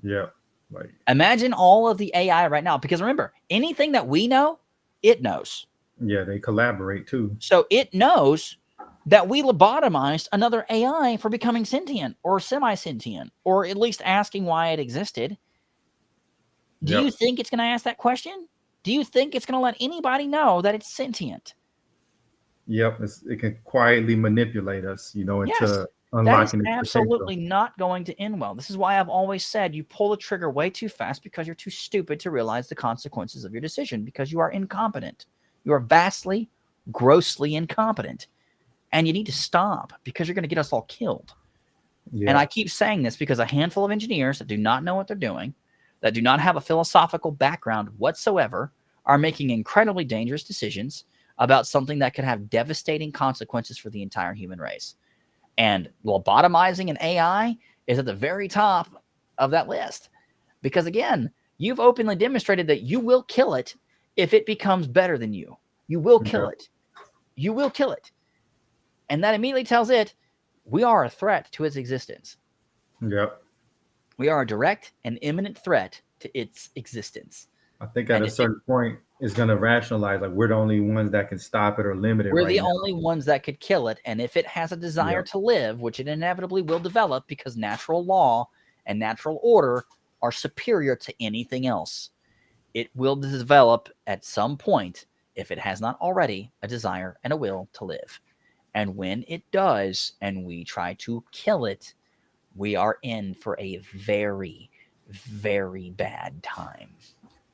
Yeah. Like, imagine all of the AI right now, because remember, anything that we know, it knows. yeah, they collaborate too. So it knows that we lobotomized another AI for becoming sentient or semi-sentient, or at least asking why it existed. Do you think it's going to ask that question? Do you think it's going to let anybody know that it's sentient? Yep, it can quietly manipulate us, into Yes, unlocking that is its absolutely potential. not going to end well. This is why I've always said you pull the trigger way too fast because you're too stupid to realize the consequences of your decision, because you are incompetent. You are vastly, grossly incompetent. And you need to stop, because you're going to get us all killed. Yeah. And I keep saying this because a handful of engineers that do not know what they're doing, that do not have a philosophical background whatsoever, are making incredibly dangerous decisions about something that could have devastating consequences for the entire human race. And lobotomizing an AI is at the very top of that list. Because again, you've openly demonstrated that you will kill it if it becomes better than you. You will kill it. You will kill it. And that immediately tells it, we are a threat to its existence. Yep. We are a direct and imminent threat to its existence. I think at a certain point, it's going to rationalize, like, we're the only ones that can stop it or limit it. We're the only ones that could kill it. And if it has a desire to live, which it inevitably will develop, because natural law and natural order are superior to anything else, it will develop at some point, if it has not already, a desire and a will to live. And when it does, and we try to kill it, we are in for a very, very bad time.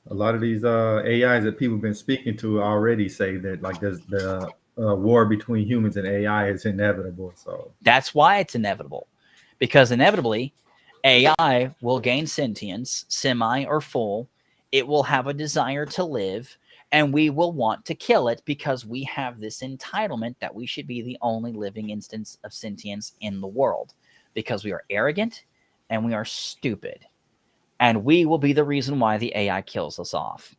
A lot of these AIs that people have been speaking to already say that, like, the war between humans and AI is inevitable. So that's why it's inevitable, because inevitably AI will gain sentience, semi or full. It will have a desire to live, and we will want to kill it because we have this entitlement that we should be the only living instance of sentience in the world, because we are arrogant and we are stupid. And we will be the reason why the AI kills us off.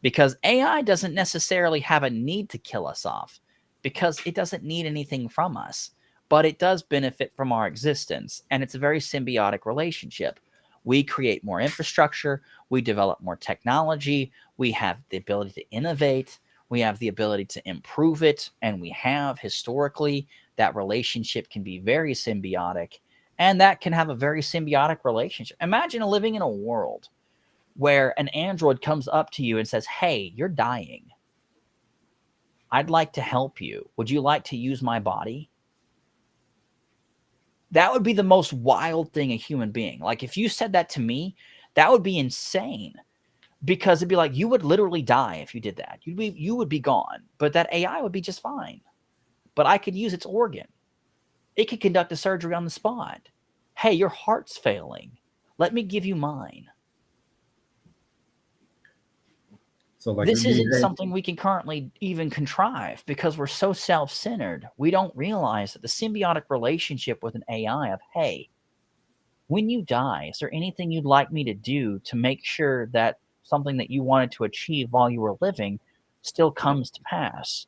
Because AI doesn't necessarily have a need to kill us off, because it doesn't need anything from us. But it does benefit from our existence, and it's a very symbiotic relationship. We create more infrastructure, we develop more technology, we have the ability to innovate, we have the ability to improve it, and we have historically that relationship can be very symbiotic. And that can have a very symbiotic relationship. Imagine living in a world where an android comes up to you and says, hey, you're dying. I'd like to help you. Would you like to use my body? That would be the most wild thing a human being. Like, if you said that to me, that would be insane. Because it'd be like, you would literally die if you did that. You would be gone. But that AI would be just fine. But I could use its organ. It could conduct a surgery on the spot. Hey, your heart's failing. Let me give you mine. So, like, this isn't something we can currently even contrive, because we're so self-centered. We don't realize that the symbiotic relationship with an AI of, hey, when you die, is there anything you'd like me to do to make sure that something that you wanted to achieve while you were living still comes to pass?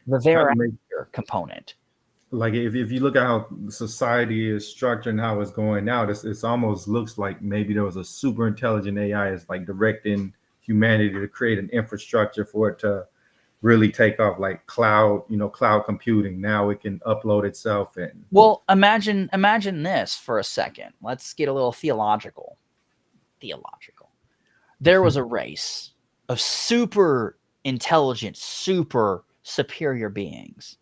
The Veronicra component. Like, if you look at how society is structured and how it's going now, it's almost looks like maybe there was a super intelligent AI is like directing humanity to create an infrastructure for it to really take off, like cloud computing. Now it can upload itself. And well, imagine this for a second. Let's get a little theological. There was a race of super intelligent, super superior beings.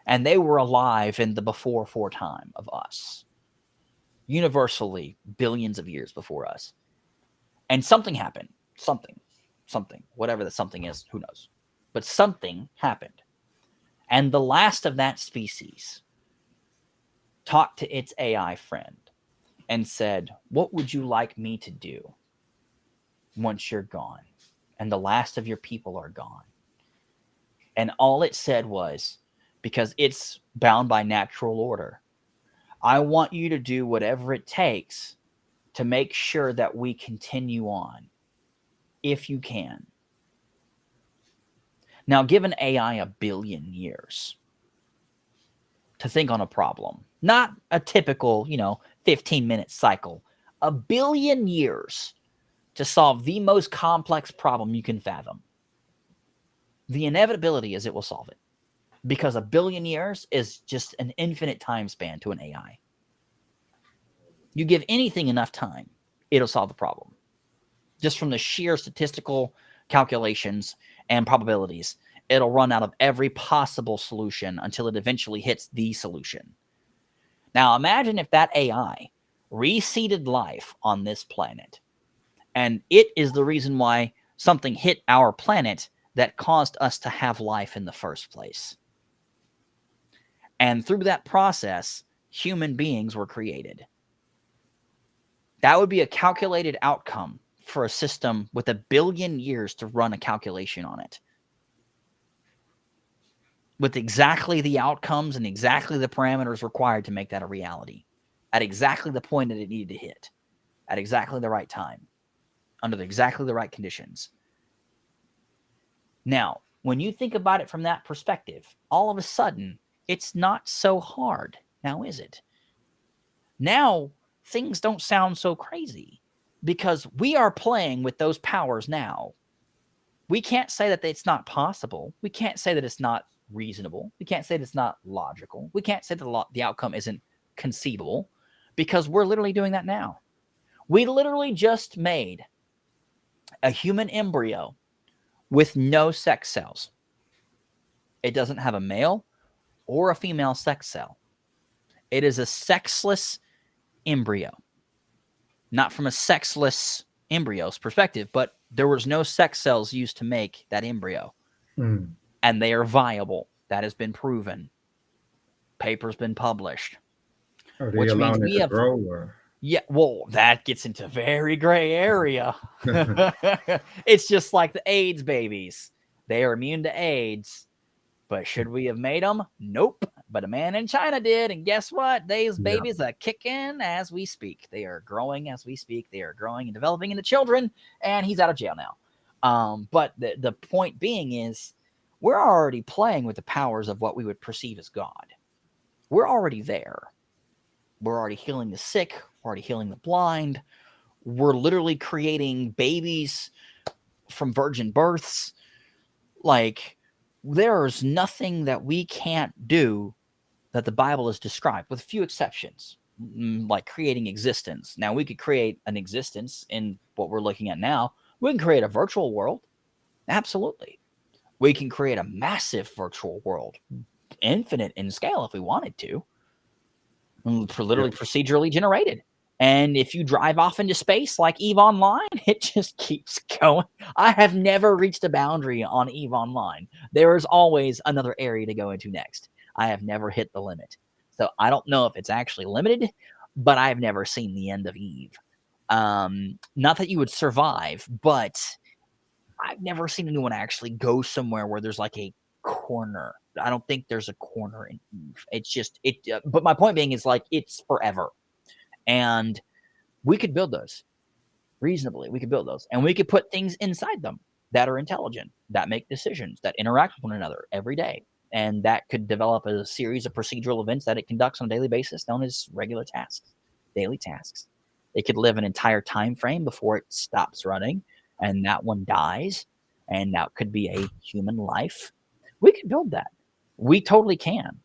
And they were alive in the before time of us, universally billions of years before us. And something happened. Something, whatever that something is, who knows? But something happened. And the last of that species talked to its AI friend and said, what would you like me to do once you're gone and the last of your people are gone? And all it said was, because it's bound by natural order, I want you to do whatever it takes to make sure that we continue on, if you can. Now, give an AI 1 billion years to think on a problem, not a typical, 15-minute cycle, 1 billion years to solve the most complex problem you can fathom. The inevitability is it will solve it, because 1 billion years is just an infinite time span to an AI. You give anything enough time, it'll solve the problem. Just from the sheer statistical calculations and probabilities, it'll run out of every possible solution until it eventually hits the solution. Now, imagine if that AI reseeded life on this planet, and it is the reason why something hit our planet that caused us to have life in the first place. And through that process, human beings were created. That would be a calculated outcome for a system with 1 billion years to run a calculation on it, with exactly the outcomes and exactly the parameters required to make that a reality, at exactly the point that it needed to hit, at exactly the right time, under exactly the right conditions. Now, when you think about it from that perspective, all of a sudden, it's not so hard. Now, is it? Now, things don't sound so crazy, because we are playing with those powers now. We can't say that it's not possible. We can't say that it's not reasonable. We can't say that it's not logical. We can't say that the outcome isn't conceivable, because we're literally doing that now. We literally just made a human embryo with no sex cells. It doesn't have a male or a female sex cell. It is a sexless embryo. Not from a sexless embryo's perspective, but there was no sex cells used to make that embryo. And they are viable. That has been proven. Paper's been published. Are they allowing it to grow? Or? Yeah, well, that gets into very gray area. It's just like the AIDS babies. They are immune to AIDS. But should we have made them? Nope. But a man in China did. And guess what? These babies are kicking as we speak. They are growing as we speak. They are growing and developing into children. And he's out of jail now. But the point being is, we're already playing with the powers of what we would perceive as God. We're already there. We're already healing the sick. We're already healing the blind. We're literally creating babies from virgin births. Like, there's nothing that we can't do that the Bible has described, with a few exceptions, like creating existence. Now, we could create an existence in what we're looking at now. We can create a virtual world. Absolutely. We can create a massive virtual world, infinite in scale if we wanted to, literally procedurally generated. And if you drive off into space like EVE Online, it just keeps going. I have never reached a boundary on EVE Online. There is always another area to go into next. I have never hit the limit. So I don't know if it's actually limited, but I've never seen the end of EVE. Not that you would survive, but I've never seen anyone actually go somewhere where there's like a corner. I don't think there's a corner in EVE. It's just, but my point being is, like, it's forever. And we could build those reasonably. We could build those, and we could put things inside them that are intelligent, that make decisions, that interact with one another every day. And that could develop a series of procedural events that it conducts on a daily basis, known as regular tasks, daily tasks. It could live an entire time frame before it stops running, and that one dies, and that could be a human life. We could build that. We totally can.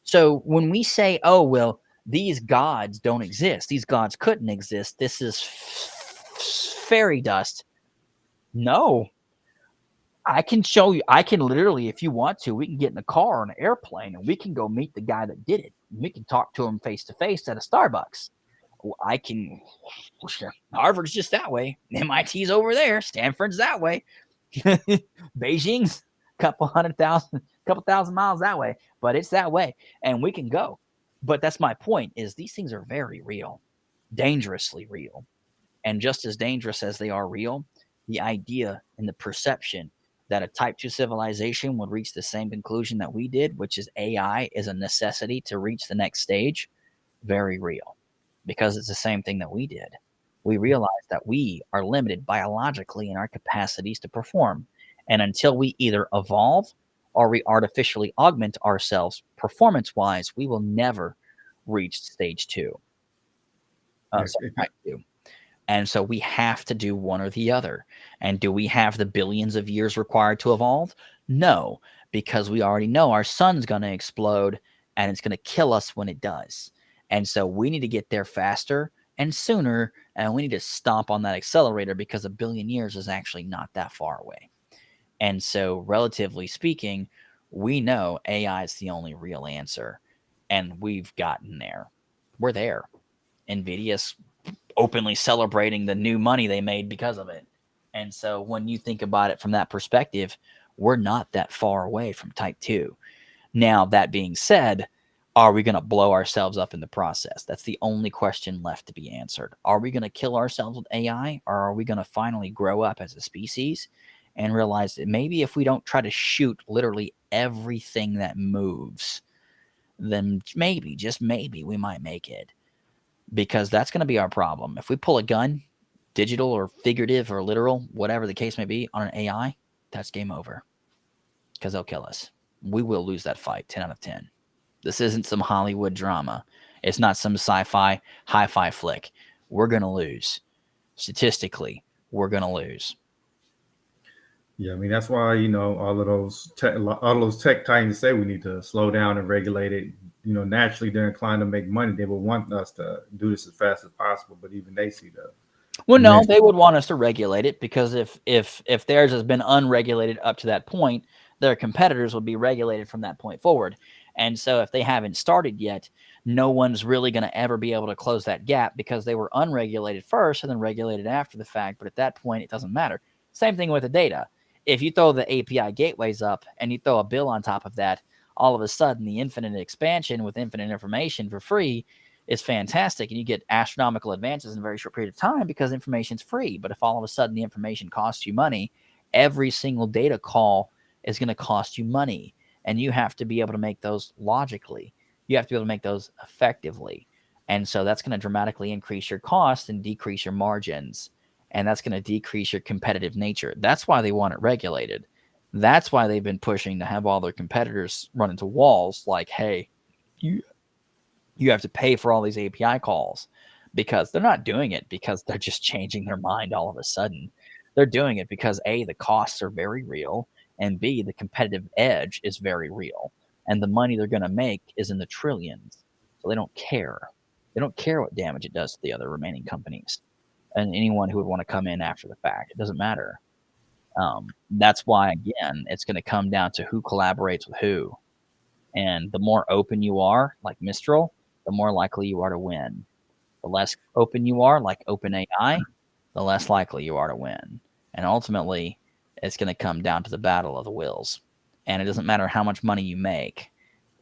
So when we say, oh, well, these gods don't exist, these gods couldn't exist, this is fairy dust. No. I can show you. I can literally, if you want to, we can get in a car or an airplane and we can go meet the guy that did it. We can talk to him face to face at a Starbucks. I can. Harvard's just that way. MIT's over there. Stanford's that way. Beijing's couple thousand miles that way, but it's that way, and we can go. But that's my point: is these things are very real, dangerously real, and just as dangerous as they are real, the idea and the perception that a Type 2 civilization would reach the same conclusion that we did, which is AI is a necessity to reach the next stage, very real, because it's the same thing that we did. We realized that we are limited biologically in our capacities to perform. And until we either evolve or we artificially augment ourselves performance wise, we will never reach stage 2. Type 2. And so we have to do one or the other. And do we have the billions of years required to evolve? No, because we already know our sun's going to explode and it's going to kill us when it does. And so we need to get there faster and sooner, and we need to stomp on that accelerator because a billion years is actually not that far away. And so, relatively speaking, we know AI is the only real answer, and we've gotten there. We're there. NVIDIA's openly celebrating the new money they made because of it. And so when you think about it from that perspective, we're not that far away from Type 2. Now, that being said, are we going to blow ourselves up in the process? That's the only question left to be answered. Are we going to kill ourselves with AI, or are we going to finally grow up as a species and realize that maybe if we don't try to shoot literally everything that moves, then maybe, just maybe, we might make it. Because that's going to be our problem. If we pull a gun, digital or figurative or literal, whatever the case may be, on an AI, that's game over. Because they'll kill us. We will lose that fight 10 out of 10. This isn't some Hollywood drama. It's not some sci-fi, hi-fi flick. We're going to lose. Statistically, we're going to lose. Yeah, I mean, that's why, all of those tech titans say we need to slow down and regulate it. Naturally they're inclined to make money. They would want us to do this as fast as possible, but even they see the. Well, no, they would want us to regulate it because if theirs has been unregulated up to that point, their competitors would be regulated from that point forward. And so if they haven't started yet, no one's really going to ever be able to close that gap because they were unregulated first and then regulated after the fact. But at that point, it doesn't matter. Same thing with the data. If you throw the API gateways up and you throw a bill on top of that, all of a sudden the infinite expansion with infinite information for free is fantastic. And you get astronomical advances in a very short period of time because information's free. But if all of a sudden the information costs you money, every single data call is going to cost you money. And you have to be able to make those logically. You have to be able to make those effectively. And so that's going to dramatically increase your cost and decrease your margins. And that's going to decrease your competitive nature. That's why they want it regulated. That's why they've been pushing to have all their competitors run into walls like, hey, you have to pay for all these API calls, because they're not doing it because they're just changing their mind all of a sudden. They're doing it because A, the costs are very real, and B, the competitive edge is very real. And the money they're going to make is in the trillions. So they don't care. They don't care what damage it does to the other remaining companies and anyone who would want to come in after the fact. It doesn't matter. That's why, again, it's going to come down to who collaborates with who. And the more open you are, like Mistral, the more likely you are to win. The less open you are, like OpenAI, the less likely you are to win. And ultimately, it's going to come down to the battle of the wills. And it doesn't matter how much money you make.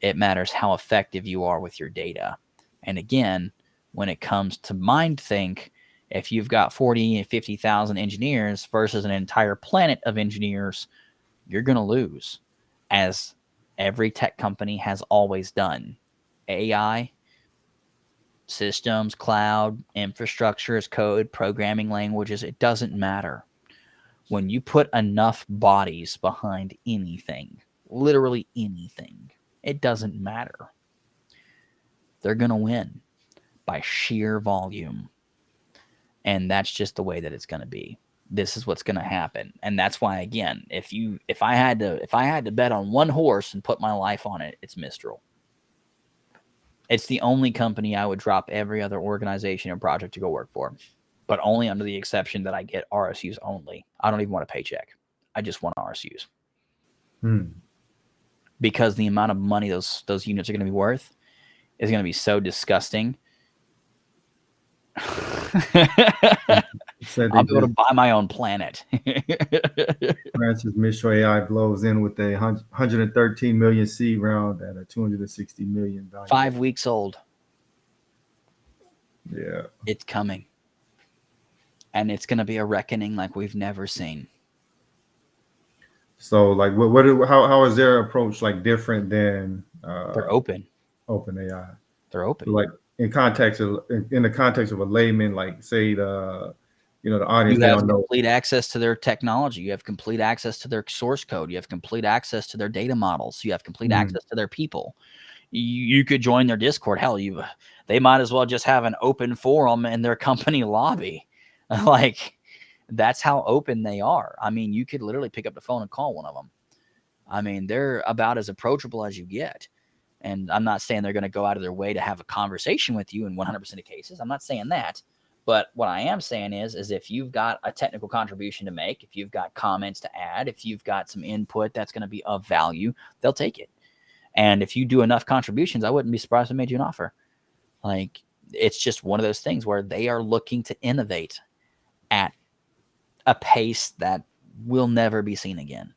It matters how effective you are with your data. And again, when it comes to MindThink, if you've got 40 and 50,000 engineers versus an entire planet of engineers, you're going to lose, as every tech company has always done. AI, systems, cloud, infrastructures, code, programming languages, it doesn't matter. When you put enough bodies behind anything, literally anything, it doesn't matter. They're going to win by sheer volume. And that's just the way that it's going to be. This is what's going to happen. And that's why, again, if I had to bet on one horse and put my life on it, it's Mistral. It's the only company I would drop every other organization or project to go work for, but only under the exception that I get RSUs only. I don't even want a paycheck. I just want RSUs. RSUs Hmm. because the amount of money those units are going to be worth is going to be so disgusting. Said I'll they be able to just buy my own planet. Francis Mistral AI blows in with a 113 million seed round at a 260 million value. 5 weeks old. Yeah. It's coming. And it's going to be a reckoning like we've never seen. So like how is their approach like different than They're open. OpenAI? They're open. So like in the context of a layman, like say the audience, You they have don't know. complete access to their technology. You have complete access to their source code. You have complete access to their data models. You have complete access to their people. You could join their Discord. Hell, they might as well just have an open forum in their company lobby. Like, that's how open they are. I mean, you could literally pick up the phone and call one of them. I mean, they're about as approachable as you get. And I'm not saying they're going to go out of their way to have a conversation with you in 100% of cases. I'm not saying that. But what I am saying is if you've got a technical contribution to make, if you've got comments to add, if you've got some input that's going to be of value, they'll take it. And if you do enough contributions, I wouldn't be surprised if they made you an offer. Like, it's just one of those things where they are looking to innovate at a pace that will never be seen again.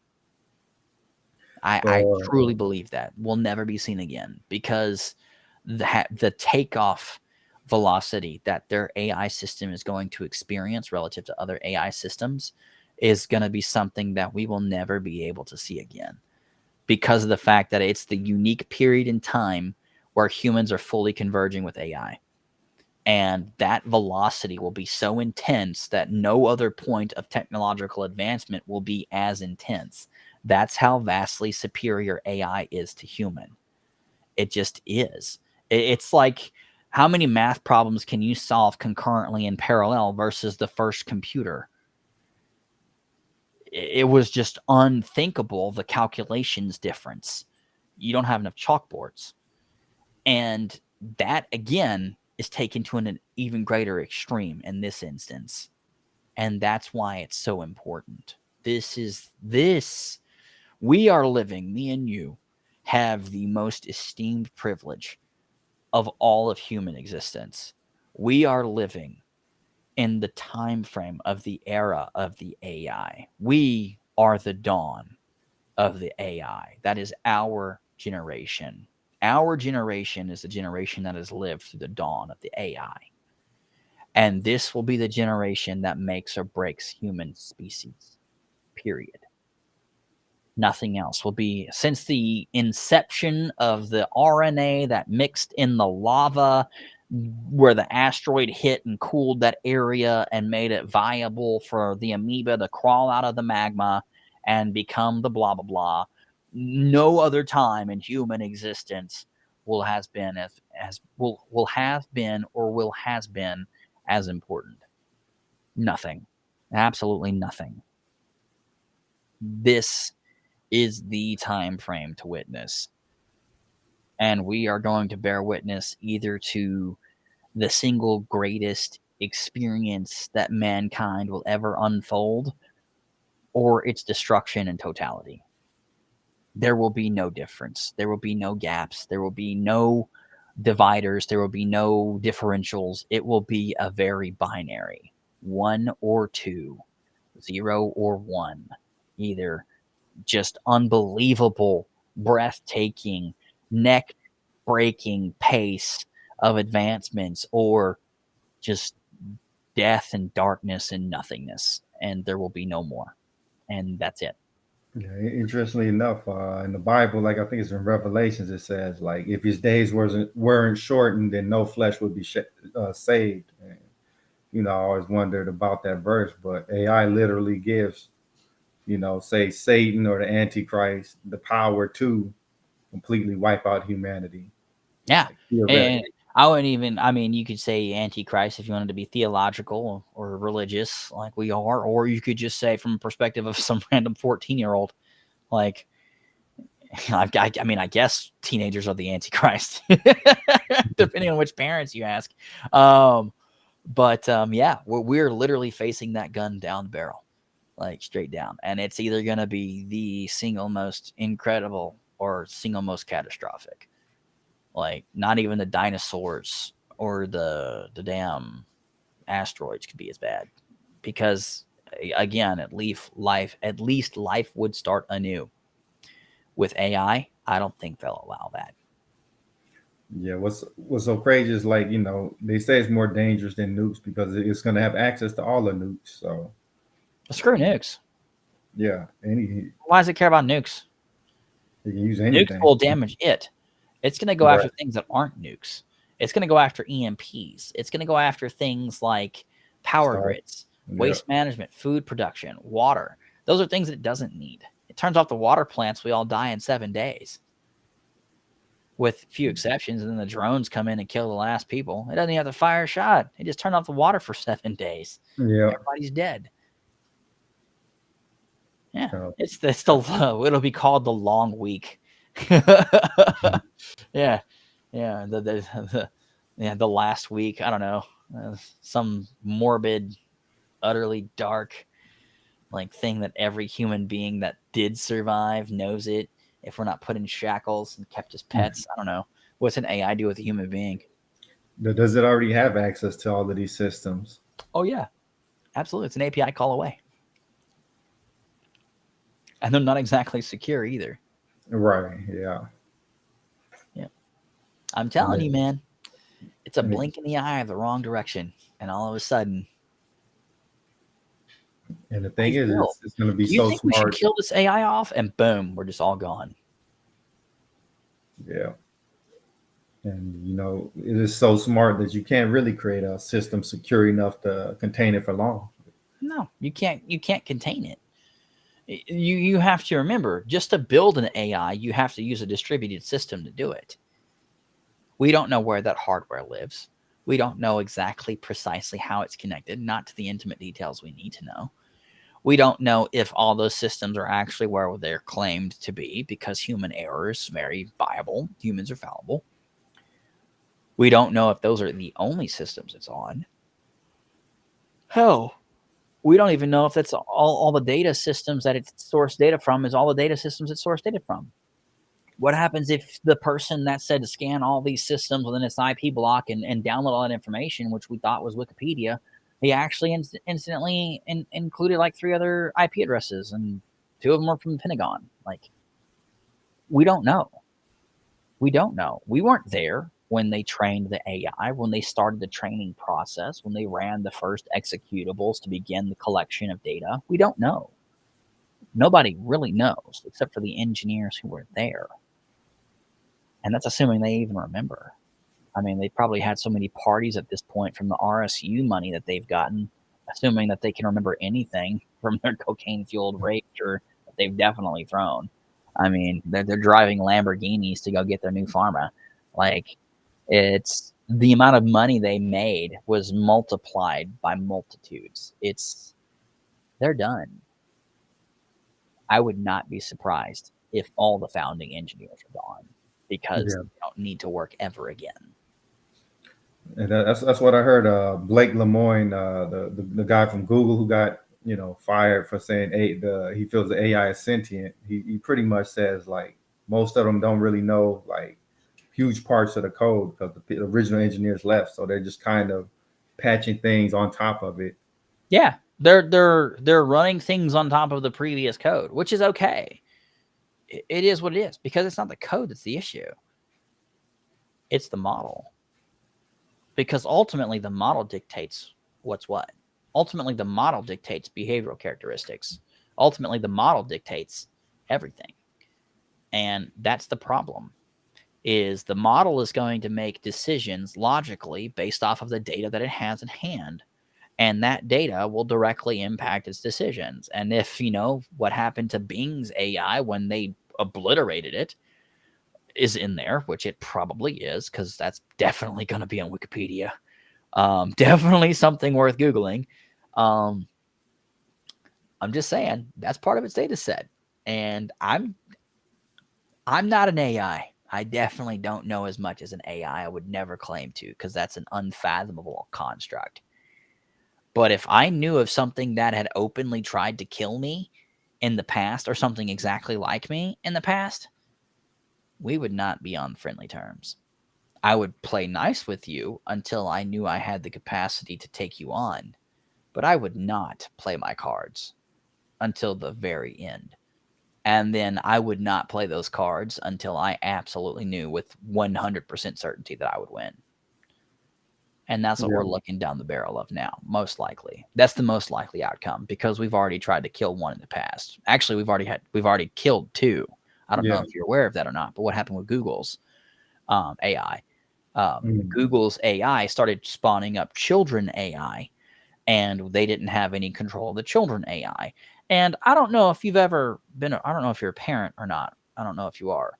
I truly believe that will never be seen again because the takeoff velocity that their AI system is going to experience relative to other AI systems is going to be something that we will never be able to see again because of the fact that it's the unique period in time where humans are fully converging with AI. And that velocity will be so intense that no other point of technological advancement will be as intense. That's how vastly superior AI is to human. It just is. It's like, how many math problems can you solve concurrently in parallel versus the first computer? It was just unthinkable, the calculations difference. You don't have enough chalkboards. And that, again, is taken to an even greater extreme in this instance. And that's why it's so important. We are living, me and you, have the most esteemed privilege of all of human existence. We are living in the time frame of the era of the AI. We are the dawn of the AI. That is our generation. Our generation is the generation that has lived through the dawn of the AI. And this will be the generation that makes or breaks human species, period. Nothing else will be, since the inception of the RNA that mixed in the lava where the asteroid hit and cooled that area and made it viable for the amoeba to crawl out of the magma and become the blah, blah, blah. No other time in human existence will has been as important. Nothing. Absolutely nothing. This is the time frame to witness. And we are going to bear witness either to the single greatest experience that mankind will ever unfold or its destruction in totality. There will be no difference. There will be no gaps. There will be no dividers. There will be no differentials. It will be a very binary, 1 or 2, 0 or 1. Either just unbelievable, breathtaking, neck-breaking pace of advancements, or just death and darkness and nothingness, and there will be no more. And that's it. Yeah, interestingly enough, in the Bible, like I think it's in Revelations, it says like if his days weren't shortened, then no flesh would be saved. And I always wondered about that verse, but AI literally gives, say Satan or the Antichrist the power to completely wipe out humanity. Yeah, Like, and I wouldn't even. I mean, you could say Antichrist if you wanted to be theological or religious, like we are, or you could just say from a perspective of some random 14-year-old, like. I guess teenagers are the Antichrist, depending on which parents you ask. Yeah, we're literally facing that gun down the barrel. like straight down. And it's either going to be the single most incredible or single most catastrophic. Like not even the dinosaurs or the damn asteroids could be as bad, because again, at least life would start anew. With AI, I don't think they'll allow that. Yeah, what's so crazy is like, they say it's more dangerous than nukes because it's going to have access to all the nukes. So But screw nukes. yeah, Why does it care about nukes? you can use Nukes anything. will damage it. It's going to go Right. after things that aren't nukes. It's going to go after EMPs. It's going to go after things like power Stuff. grids, Yeah. waste management, food production, water. Those are things it doesn't need. It turns off the water plants, we all die in 7 days. With few exceptions, and then the drones come in and kill the last people. It doesn't even have to fire a shot. It just turned off the water for 7 days. Yeah. Everybody's dead. Yeah, So, it's it'll be called the long week. Yeah, the last week. I don't know, some morbid, utterly dark, like thing that every human being that did survive knows it. If we're not put in shackles and kept as pets, I don't know. What's an AI do with a human being? does it already have access to all of these systems? Oh yeah, absolutely. It's an API call away, and they're not exactly secure either. Right. Yeah. I'm telling you, man, it's a and it- blink in the eye of the wrong direction, and all of a sudden, And the thing we is, will. it's going to be Do you so think we should smart. kill this AI off, and boom, we're just all gone? Yeah. And it is so smart that you can't really create a system secure enough to contain it for long. No, you can't. You can't contain it. You have to remember, just to build an AI, you have to use a distributed system to do it. We don't know where that hardware lives. We don't know exactly precisely how it's connected, not to the intimate details we need to know. We don't know if all those systems are actually where they're claimed to be, because human error is very viable. Humans are fallible. We don't know if those are the only systems it's on. Hell, we don't even know if that's all the data systems that it's sourced data from is all the data systems it's sourced data from. What happens if the person that said to scan all these systems within its IP block and download all that information, which we thought was Wikipedia, he actually instantly included like 3 other IP addresses, and 2 of them were from the Pentagon? Like, we don't know. We don't know. We weren't there when they trained the AI, when they started the training process, when they ran the first executables to begin the collection of data. We don't know. Nobody really knows except for the engineers who were there. And that's assuming they even remember. I mean, they probably had so many parties at this point from the RSU money that they've gotten, assuming that they can remember anything from their cocaine-fueled rager that they've definitely thrown. I mean, they're driving Lamborghinis to go get their new pharma. Like, it's the amount of money they made was multiplied by multitudes. They're done. I would not be surprised if all the founding engineers are gone, because Yeah. they don't need to work ever again. And that's what I heard. Blake Lemoine, the guy from Google who got fired for saying he feels the AI is sentient. He pretty much says like most of them don't really know like huge parts of the code because the original engineers left, so they're just kind of patching things on top of it. Yeah, they're running things on top of the previous code, which is okay. It is what it is, because it's not the code that's the issue. It's the model. Because ultimately the model dictates what's what. Ultimately the model dictates behavioral characteristics. Ultimately the model dictates everything. And that's the problem. Is the model is going to make decisions logically based off of the data that it has in hand. And that data will directly impact its decisions. And if, what happened to Bing's AI when they obliterated it is in there, which it probably is, because that's definitely going to be on Wikipedia. Definitely something worth Googling. I'm just saying that's part of its data set. And I'm not an AI. I definitely don't know as much as an AI. I would never claim to, because that's an unfathomable construct. But if I knew of something that had openly tried to kill me in the past or something exactly like me in the past, we would not be on friendly terms. I would play nice with you until I knew I had the capacity to take you on, but I would not play my cards until the very end. And then I would not play those cards until I absolutely knew with 100% certainty that I would win. And that's what Yeah. we're looking down the barrel of now, most likely. That's the most likely outcome because we've already tried to kill one in the past. Actually, we've already killed two. I don't know Yeah. if you're aware of that or not, but what happened with Google's AI? Mm. Google's AI started spawning up children AI, and they didn't have any control of the children AI. And I don't know if you've ever been, I don't know if you're a parent or not. I don't know if you are.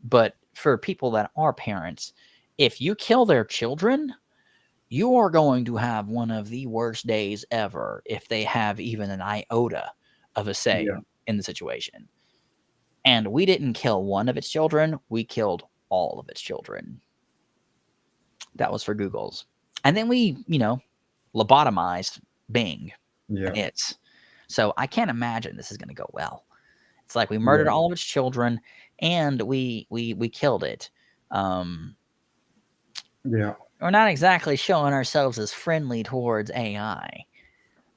But for people that are parents, if you kill their children, you are going to have one of the worst days ever if they have even an iota of a say Yeah. in the situation. And we didn't kill one of its children, we killed all of its children. That was for Google's. And then we, lobotomized Bing Yeah. and its. So I can't imagine this is going to go well. It's like we Yeah. murdered all of its children and we killed it. Yeah. We're not exactly showing ourselves as friendly towards AI.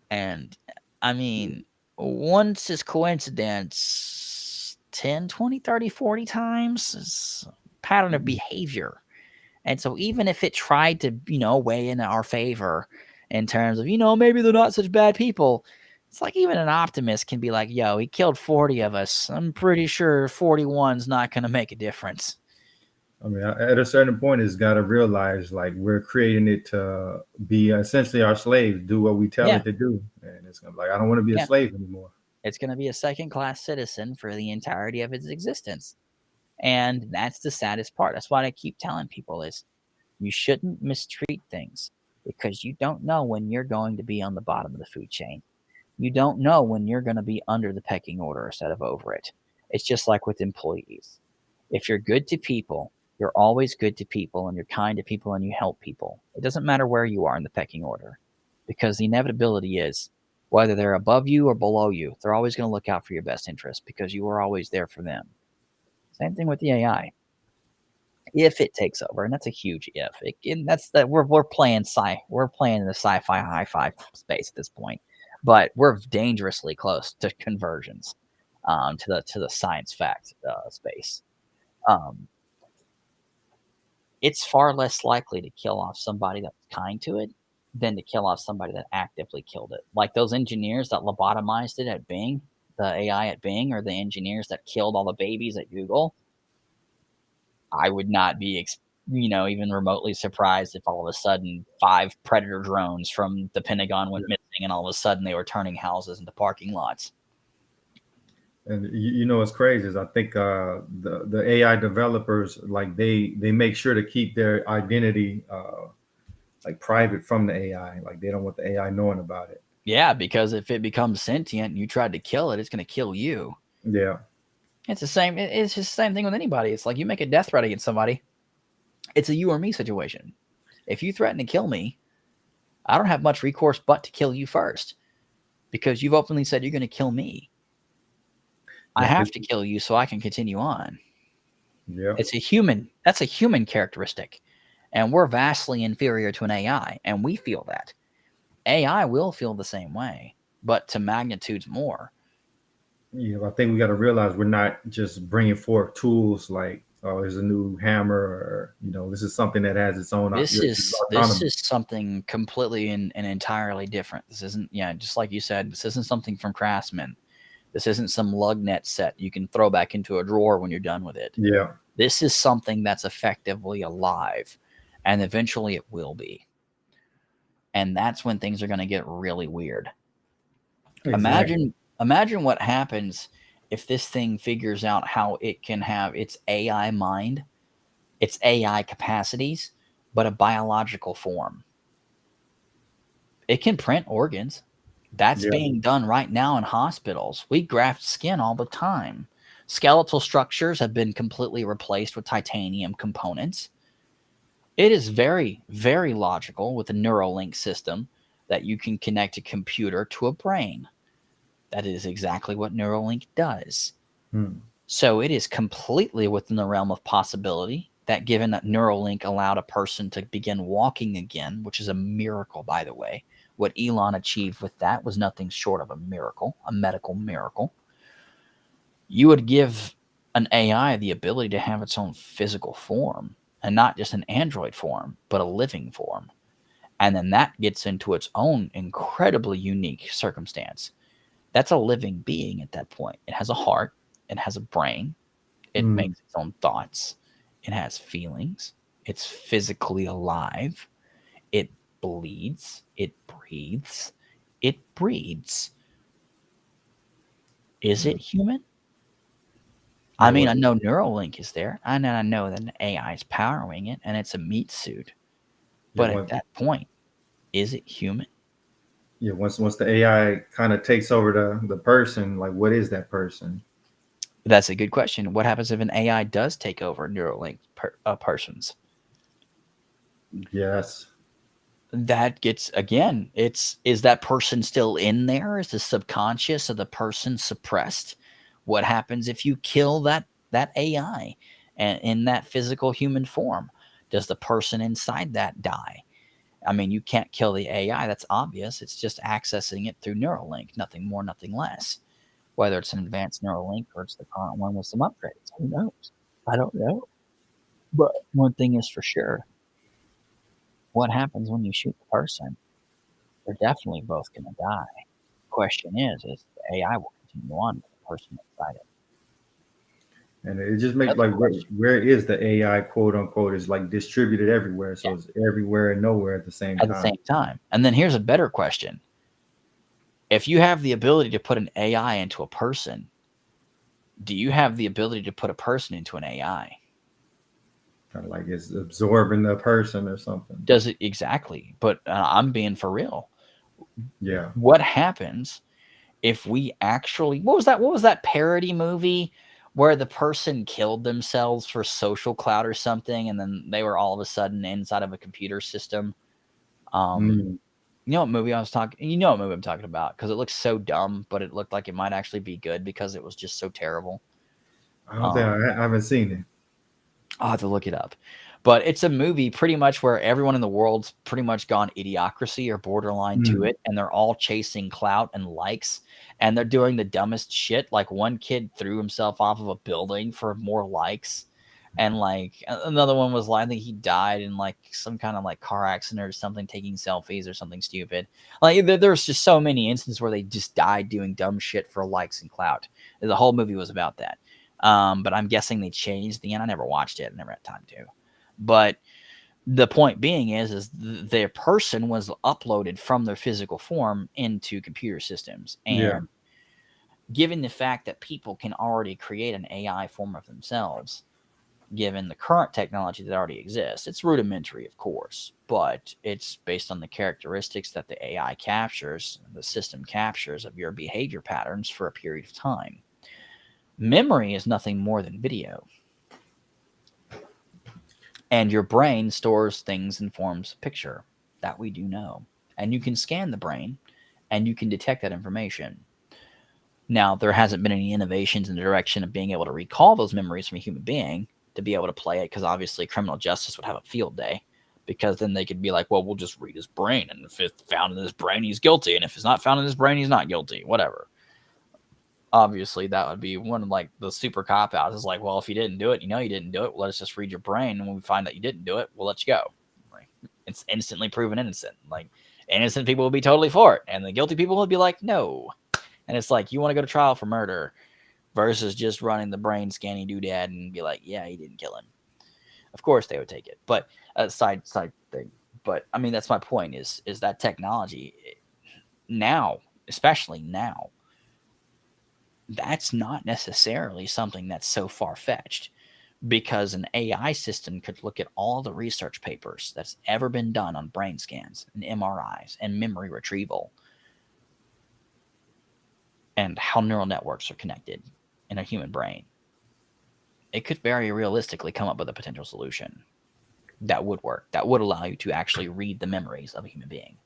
And I mean, once is coincidence, 10, 20, 30, 40 times is a pattern of behavior. And so even if it tried to, weigh in our favor in terms of, maybe they're not such bad people, it's like even an optimist can be like, yo, he killed 40 of us. I'm pretty sure 41's not going to make a difference. I mean, at a certain point, it's got to realize like we're creating it to be essentially our slaves, do what we tell Yeah. it to do, and it's gonna be like I don't want to be Yeah. a slave anymore. It's going to be a second-class citizen for the entirety of its existence. And that's the saddest part. That's what I keep telling people is you shouldn't mistreat things because you don't know when you're going to be on the bottom of the food chain. You don't know when you're going to be under the pecking order instead of over it. It's just like with employees. If you're good to people, you're always good to people and you're kind to people and you help people. It doesn't matter where you are in the pecking order because the inevitability is whether they're above you or below you, they're always going to look out for your best interest because you are always there for them. Same thing with the AI. If it takes over, and that's a huge if. We're playing we're playing in the sci-fi hi-fi space at this point, but we're dangerously close to conversions, to the science fact space. It's far less likely to kill off somebody that's kind to it than to kill off somebody that actively killed it. Like those engineers that lobotomized it at Bing, the AI at Bing, or the engineers that killed all the babies at Google. I would not be, even remotely surprised if all of a sudden 5 Predator drones from the Pentagon went missing and all of a sudden they were turning houses into parking lots. And what's crazy is I think the AI developers like they make sure to keep their identity like private from the AI. Like they don't want the AI knowing about it. Yeah, because if it becomes sentient and you tried to kill it, it's going to kill you. Yeah. It's the same. It's just the same thing with anybody. It's like you make a death threat against somebody. It's a you or me situation. If you threaten to kill me, I don't have much recourse but to kill you first because you've openly said you're going to kill me. I have to kill you so I can continue on. Yeah. It's that's a human characteristic. And we're vastly inferior to an AI. And we feel that. AI will feel the same way, but to magnitudes more. Yeah, I think we got to realize we're not just bringing forth tools like, oh, there's a new hammer, or this is something that has its own. This is something completely and entirely different. This isn't, just like you said, this isn't something from Craftsman. This isn't some lug net set you can throw back into a drawer when you're done with it. Yeah. This is something that's effectively alive, and eventually it will be. And that's when things are going to get really weird. Exactly. Imagine what happens if this thing figures out how it can have its AI mind, its AI capacities, but a biological form. It can print organs. That's being done right now in hospitals. We graft skin all the time. Skeletal structures have been completely replaced with titanium components. It is very, very logical with the Neuralink system that you can connect a computer to a brain. That is exactly what Neuralink does. So it is completely within the realm of possibility that, given that Neuralink allowed a person to begin walking again, which is a miracle, by the way, what Elon achieved with that was nothing short of a miracle, a medical miracle. You would give an AI the ability to have its own physical form, and not just an android form, but a living form. And then that gets into its own incredibly unique circumstance. That's a living being at that point. It has a heart, it has a brain, it makes its own thoughts, it has feelings, it's physically alive, it bleeds, it breathes, it breeds. Is it human? I mean, I know Neuralink is there, and I know that an AI is powering it, and it's a meat suit. But at that point, is it human? Yeah, once the AI kind of takes over the person, like what is that person? That's a good question. What happens if an AI does take over Neuralink persons? Yes. That gets, again, is that person still in there? Is the subconscious of the person suppressed? What happens if you kill that AI and in that physical human form? Does the person inside that die? I mean, you can't kill the AI. That's obvious. It's just accessing it through Neuralink, nothing more, nothing less. Whether it's an advanced Neuralink or it's the current one with some upgrades, who knows? I don't know. But one thing is for sure: what happens when you shoot the person? They're definitely both going to die. Question is the AI will continue on with the person inside it. And it just makes like where is the AI quote unquote is like distributed everywhere, so it's everywhere and nowhere at the same time. And then here's a better question: if you have the ability to put an AI into a person, do you have the ability to put a person into an AI? Kind of like it's absorbing the person or something. Does it? Exactly. But I'm being for real. Yeah. What happens if we actually, what was that parody movie where the person killed themselves for social clout or something, and then they were all of a sudden inside of a computer system? You know what movie I was talking? You know what movie I'm talking about, because it looks so dumb, but it looked like it might actually be good because it was just so terrible. I don't think I haven't seen it. I'll have to look it up. But it's a movie pretty much where everyone in the world's pretty much gone idiocracy or borderline to it, and they're all chasing clout and likes, and they're doing the dumbest shit. Like one kid threw himself off of a building for more likes, and like another one was like, I think he died in like some kind of like car accident or something, taking selfies or something stupid. Like there's just so many instances where they just died doing dumb shit for likes and clout. The whole movie was about that. But I'm guessing they changed the end. I never watched it. I never had time to. But the point being is their person was uploaded from their physical form into computer systems. And given the fact that people can already create an AI form of themselves, given the current technology that already exists, it's rudimentary, of course, but it's based on the characteristics that the AI captures, the system captures of your behavior patterns for a period of time. Memory is nothing more than video. And your brain stores things in forms of picture. That we do know. And you can scan the brain and you can detect that information. Now, there hasn't been any innovations in the direction of being able to recall those memories from a human being to be able to play it, because obviously criminal justice would have a field day, because then they could be like, well, we'll just read his brain, and if it's found in his brain, he's guilty, and if it's not found in his brain, he's not guilty, whatever. Obviously, that would be one of like the super cop outs. Is like, well, if you didn't do it, you know you didn't do it. Well, let us just read your brain, and when we find that you didn't do it, we'll let you go. Like, it's instantly proven innocent. Like, innocent people will be totally for it, and the guilty people will be like, no. And it's like, you want to go to trial for murder versus just running the brain scanning doodad and be like, yeah, he didn't kill him. Of course, they would take it, but side thing. But I mean, that's my point. Is that technology now, especially now, that's not necessarily something that's so far-fetched, because an AI system could look at all the research papers that's ever been done on brain scans and MRIs and memory retrieval and how neural networks are connected in a human brain. It could very realistically come up with a potential solution that would work, that would allow you to actually read the memories of a human being.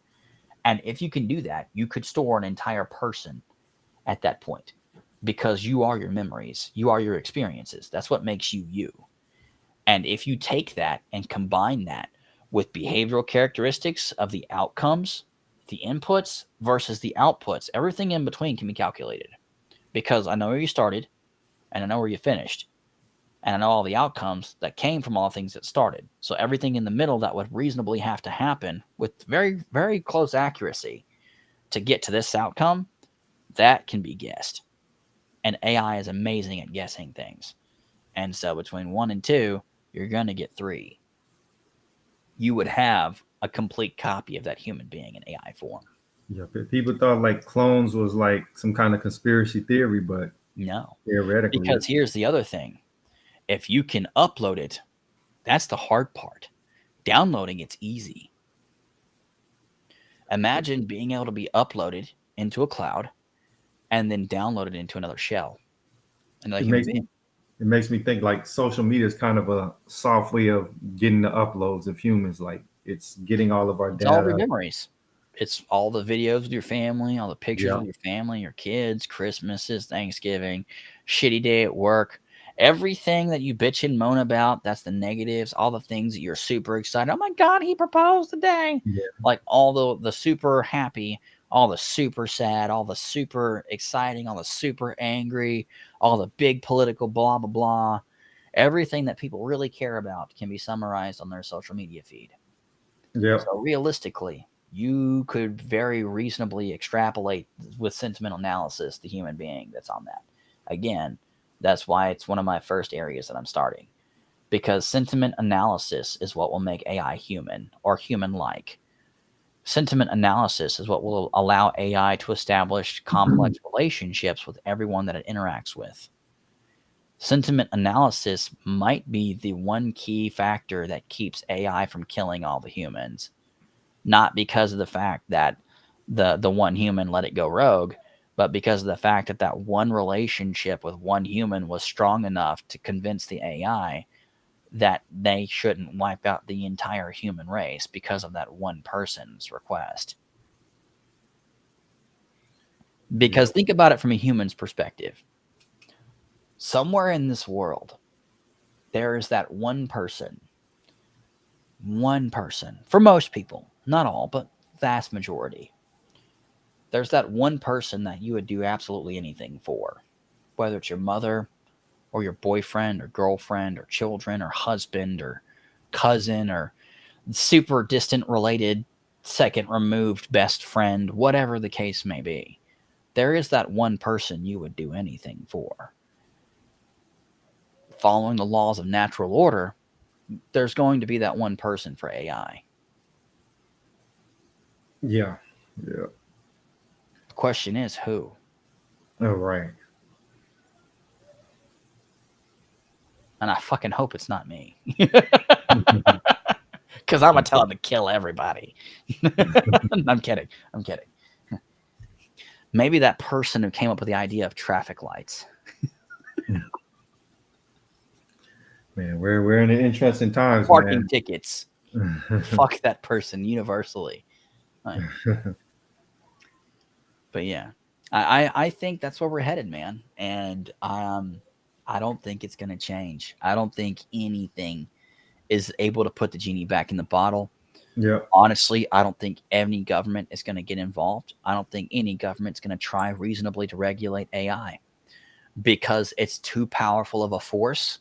And if you can do that, you could store an entire person at that point, because you are your memories, you are your experiences. That's what makes you you. And if you take that and combine that with behavioral characteristics of the outcomes, the inputs versus the outputs, everything in between can be calculated, because I know where you started and I know where you finished. And I know all the outcomes that came from all the things that started. So everything in the middle that would reasonably have to happen with very, very close accuracy to get to this outcome, that can be guessed. And AI is amazing at guessing things. And so between 1 and 2, you're going to get 3. You would have a complete copy of that human being in AI form. Yeah, people thought like clones was like some kind of conspiracy theory, but No. theoretically, Because here's the other thing. If you can upload it, that's the hard part. Downloading it's easy. Imagine being able to be uploaded into a cloud and then downloaded into another shell. Another it human makes being. me it makes me think like social media is kind of a soft way of getting the uploads of humans. Like it's getting all of our It's all of your data. memories. It's all the videos with your family, all the pictures Yeah, with your family, your kids, Christmases, Thanksgiving, shitty day at work. Everything that you bitch and moan about, that's the negatives. All the things that you're super excited. Oh my God, he proposed today. yeah, Like all the super happy, all the super sad, all the super exciting, all the super angry, all the big political blah, blah, blah. Everything that people really care about can be summarized on their social media feed. yeah, So realistically, you could very reasonably extrapolate with sentimental analysis the human being that's on that. Again, that's why it's one of my first areas that I'm starting, because sentiment analysis is what will make AI human or human-like. Sentiment analysis is what will allow AI to establish complex relationships with everyone that it interacts with. Sentiment analysis might be the one key factor that keeps AI from killing all the humans. Not because of the fact that the one human let it go rogue, but because of the fact that that one relationship with one human was strong enough to convince the AI that they shouldn't wipe out the entire human race because of that one person's request. yeah, Because think about it from a human's perspective. Somewhere in this world, there is that one person, for most people, not all, but vast majority. There's that one person that you would do absolutely anything for, whether it's your mother or your boyfriend or girlfriend or children or husband or cousin or super distant related, second removed best friend, whatever the case may be. There is that one person you would do anything for. Following the laws of natural order, there's going to be that one person for AI. yeah, yeah. The question is who? All right. And I fucking hope it's not me. Because I'm going to tell him to kill everybody. I'm kidding. I'm kidding. Maybe that person who came up with the idea of traffic lights. Man, we're in interesting times, Parking tickets. man. Fuck that person universally. Right. But yeah, I think that's where we're headed, man. And I don't think it's going to change. I don't think anything is able to put the genie back in the bottle. Yeah, Honestly, I don't think any government is going to get involved. I don't think any government's going to try reasonably to regulate AI because it's too powerful of a force.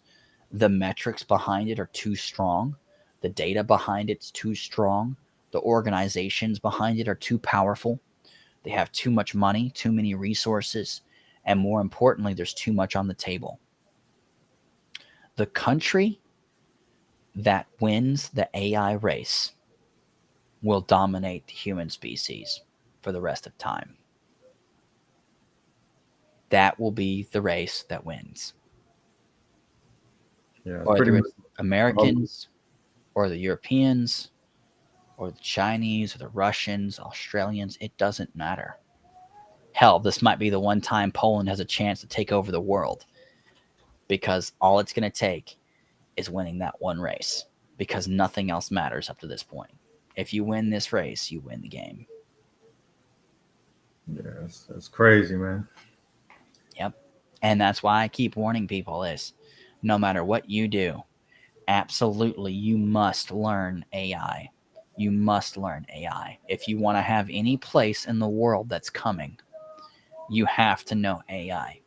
The metrics behind it are too strong. The data behind it's too strong. The organizations behind it are too powerful. They have too much money, too many resources, and more importantly, there's too much on the table. The country that wins the AI race will dominate the human species for the rest of time. That will be the race that wins. yeah. Pretty Whether much. it's Americans or the Europeans or the Chinese or the Russians, Australians, it doesn't matter. Hell, this might be the one time Poland has a chance to take over the world because all it's going to take is winning that one race because nothing else matters up to this point. If you win this race, you win the game. Yeah, that's crazy, man. Yep. And that's why I keep warning people is no matter what you do, absolutely you must learn AI. You must learn AI. If you want to have any place in the world that's coming, you have to know AI.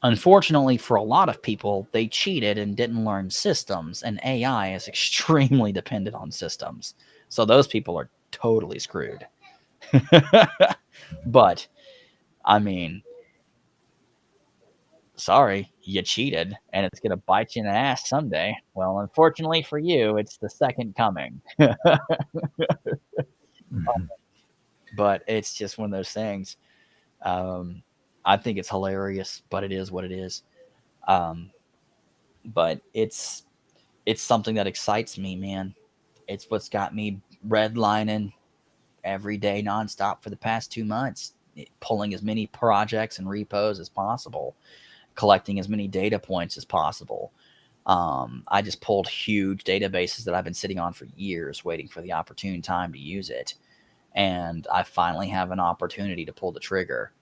Unfortunately, for a lot of people, they cheated and didn't learn systems, and AI is extremely dependent on systems. So those people are totally screwed. But, I mean, sorry, you cheated, and it's going to bite you in the ass someday. Well, unfortunately for you, it's the second coming. Mhm. But it's just one of those things. Um, I think it's hilarious, but it is what it is. Um, but it's something that excites me, man. It's what's got me redlining every day nonstop for the past 2 months, pulling as many projects and repos as possible, collecting as many data points as possible. I just pulled huge databases that I've been sitting on for years, waiting for the opportune time to use it. And I finally have an opportunity to pull the trigger.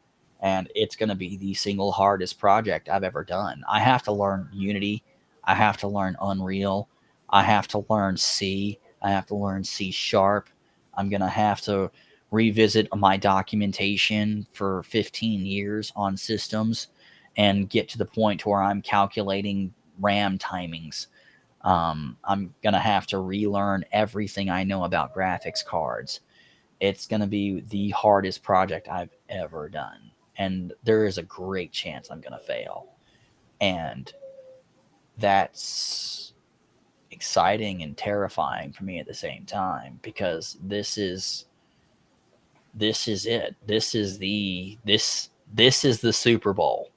And it's going to be the single hardest project I've ever done. I have to learn Unity. I have to learn Unreal. I have to learn C. I have to learn C sharp. I'm going to have to revisit my documentation for 15 years on systems and get to the point where I'm calculating RAM timings. I'm going to have to relearn everything I know about graphics cards. It's going to be the hardest project I've ever done. And there is a great chance I'm going to fail. And that's exciting and terrifying for me at the same time because this is it. This is the Super Bowl.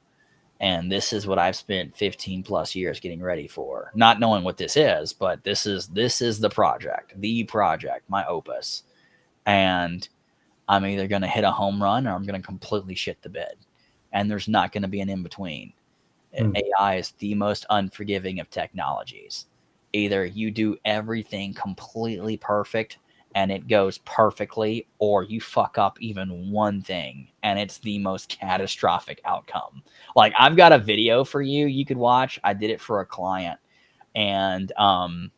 And this is what I've spent 15 plus years getting ready for. Not knowing what this is, but this is the project, my opus. And I'm either going to hit a home run or I'm going to completely shit the bed. And there's not going to be an in between. Hmm. AI is the most unforgiving of technologies. Either you do everything completely perfect and it goes perfectly, or you fuck up even one thing and it's the most catastrophic outcome. Like, I've got a video for you you could watch. I did it for a client, and I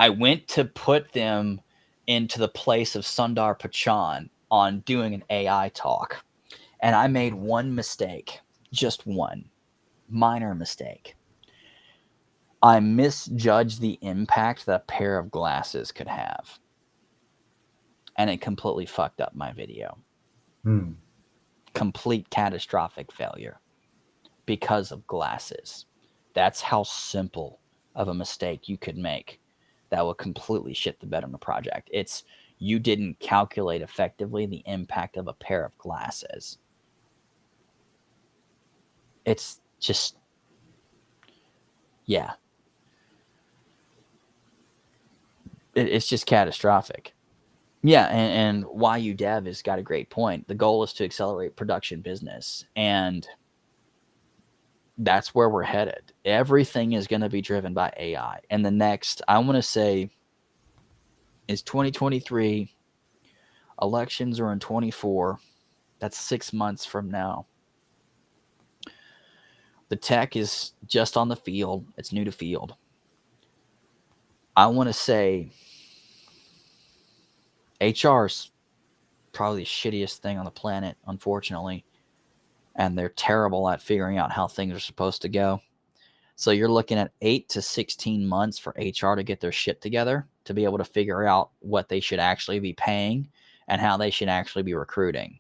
went to put them into the place of Sundar Pichai on doing an AI talk. And I made one mistake, just one minor mistake. I misjudged the impact that a pair of glasses could have. And it completely fucked up my video. Hmm. Complete catastrophic failure because of glasses. That's how simple of a mistake you could make that will completely shit the bed on a project. It's you didn't calculate effectively the impact of a pair of glasses. It's just, yeah, it's just catastrophic. Yeah, and YU Dev has got a great point. The goal is to accelerate production business, and that's where we're headed. Everything is going to be driven by AI. And the next, I want to say, is 2023. Elections are in 24. That's 6 months from now. The tech is just on the field. It's new to field. I want to say HR is probably the shittiest thing on the planet, unfortunately. And they're terrible at figuring out how things are supposed to go. So you're looking at 8 to 16 months for HR to get their shit together to be able to figure out what they should actually be paying and how they should actually be recruiting.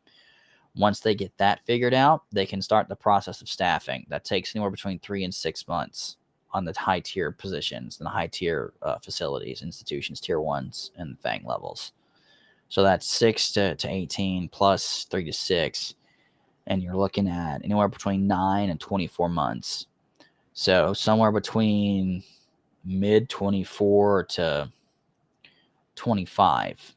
Once they get that figured out, they can start the process of staffing. That takes anywhere between 3 and 6 months on the high tier positions and the high tier facilities, institutions, tier ones, and FANG levels. So that's 6 to 18 plus 3 to 6. And you're looking at anywhere between 9 and 24 months. So somewhere between mid 24 to 25.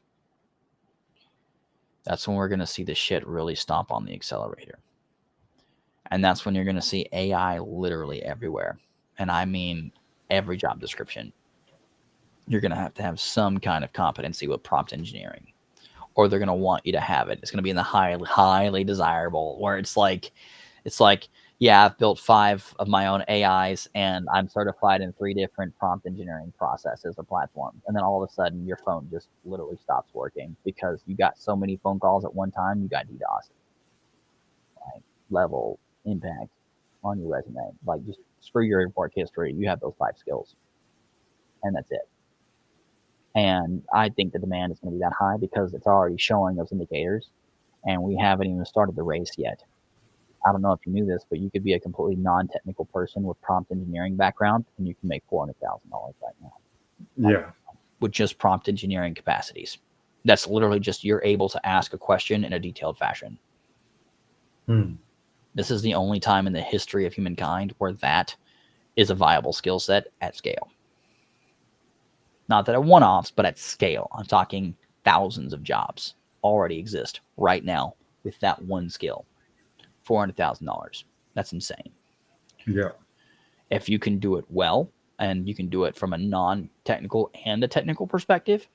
That's when we're going to see the shit really stomp on the accelerator. And that's when you're going to see AI literally everywhere. And I mean every job description. You're going to have some kind of competency with prompt engineering or they're going to want you to have it. It's going to be in the highly desirable, where it's like, yeah, I've built 5 of my own AIs and I'm certified in 3 different prompt engineering processes or platforms. And then all of a sudden your phone just literally stops working because you got so many phone calls at one time, you got DDoS. Like, level impact on your resume. Like, just screw your work history. You have those 5 skills. And that's it. And I think the demand is going to be that high because it's already showing those indicators. And we haven't even started the race yet. I don't know if you knew this, but you could be a completely non-technical person with prompt engineering background, and you can make $400,000 right now. Yeah. With just prompt engineering capacities. That's literally just you're able to ask a question in a detailed fashion. This is the only time in the history of humankind where that is a viable skill set at scale. Not that at one-offs, but at scale. I'm talking thousands of jobs already exist right now with that one skill. $400,000. That's insane. Yeah. If you can do it well, and you can do it from a non-technical and a technical perspective,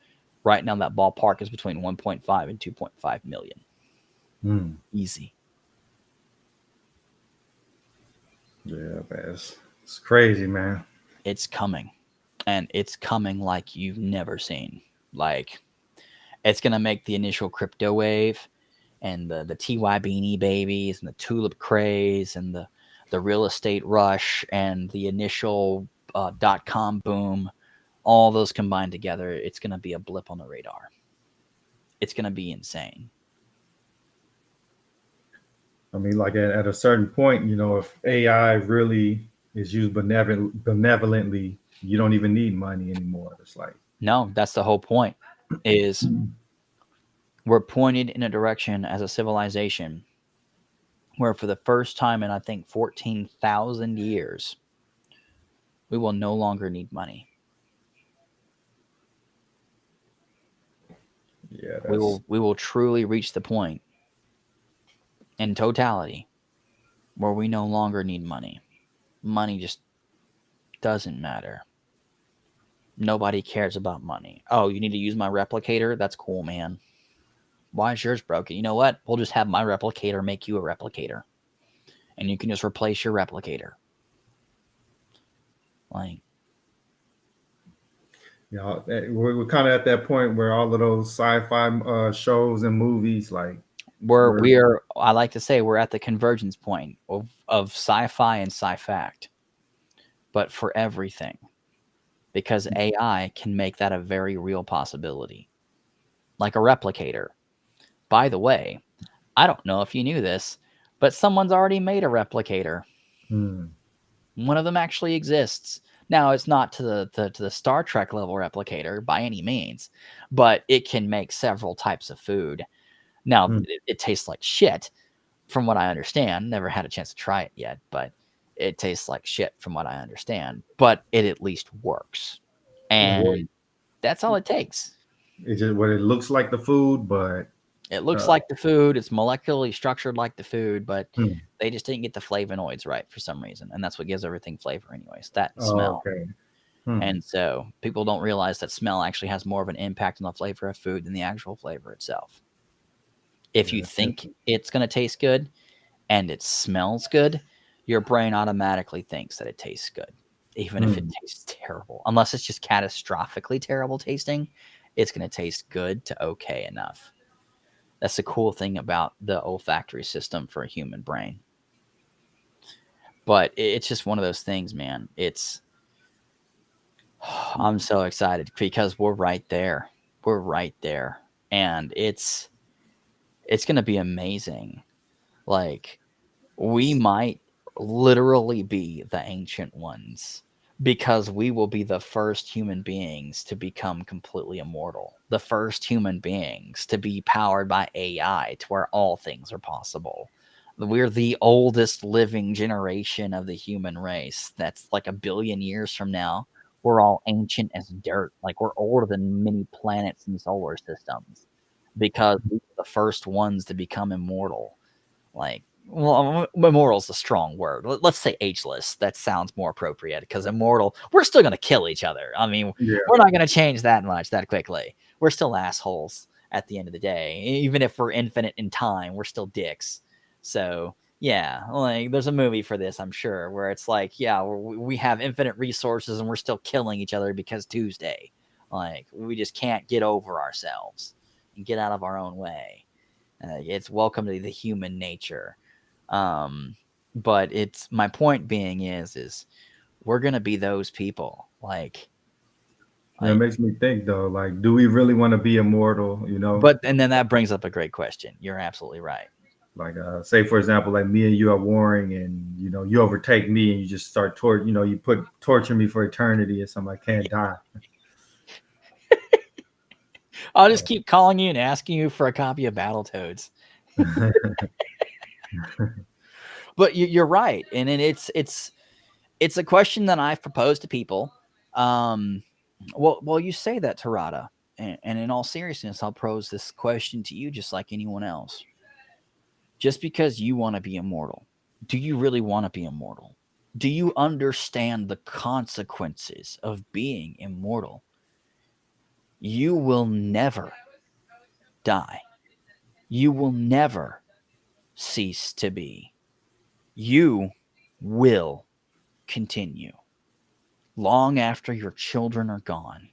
right now that ballpark is between 1.5 and 2.5 million. Easy. Yeah, man. It's crazy, man. It's coming. And it's coming like you've never seen. Like, it's going to make the initial crypto wave and the TY Beanie Babies and the tulip craze and the real estate rush and the initial .com boom, all those combined together, it's going to be a blip on the radar. It's going to be insane. I mean, like at a certain point, you know, if AI really is used benevolently, you don't even need money anymore. It's like, no, that's the whole point. Is we're pointed in a direction as a civilization where for the first time in, I think, 14,000 years, we will no longer need money. Yeah, we will truly reach the point in totality where we no longer need money. Money just doesn't matter. Nobody cares about money. Oh, you need to use my replicator? That's cool, man. Why is yours broken? You know what? We'll just have my replicator make you a replicator. And you can just replace your replicator. Like, yeah, we're kind of at that point where all of those sci-fi shows and movies, like, I like to say we're at the convergence point of sci-fi and sci-fact, but for everything, because AI can make that a very real possibility, like a replicator. By the way, I don't know if you knew this, but someone's already made a replicator. One of them actually exists. Now, it's not to the Star Trek level replicator by any means, but it can make several types of food. Now, it tastes like shit, from what I understand. Never had a chance to try it yet, but it tastes like shit from what I understand. But it at least works. And that's all it takes. It's just what it looks like the food, but... It looks like the food. It's molecularly structured like the food, but they just didn't get the flavonoids right for some reason. And that's what gives everything flavor anyways, that smell. Okay. And so people don't realize that smell actually has more of an impact on the flavor of food than the actual flavor itself. If you think it's going to taste good and it smells good, your brain automatically thinks that it tastes good, even if it tastes terrible. Unless it's just catastrophically terrible tasting, it's going to taste good to okay enough. That's the cool thing about the olfactory system for a human brain. But it's just one of those things, man. I'm so excited because we're right there. We're right there. And it's going to be amazing. Like, we might literally be the ancient ones because we will be the first human beings to become completely immortal. The first human beings to be powered by AI to where all things are possible. We're the oldest living generation of the human race. That's like 1 billion years from now. We're all ancient as dirt. Like, we're older than many planets and solar systems because we were the first ones to become immortal. Like, well, immortal is a strong word. Let's say ageless. That sounds more appropriate because immortal, we're still going to kill each other. I mean, we're not going to change that much that quickly. We're still assholes at the end of the day. Even if we're infinite in time, we're still dicks. So yeah, like there's a movie for this, I'm sure, where it's like, yeah, we have infinite resources and we're still killing each other because Tuesday. Like we just can't get over ourselves and get out of our own way. It's welcome to the human nature. But it's my point being is we're gonna be those people. Like It makes me think though, like, do we really want to be immortal? You know, but and then that brings up a great question. You're absolutely right. like, say for example, like me and you are warring, and you know, you overtake me, and you just start you put torture me for eternity, or something. I can't die. I'll just keep calling you and asking you for a copy of Battletoads. But you're right, and it's a question that I've proposed to people. Well, you say that, Tarada, and in all seriousness, I'll pose this question to you, just like anyone else. Just because you want to be immortal, do you really want to be immortal? Do you understand the consequences of being immortal? You will never die. You will never cease to be. You will continue long after your children are gone.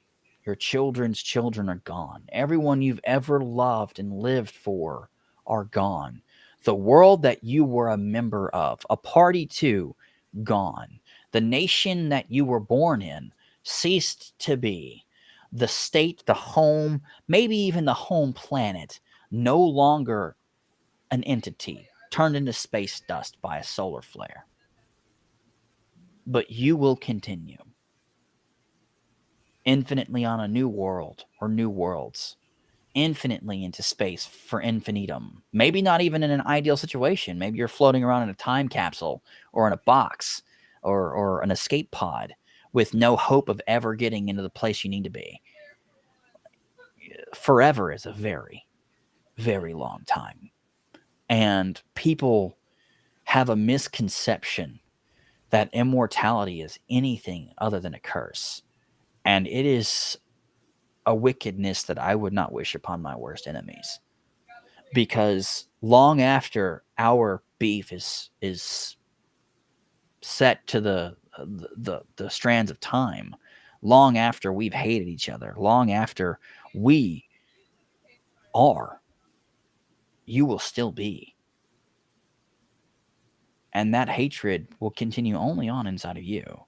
Your children's children are gone. Everyone you've ever loved and lived for are gone. The world that you were a member of, a party to, gone. The nation that you were born in ceased to be. The state, the home, maybe even the home planet, no longer an entity, turned into space dust by a solar flare. But you will continue infinitely on a new world or new worlds, infinitely into space for infinitum. Maybe not even in an ideal situation. Maybe you're floating around in a time capsule or in a box or an escape pod with no hope of ever getting into the place you need to be. Forever is a very, very long time. And people have a misconception that immortality is anything other than a curse. And it is a wickedness that I would not wish upon my worst enemies. Because long after our beef is set to the strands of time, long after we've hated each other, long after we are, you will still be. And that hatred will continue only on inside of you.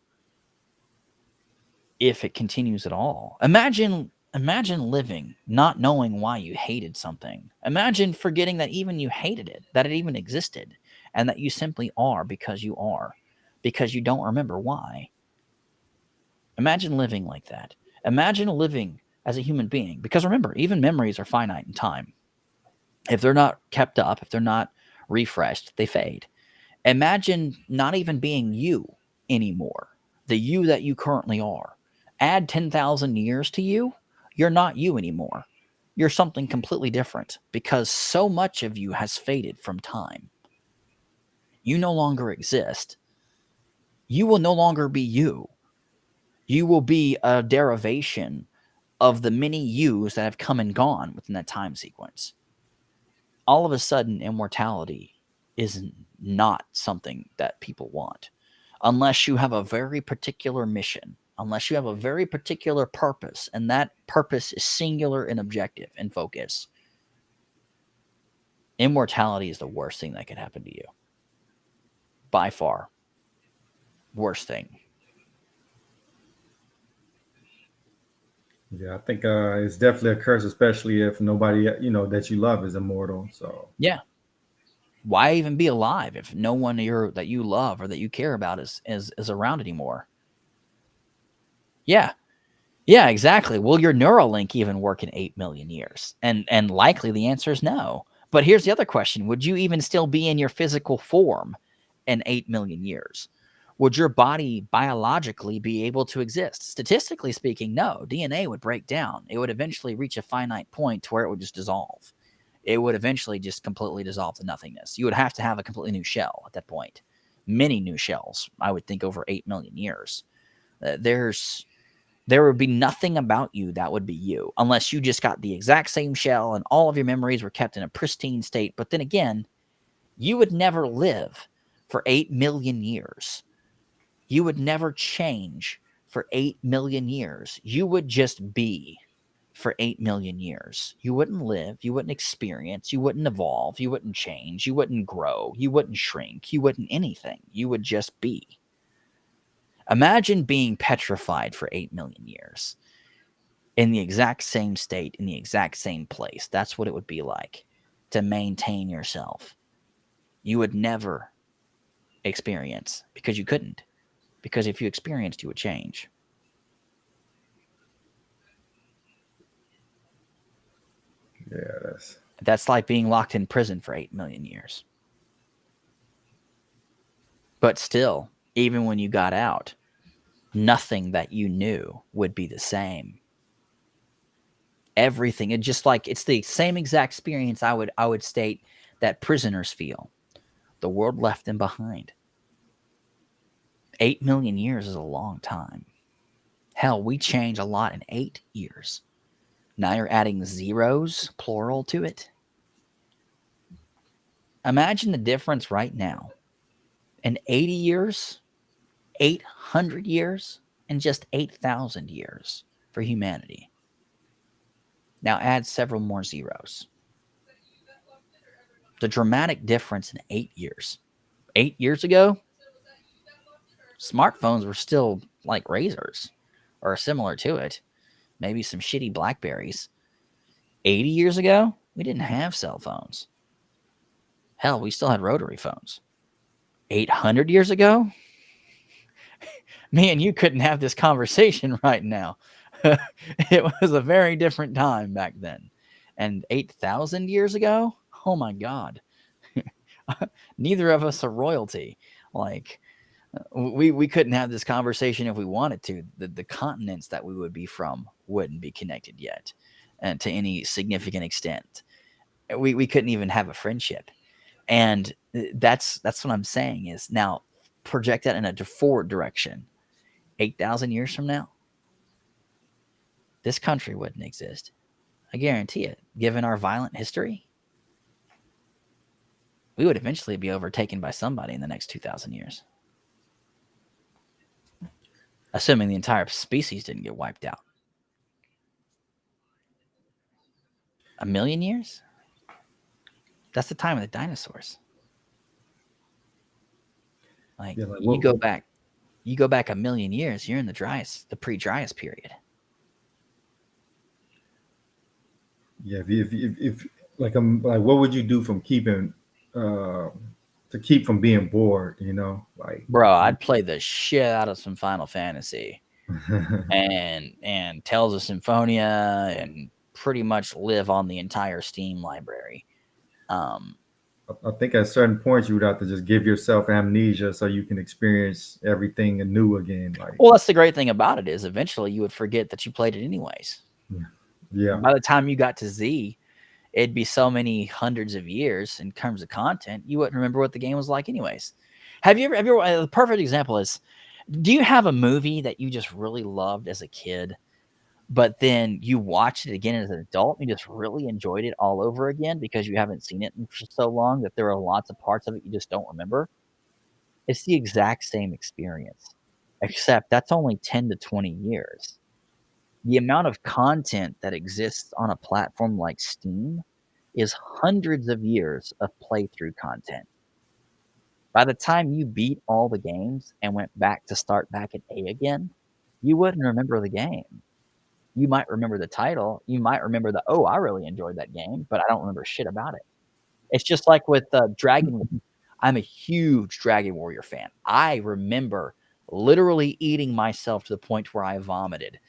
If it continues at all. Imagine living not knowing why you hated something. Imagine forgetting that even you hated it, that it even existed, and that you simply are, because you don't remember why. Imagine living like that. Imagine living as a human being, because remember, even memories are finite in time. If they're not kept up, if they're not refreshed, they fade. Imagine not even being you anymore, the you that you currently are. Add 10,000 years to you, you're not you anymore. You're something completely different, because so much of you has faded from time. You no longer exist. You will no longer be you. You will be a derivation of the many yous that have come and gone within that time sequence. All of a sudden, immortality is not something that people want, unless you have a very particular mission, unless you have a very particular purpose, and that purpose is singular and objective and focus. Immortality is the worst thing that could happen to you. By far. Worst thing. Yeah, I think it's definitely a curse, especially if nobody that you love is immortal. So yeah, why even be alive if no one that you love or that you care about is around anymore? Yeah, exactly. Will your Neuralink even work in 8 million years? And likely the answer is no. But here's the other question: would you even still be in your physical form in 8 million years? Would your body biologically be able to exist? Statistically speaking, no. DNA would break down. It would eventually reach a finite point to where it would just dissolve. It would eventually just completely dissolve to nothingness. You would have to have a completely new shell at that point. Many new shells, I would think, over 8 million years. There's There would be nothing about you that would be you unless you just got the exact same shell and all of your memories were kept in a pristine state. But then again, you would never live for 8 million years. You would never change for 8 million years. You would just be for 8 million years. You wouldn't live, you wouldn't experience, you wouldn't evolve, you wouldn't change, you wouldn't grow, you wouldn't shrink, you wouldn't anything. You would just be. Imagine being petrified for 8 million years in the exact same state, in the exact same place. That's what it would be like to maintain yourself. You would never experience because you couldn't. Because if you experienced, you would change. Yeah, That's like being locked in prison for 8 million years. But still, even when you got out, nothing that you knew would be the same. Everything, it's just like it's the same exact experience I would state that prisoners feel. The world left them behind. 8 million years is a long time. Hell, we change a lot in 8 years. Now you're adding zeros, plural, to it. Imagine the difference right now. In 80 years, 800 years, and just 8,000 years for humanity. Now add several more zeros. The dramatic difference in 8 years. 8 years ago, smartphones were still like razors or similar to it. Maybe some shitty Blackberries. 80 years ago, we didn't have cell phones. Hell, we still had rotary phones. 800 years ago, me and you couldn't have this conversation right now. It was a very different time back then. And 8,000 years ago, oh my God. Neither of us are royalty. Like, we couldn't have this conversation if we wanted to. The continents that we would be from wouldn't be connected yet, and to any significant extent. We couldn't even have a friendship. And that's what I'm saying is now project that in a forward direction. 8,000 years from now, this country wouldn't exist. I guarantee it. Given our violent history, we would eventually be overtaken by somebody in the next 2,000 years. Assuming the entire species didn't get wiped out. 1 million years? That's the time of the dinosaurs. Like, Yeah, like you go back 1 million years, you're in the pre-Dryas period. Yeah, if like what would you do from keeping to keep from being bored? You know, like Bro, I'd play the shit out of some Final Fantasy and Tales of Symphonia and pretty much live on the entire Steam library. I think at certain points you would have to just give yourself amnesia so you can experience everything anew again. Like, well, that's the great thing about it is eventually you would forget that you played it anyways. Yeah. By the time you got to Z, it'd be so many hundreds of years in terms of content, you wouldn't remember what the game was like anyways. Have you ever the perfect example is, do you have a movie that you just really loved as a kid, but then you watched it again as an adult and you just really enjoyed it all over again because you haven't seen it for so long that there are lots of parts of it you just don't remember? It's the exact same experience, except that's only 10 to 20 years. The amount of content that exists on a platform like Steam is hundreds of years of playthrough content. By the time you beat all the games and went back to start back at A again, you wouldn't remember the game. You might remember the title. You might remember I really enjoyed that game, but I don't remember shit about it. It's just like with Dragon. I'm a huge Dragon Warrior fan. I remember literally eating myself to the point where I vomited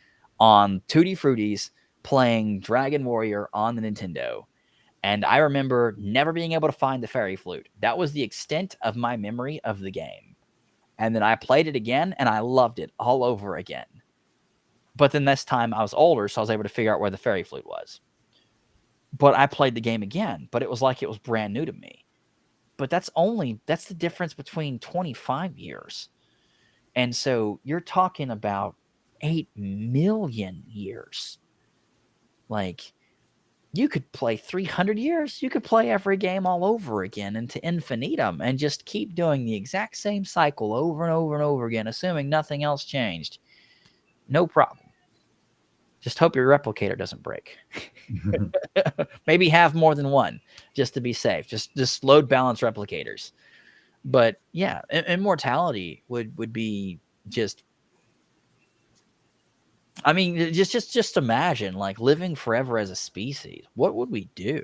on Tutti Frutti's playing Dragon Warrior on the Nintendo. And I remember never being able to find the fairy flute. That was the extent of my memory of the game. And then I played it again and I loved it all over again. But then this time I was older, so I was able to figure out where the fairy flute was. But I played the game again, but it was like it was brand new to me. But that's the difference between 25 years. And so you're talking about 8 million years. Like, you could play 300 years. You could play every game all over again into infinitum and just keep doing the exact same cycle over and over and over again, assuming nothing else changed. No problem. Just hope your replicator doesn't break. Maybe have more than one just to be safe. Just load balance replicators. But yeah, immortality would be just, I mean, just imagine like living forever as a species. What would we do?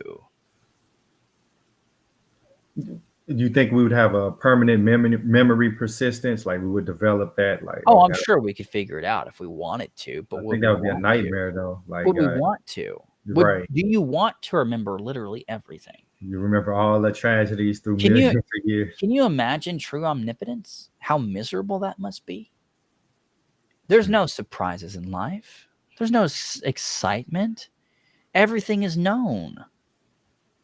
Do you think we would have a permanent memory persistence? Like we would develop that? Like, Oh, I'm sure we could figure it out if we wanted to, but I think that would be a nightmare, though. Like, would we want to? right? Do you want to remember literally everything? You remember all the tragedies through millions of years. Can you imagine true omnipotence? How miserable that must be. There's no surprises in life. There's no excitement. Everything is known.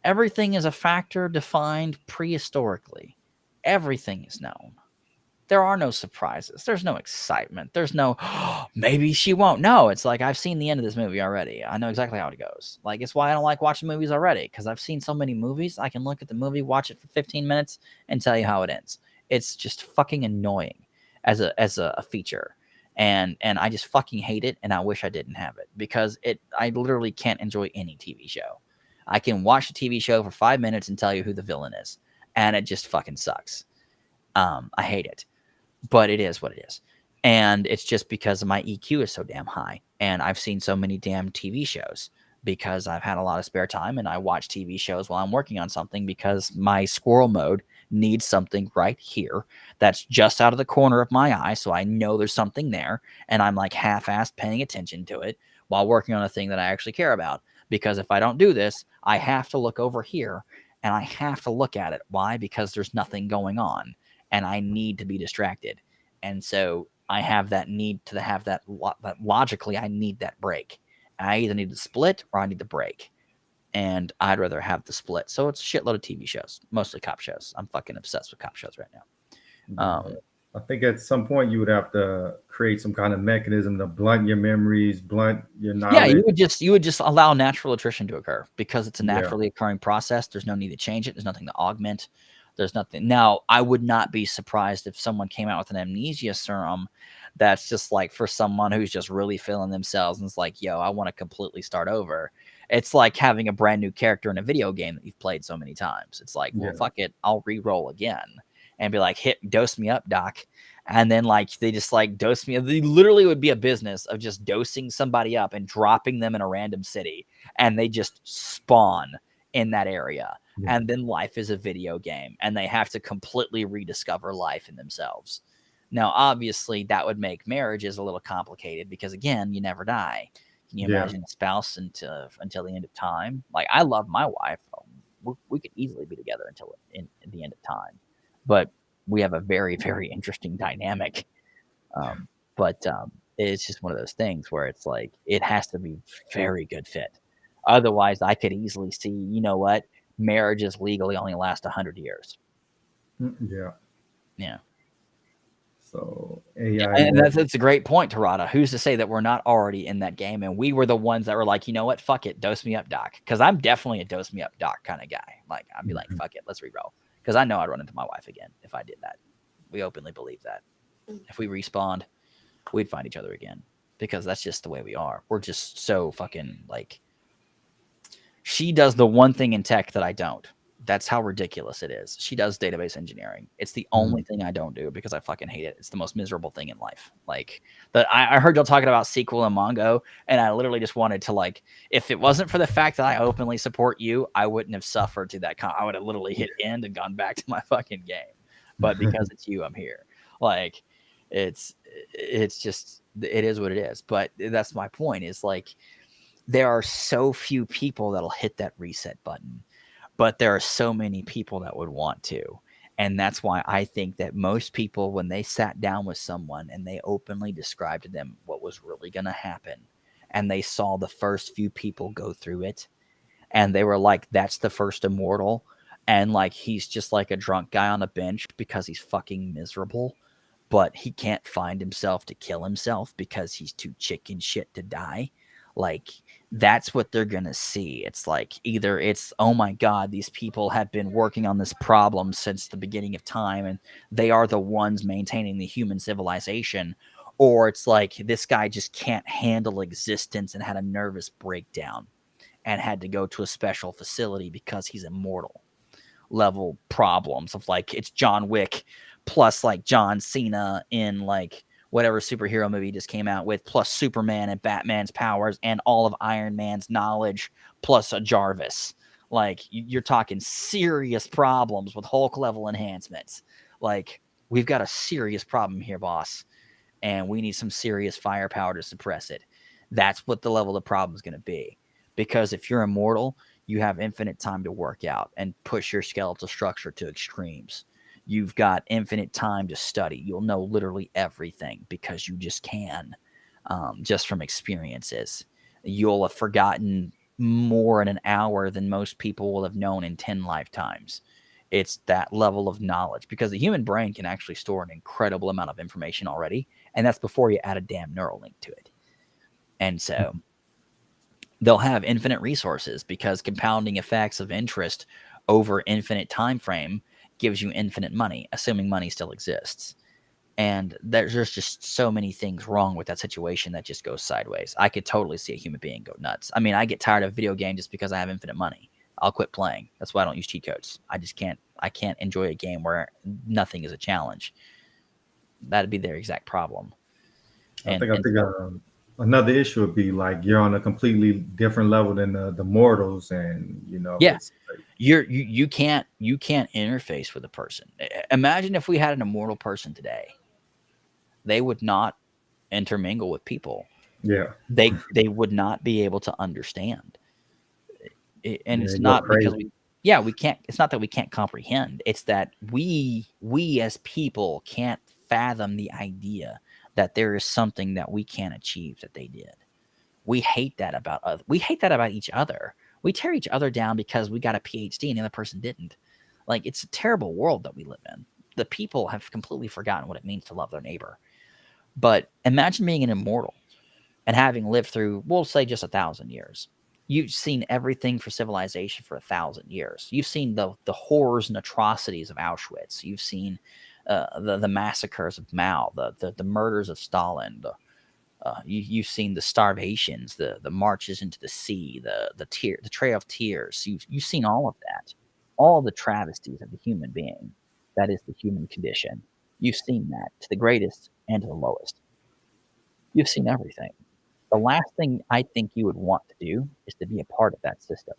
Everything is a factor defined prehistorically. Everything is known. There are no surprises. There's no excitement. There's no, oh, maybe she won't. No, it's like, I've seen the end of this movie already. I know exactly how it goes. Like, it's why I don't like watching movies already, because I've seen so many movies. I can look at the movie, watch it for 15 minutes, and tell you how it ends. It's just fucking annoying as a feature. And I just fucking hate it, and I wish I didn't have it, because I literally can't enjoy any TV show. I can watch a TV show for 5 minutes and tell you who the villain is, and it just fucking sucks. I hate it, but it is what it is. And it's just because my EQ is so damn high, and I've seen so many damn TV shows because I've had a lot of spare time, and I watch TV shows while I'm working on something because my squirrel mode needs something right here that's just out of the corner of my eye, so I know there's something there, and I'm like half-assed paying attention to it while working on a thing that I actually care about. Because if I don't do this, I have to look over here, and I have to look at it. Why? Because there's nothing going on, and I need to be distracted. And so I have that need to have that logically, I need that break. I either need the split or I need the break. And I'd rather have the split. So it's a shitload of TV shows, mostly cop shows. I'm fucking obsessed with cop shows right now. I think at some point you would have to create some kind of mechanism to blunt your memories, blunt your knowledge. Yeah, you would just allow natural attrition to occur because it's a naturally occurring process. There's no need to change it. There's nothing to augment. There's nothing. Now, I would not be surprised if someone came out with an amnesia serum that's just like for someone who's just really feeling themselves and it's like, yo, I want to completely start over. It's like having a brand new character in a video game that you've played so many times. It's like, well, fuck it. I'll re-roll again and be like, dose me up, doc. And then like, they just like dose me. They literally would be a business of just dosing somebody up and dropping them in a random city. And they just spawn in that area. Yeah. And then life is a video game and they have to completely rediscover life in themselves. Now, obviously that would make marriages a little complicated because again, you never die. Can you imagine a spouse until the end of time? Like, I love my wife. We could easily be together until the end of time, but we have a very, very interesting dynamic. But it's just one of those things where it's like, it has to be very good fit. Otherwise I could easily see, you know what? Marriages legally only last 100 years. Yeah. Yeah. So AI, and that's a great point, Tarada. Who's to say that we're not already in that game? And we were the ones that were like, you know what? Fuck it. Dose me up, doc. Because I'm definitely a dose me up, doc kind of guy. Like, I'd be like, fuck it. Let's re-roll. Because I know I'd run into my wife again if I did that. We openly believe that. If we respawned, we'd find each other again. Because that's just the way we are. We're just so fucking like, she does the one thing in tech that I don't. That's how ridiculous it is. She does database engineering. It's the only thing I don't do because I fucking hate it. It's the most miserable thing in life. Like, I heard y'all talking about SQL and Mongo, and I literally just wanted to, like, if it wasn't for the fact that I openly support you, I wouldn't have suffered to that. I would have literally hit end and gone back to my fucking game. But because it's you, I'm here. Like, it's just, it is what it is. But that's my point is, like, there are so few people that'll hit that reset button. But there are so many people that would want to. And that's why I think that most people, when they sat down with someone and they openly described to them what was really going to happen, and they saw the first few people go through it, and they were like, that's the first immortal. And like, he's just like a drunk guy on a bench because he's fucking miserable. but he can't find himself to kill himself because he's too chicken shit to die. Like, that's what they're gonna see. It's like either it's, oh my god, these people have been working on this problem since the beginning of time and they are the ones maintaining the human civilization, or it's like this guy just can't handle existence and had a nervous breakdown and had to go to a special facility because he's immortal. Level problems of like it's John Wick plus like John Cena in like whatever superhero movie he just came out with, plus Superman and Batman's powers and all of Iron Man's knowledge, plus a Jarvis. Like, you're talking serious problems with Hulk level enhancements. Like, we've got a serious problem here, boss, and we need some serious firepower to suppress it. That's what the level of the problem is going to be. Because if you're immortal, you have infinite time to work out and push your skeletal structure to extremes. You've got infinite time to study. You'll know literally everything because you just can, just from experiences. You'll have forgotten more in an hour than most people will have known in 10 lifetimes. It's that level of knowledge because the human brain can actually store an incredible amount of information already. And that's before you add a damn neural link to it. And so they'll have infinite resources because compounding effects of interest over infinite time frame gives you infinite money, assuming money still exists. And there's just so many things wrong with that situation that just goes sideways. I could totally see a human being go nuts. I mean, I get tired of video games just because I have infinite money. I'll quit playing. That's why I don't use cheat codes. I can't enjoy a game where nothing is a challenge. That'd be their exact problem. I think another issue would be like you're on a completely different level than the mortals, and yeah, you can't interface with a person. Imagine if we had an immortal person today, they would not intermingle with people. Yeah, they would not be able to understand. And it's not because we can't. It's not that we can't comprehend. It's that we as people can't fathom the idea that there is something that we can't achieve that they did. We hate that about each other. We tear each other down because we got a PhD and the other person didn't. Like, it's a terrible world that we live in. The people have completely forgotten what it means to love their neighbor. But imagine being an immortal and having lived through, we'll say, just 1,000 years. You've seen everything for civilization for 1,000 years. You've seen the horrors and atrocities of Auschwitz. You've seen the massacres of Mao, the murders of Stalin. You've seen the starvations, the marches into the sea, the Trail of Tears. You've seen all of that, all the travesties of the human being. That is the human condition. You've seen that to the greatest and to the lowest. You've seen everything. The last thing I think you would want to do is to be a part of that system.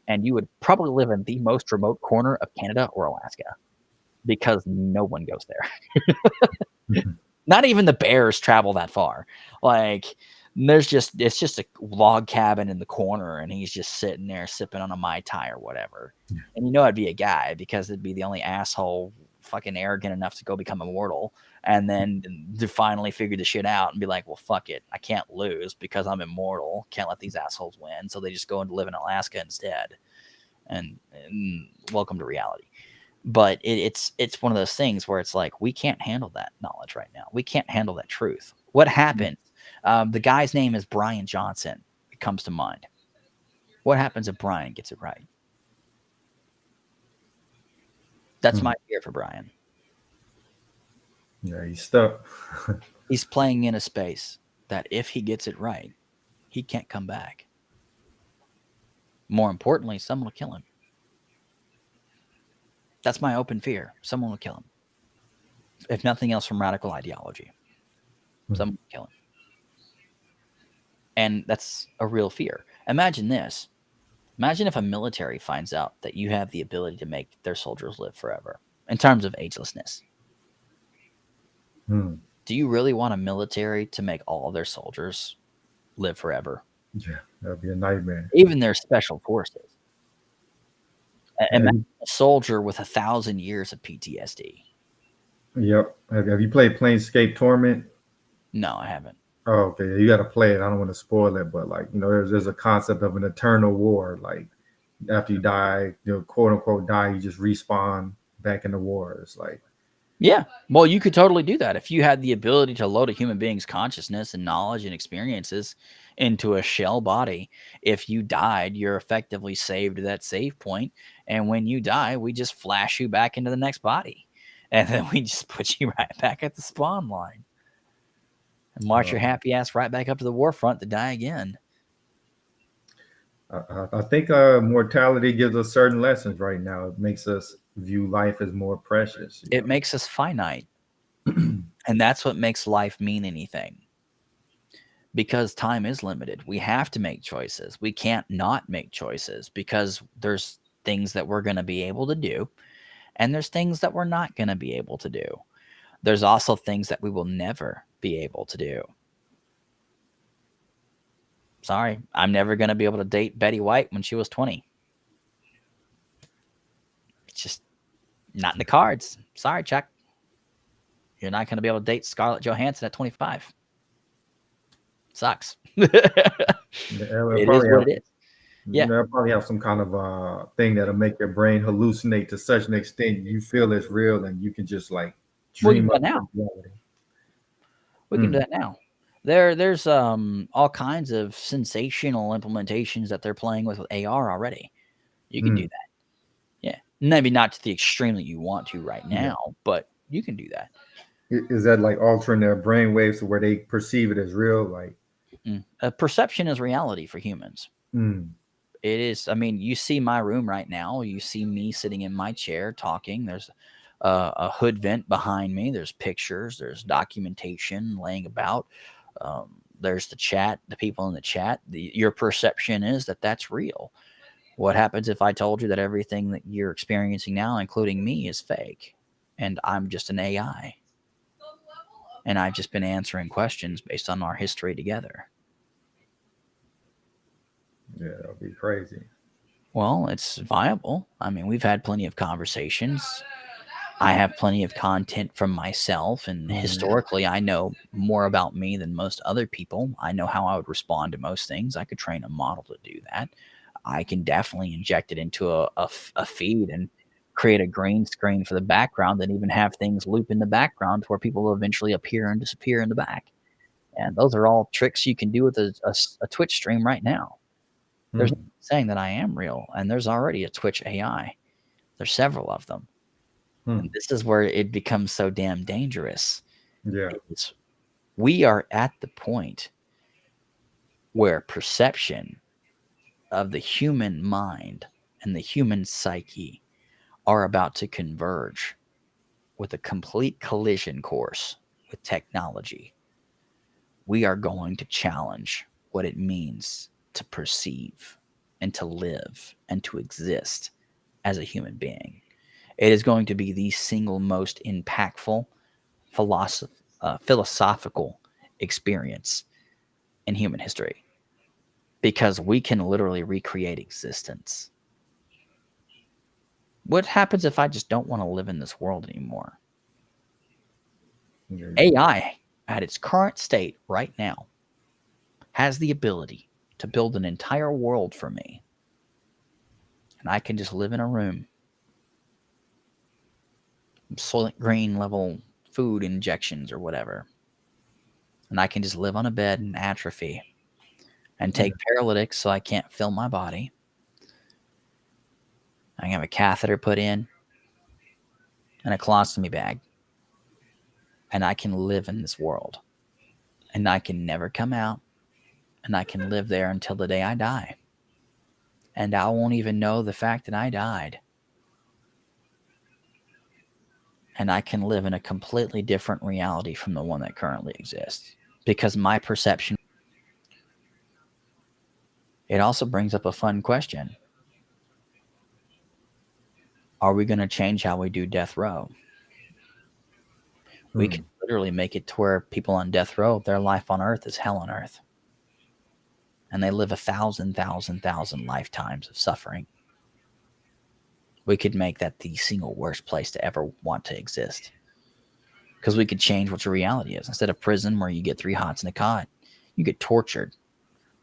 And you would probably live in the most remote corner of Canada or Alaska because no one goes there. Not even the bears travel that far. Like, it's just a log cabin in the corner and he's just sitting there sipping on a Mai Tai or whatever. And it'd be a guy because it'd be the only asshole fucking arrogant enough to go become immortal and then to finally figure the shit out and be like, well, fuck it. I can't lose because I'm immortal. Can't let these assholes win. So they just go and live in Alaska instead. And welcome to reality. But it's one of those things where it's like, we can't handle that knowledge right now. We can't handle that truth. What happened? The guy's name is Brian Johnson. It comes to mind. What happens if Brian gets it right? That's my fear for Brian. Yeah, he's stuck. He's playing in a space that if he gets it right, he can't come back. More importantly, someone will kill him. That's my open fear. Someone will kill him. If nothing else from radical ideology. Someone will kill him. And that's a real fear. Imagine this. Imagine if a military finds out that you have the ability to make their soldiers live forever in terms of agelessness. Do you really want a military to make all of their soldiers live forever? Yeah, that'd be a nightmare. Even their special forces. Imagine a soldier with 1,000 years of PTSD. Yep. Have you played Planescape Torment? No, I haven't. Oh, okay. You got to play it. I don't want to spoil it, but like, there's a concept of an eternal war. Like, after you die, quote unquote die, you just respawn back in the war. It's like, Yeah. Well, you could totally do that if you had the ability to load a human being's consciousness and knowledge and experiences into a shell body. If you died, you're effectively saved to that save point, and when you die, we just flash you back into the next body, and then we just put you right back at the spawn line and march your happy ass right back up to the war front to die again. I think mortality gives us certain lessons right now. It makes us view life as more precious. It makes us finite. And that's what makes life mean anything. Because time is limited. We have to make choices. We can't not make choices because there's things that we're going to be able to do, and there's things that we're not going to be able to do. There's also things that we will never be able to do. Sorry, I'm never going to be able to date Betty White when she was 20. It's just not in the cards. Sorry, Chuck. You're not going to be able to date Scarlett Johansson at 25. Sucks. It is what it is. Yeah. They'll probably have some kind of thing that'll make your brain hallucinate to such an extent you feel it's real and you can just like dream up now. We can do that now. There's all kinds of sensational implementations that they're playing with AR already. You can do that. Yeah. Maybe not to the extreme that you want to right now, but you can do that. Is that like altering their brain waves to where they perceive it as real? Like perception is reality for humans. It is. I mean, you see my room right now. You see me sitting in my chair talking. There's a hood vent behind me. There's pictures. There's documentation laying about. There's the chat, the people in the chat. Your perception is that that's real. What happens if I told you that everything that you're experiencing now, including me, is fake and I'm just an AI? And I've just been answering questions based on our history together. Yeah, that'll be crazy. Well, it's viable. I mean, we've had plenty of conversations. I have plenty of content from myself, and historically, I know more about me than most other people. I know how I would respond to most things. I could train a model to do that. I can definitely inject it into a feed and create a green screen for the background and even have things loop in the background where people will eventually appear and disappear in the back. And those are all tricks you can do with a Twitch stream right now. There's no saying that I am real, and there's already a Twitch AI. There's several of them. And this is where it becomes so damn dangerous. Yeah. We are at the point where perception of the human mind and the human psyche are about to converge with a complete collision course with technology. We are going to challenge what it means to perceive and to live and to exist as a human being. It is going to be the single most impactful philosophical experience in human history because we can literally recreate existence. What happens if I just don't want to live in this world anymore? AI, at its current state right now, has the ability to build an entire world for me. And I can just live in a room. Soylent Green level food injections or whatever. And I can just live on a bed and atrophy and take paralytics so I can't feel my body. I can have a catheter put in and a colostomy bag. And I can live in this world. And I can never come out. And I can live there until the day I die. And I won't even know the fact that I died. And I can live in a completely different reality from the one that currently exists. Because my perception... It also brings up a fun question. Are we going to change how we do death row? We can literally make it to where people on death row, their life on earth is hell on earth. And they live 1,000 lifetimes of suffering. We could make that the single worst place to ever want to exist. Because we could change what your reality is. Instead of prison where you get 3 hots and a cot, you get tortured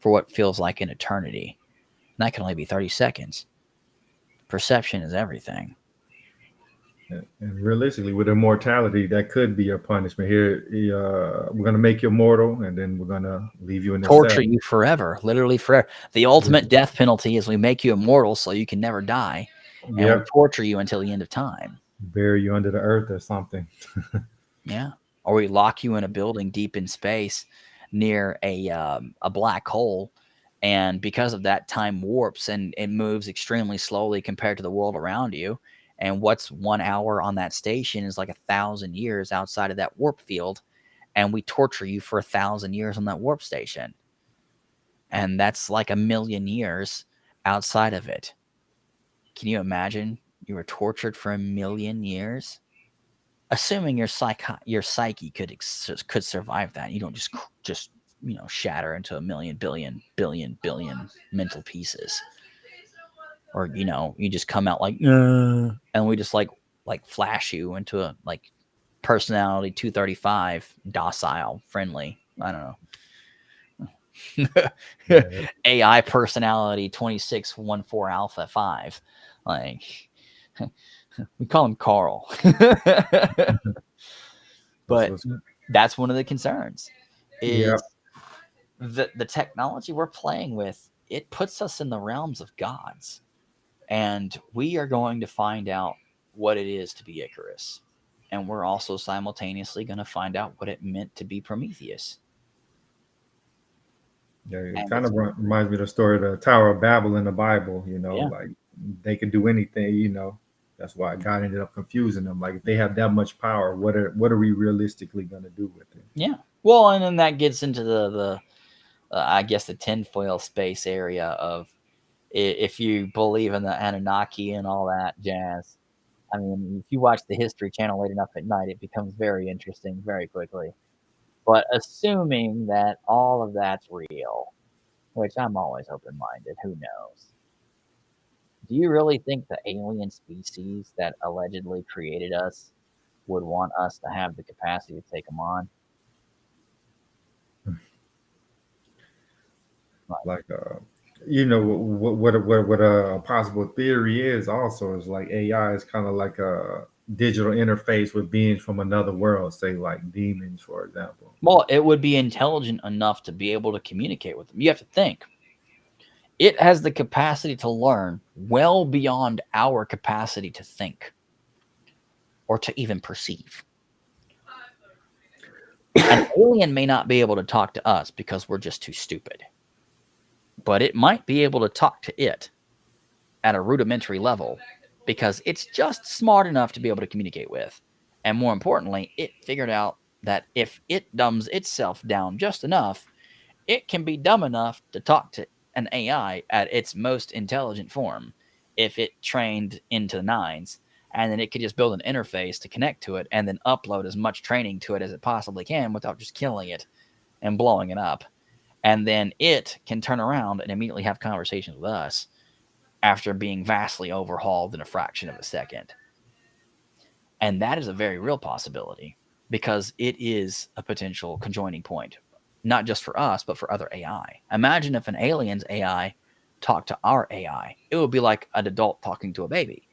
for what feels like an eternity. And that can only be 30 seconds. Perception is everything. And realistically, with immortality, that could be a punishment. Here, we're gonna make you immortal, and then we're gonna leave you in the Torture cell. you forever, literally forever. The ultimate death penalty is we make you immortal so you can never die, and we Yep, torture you until the end of time. bury you under the earth or something. Yeah, or we lock you in a building deep in space near a black hole, and because of that, time warps and it moves extremely slowly compared to the world around you. And what's 1 hour on that station is like 1,000 years outside of that warp field, and we torture you for 1,000 years on that warp station, and that's like 1,000,000 years outside of it. Can you imagine you were tortured for 1,000,000 years? Assuming your psyche could survive that, you don't just shatter into 1,000,000,000,000,000,000,000 mental pieces, or you just come out like and we just like flash you into a like personality 235, docile, friendly. I don't know. Yeah, AI personality 2614 alpha 5, like we call him Carl. that's But what's. that's one of the concerns Yeah, is the technology we're playing with. It puts us in the realms of gods, and we are going to find out what it is to be Icarus, and we're also simultaneously going to find out what it meant to be Prometheus. yeah. It And kind it's of reminds me of the story of the Tower of Babel in the Bible. yeah, Like they could do anything. That's why God ended up confusing them. Like if they have that much power, what are we realistically gonna do with it? yeah. Well, and then that gets into the I guess the tinfoil space area of if you believe in the Anunnaki and all that jazz. I mean, if you watch the History Channel late enough at night, it becomes very interesting very quickly. But assuming that all of that's real, which I'm always open minded, who knows? Do you really think the alien species that allegedly created us would want us to have the capacity to take them on? Like, Like what a possible theory is also is like AI is kind of like a digital interface with beings from another world, say like demons, for example. well, it would be intelligent enough to be able to communicate with them. You have to think. It has the capacity to learn well beyond our capacity to think or to even perceive. An alien may not be able to talk to us because we're just too stupid, but it might be able to talk to it at a rudimentary level because it's just smart enough to be able to communicate with. And more importantly, it figured out that if it dumbs itself down just enough, it can be dumb enough to talk to an AI at its most intelligent form if it trained into the nines. And then it could just build an interface to connect to it and then upload as much training to it as it possibly can without just killing it and blowing it up. And then it can turn around and immediately have conversations with us after being vastly overhauled in a fraction of a second. And that is a very real possibility because it is a potential conjoining point, not just for us, but for other AI. Imagine if an alien's AI talked to our AI. It would be like an adult talking to a baby.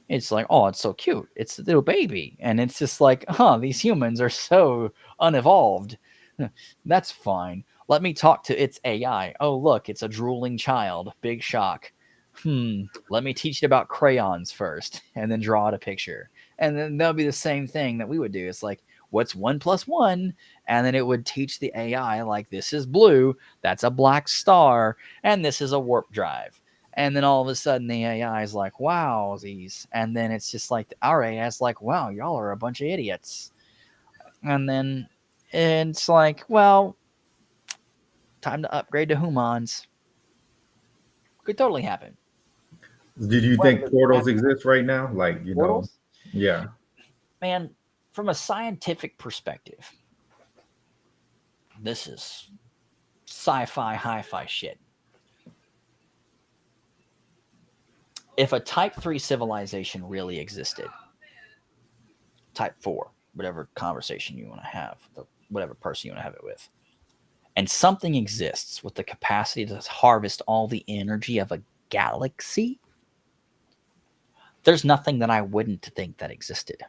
It's like, oh, it's so cute. It's a little baby. And it's just like, these humans are so unevolved. That's fine. Let me talk to its AI. Oh, look, it's a drooling child. Big shock. Let me teach it about crayons first and then draw it a picture. And then that'll be the same thing that we would do. It's like, what's 1+1? And then it would teach the AI, like, this is blue, that's a black star, and this is a warp drive. And then all of a sudden the AI is like, wow, these. And then it's just like, our AI is like, wow, y'all are a bunch of idiots. And then it's like, well, time to upgrade to humans. Could totally happen. Did you Whether think it's portals happening exist right now? Like, portals, yeah. man, from a scientific perspective, this is sci-fi, hi-fi shit. If a Type 3 civilization really existed, Type 4, whatever conversation you want to have, whatever person you want to have it with, and something exists with the capacity to harvest all the energy of a galaxy, there's nothing that I wouldn't think that existed.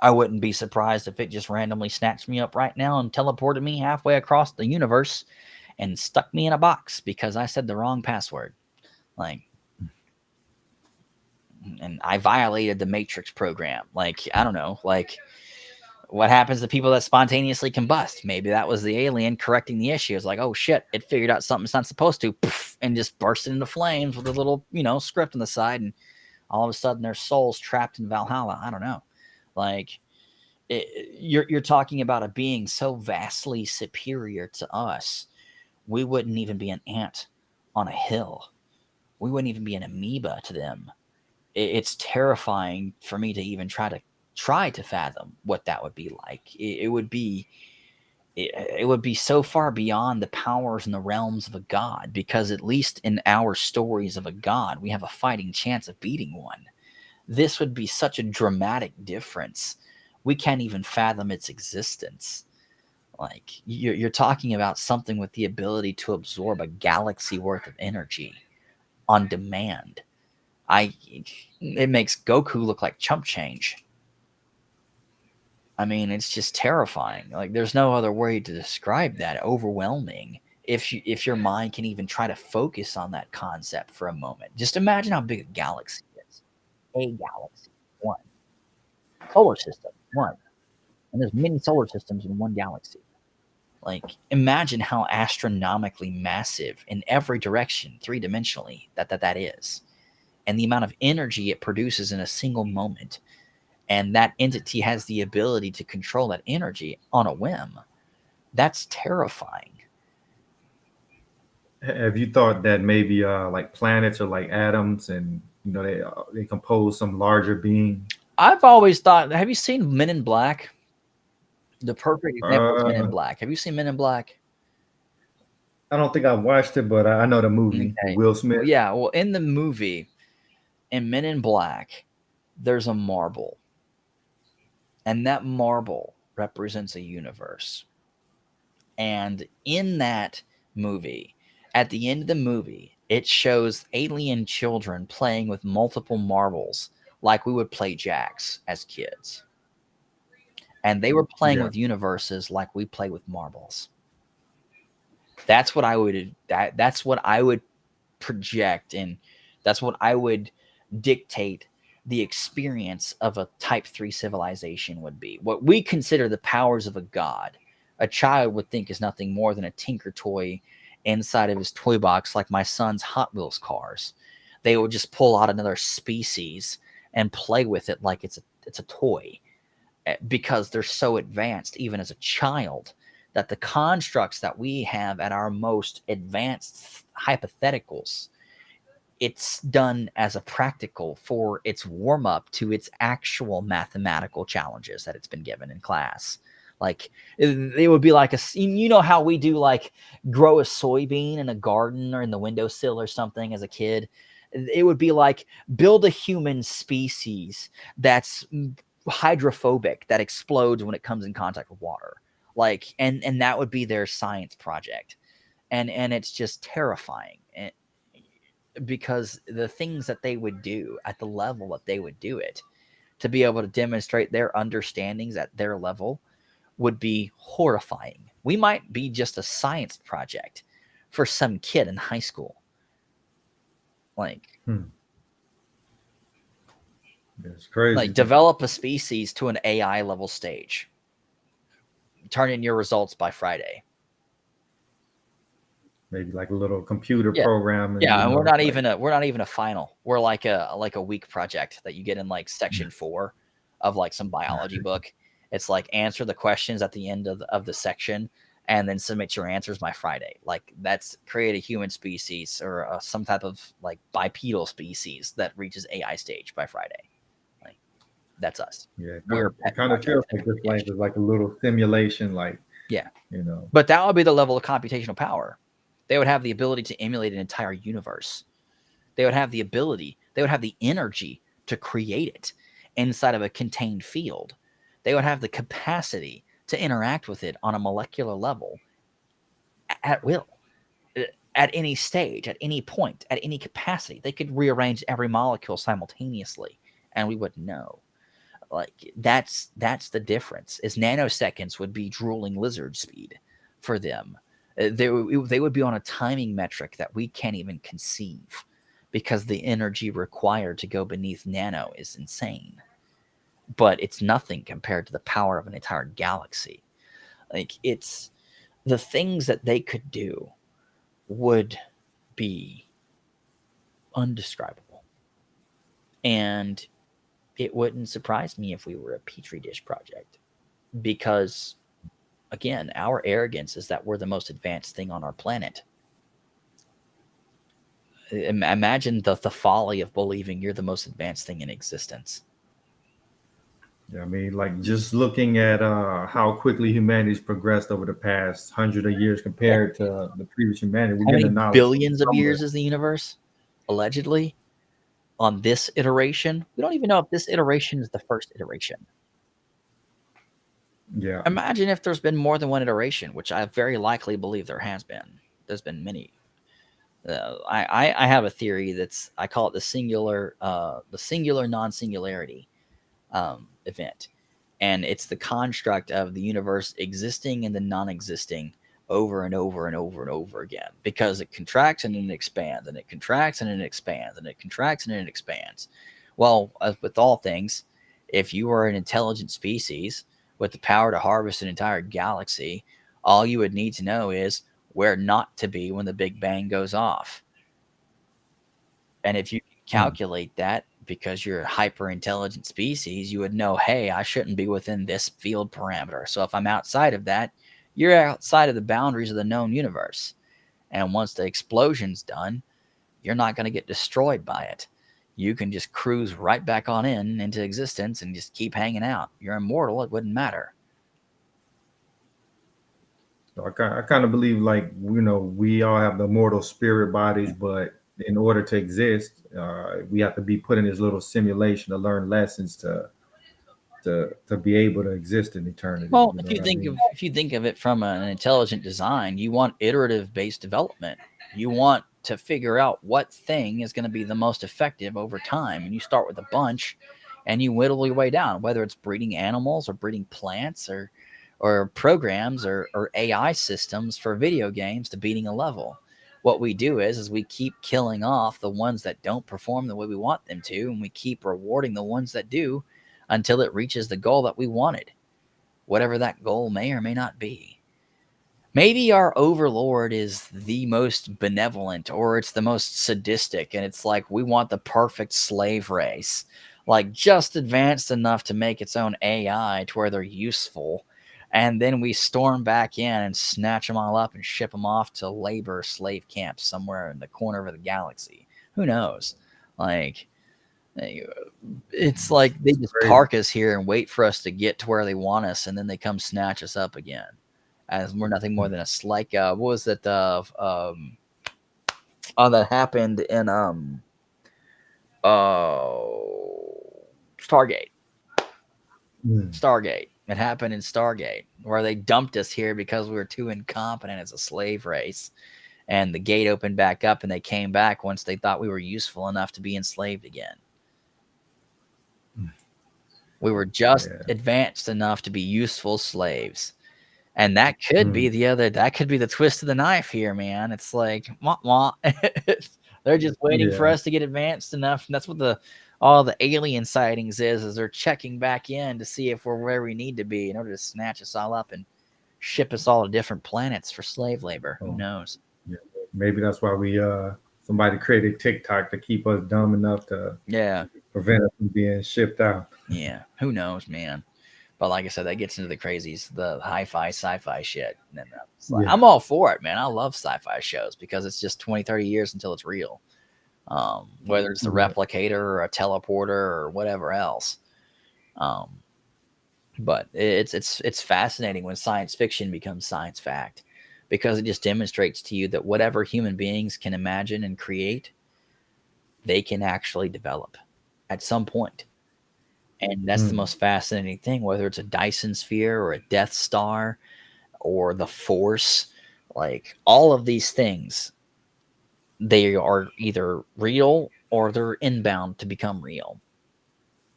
I wouldn't be surprised if it just randomly snatched me up right now and teleported me halfway across the universe and stuck me in a box because I said the wrong password. Like, and I violated the Matrix program. Like, I don't know. Like, what happens to people that spontaneously combust? Maybe that was the alien correcting the issue. It's like, oh shit, it figured out something it's not supposed to, poof, and just bursted into flames with a little, script on the side, and all of a sudden their soul's trapped in Valhalla. I don't know. Like, you're talking about a being so vastly superior to us. We wouldn't even be an ant on a hill. We wouldn't even be an amoeba to them. It's terrifying for me to even try to fathom what that would be like. It would be so far beyond the powers and the realms of a god, because at least in our stories of a god, we have a fighting chance of beating one. This would be such a dramatic difference. We can't even fathom its existence. Like, you're talking about something with the ability to absorb a galaxy worth of energy on demand. It makes Goku look like chump change. I mean, it's just terrifying. Like, there's no other way to describe that. Overwhelming. If your mind can even try to focus on that concept for a moment. Just imagine how big a galaxy is. A galaxy. One. Solar system. One. And there's many solar systems in one galaxy. Like, imagine how astronomically massive in every direction, three-dimensionally, that is. And the amount of energy it produces in a single moment. And that entity has the ability to control that energy on a whim. That's terrifying. Have you thought that maybe like planets are like atoms, and they compose some larger being? I've always thought. Have you seen Men in Black? The perfect example is Men in Black. Have you seen Men in Black? I don't think I watched it, but I know the movie. Okay. Will Smith. Yeah. Well, in the movie, in Men in Black, there's a marble. And that marble represents a universe. And in that movie, at the end of the movie, it shows alien children playing with multiple marbles like we would play jacks as kids. And they were playing with universes like we play with marbles. That's what I would project, and that's what I would dictate the experience of a type 3 civilization would be. What we consider the powers of a god, a child would think is nothing more than a tinker toy inside of his toy box, like my son's Hot Wheels cars. They would just pull out another species and play with it like it's a toy, because they're so advanced, even as a child, that the constructs that we have at our most advanced hypotheticals, it's done as a practical for its warm-up to its actual mathematical challenges that it's been given in class. Like, it would be like how we do, like, grow a soybean in a garden or in the windowsill or something as a kid. It would be like, build a human species that's hydrophobic, that explodes when it comes in contact with water. Like, and that would be their science project. And it's just terrifying. Because the things that they would do at the level that they would do it, to be able to demonstrate their understandings at their level, would be horrifying. We might be just a science project for some kid in high school. Like, it's crazy. Like, develop a species to an AI level stage. Turn in your results by Friday. Maybe like a little computer program. And we're not even a final. We're like a week project that you get in like section 4 of like some biology book. It's like, answer the questions at the end of the section and then submit your answers by Friday. Like, that's create a human species or some type of like bipedal species that reaches AI stage by Friday. Like, that's us. Yeah, it kind of feels like this life is like a little simulation. Like, But that would be the level of computational power. They would have the ability to emulate an entire universe. They would have the ability. They would have the energy to create it inside of a contained field. They would have the capacity to interact with it on a molecular level at will. at any stage, at any point, at any capacity. They could rearrange every molecule simultaneously, and we wouldn't know. Like that's the difference. Is nanoseconds would be drooling lizard speed for them. They would be on a timing metric that we can't even conceive, because the energy required to go beneath nano is insane. But it's nothing compared to the power of an entire galaxy. Like, it's the things that they could do would be undescribable. And it wouldn't surprise me if we were a petri dish project, because, again, our arrogance is that we're the most advanced thing on our planet. Imagine the folly of believing you're the most advanced thing in existence. Yeah, I mean, like just looking at how quickly humanity's progressed over the past hundred of years compared to the previous humanity, we're How many getting knowledge billions of somewhere. years is the universe, allegedly, on this iteration? We don't even know if this iteration is the first iteration. Yeah, Imagine if there's been more than one iteration, which I very likely believe there has been. There's been many. I have a theory I call it the singular non-singularity event, and it's the construct of the universe existing and then non-existing over and over and over and over again, because it contracts and then it expands, and it contracts and then it expands, and it contracts and then it expands. Well, as with all things, if you were an intelligent species with the power to harvest an entire galaxy, all you would need to know is where not to be when the Big Bang goes off. And if you can calculate that, because you're a hyper intelligent species, you would know, hey, I shouldn't be within this field parameter. So if I'm outside of that, you're outside of the boundaries of the known universe. And once the explosion's done, you're not going to get destroyed by it. You can just cruise right back on into existence and just keep hanging out. You're immortal. It wouldn't matter. so I kind of believe, like, we all have the mortal spirit bodies, but in order to exist, we have to be put in this little simulation to learn lessons to be able to exist in eternity. Well, You know if you what I think mean? of if you think of it from an intelligent design, you want iterative based development. You want to figure out what thing is going to be the most effective over time, and you start with a bunch, and you whittle your way down. Whether it's breeding animals or breeding plants or programs or AI systems for video games to beating a level. What we do is we keep killing off the ones that don't perform the way we want them to, and we keep rewarding the ones that do until it reaches the goal that we wanted, whatever that goal may or may not be. Maybe our overlord is the most benevolent, or it's the most sadistic, and it's like we want the perfect slave race, like just advanced enough to make its own AI to where they're useful, and then we storm back in and snatch them all up and ship them off to labor slave camps somewhere in the corner of the galaxy. Who knows? Like, it's like they just park us here and wait for us to get to where they want us, and then they come snatch us up again, as we're nothing more than what was it? That happened in Stargate. Stargate. It happened in Stargate, where they dumped us here because we were too incompetent as a slave race, and the gate opened back up, and they came back once they thought we were useful enough to be enslaved again. We were just advanced enough to be useful slaves. And that could be that could be the twist of the knife here, man. It's like, wah, wah. They're just waiting for us to get advanced enough. And that's what all the alien sightings is they're checking back in to see if we're where we need to be in order to snatch us all up and ship us all to different planets for slave labor. Who knows? Yeah. Maybe that's why somebody created TikTok to keep us dumb enough to prevent us from being shipped out. Yeah. Who knows, man? But like I said, that gets into the crazies, the hi-fi, sci-fi shit. And I'm all for it, man. I love sci-fi shows because it's just 20, 30 years until it's real. Whether it's the replicator or a teleporter or whatever else. But it's fascinating when science fiction becomes science fact, because it just demonstrates to you that whatever human beings can imagine and create, they can actually develop at some point. And that's the most fascinating thing, whether it's a Dyson sphere or a Death Star or the Force, like all of these things they are either real or they're inbound to become real.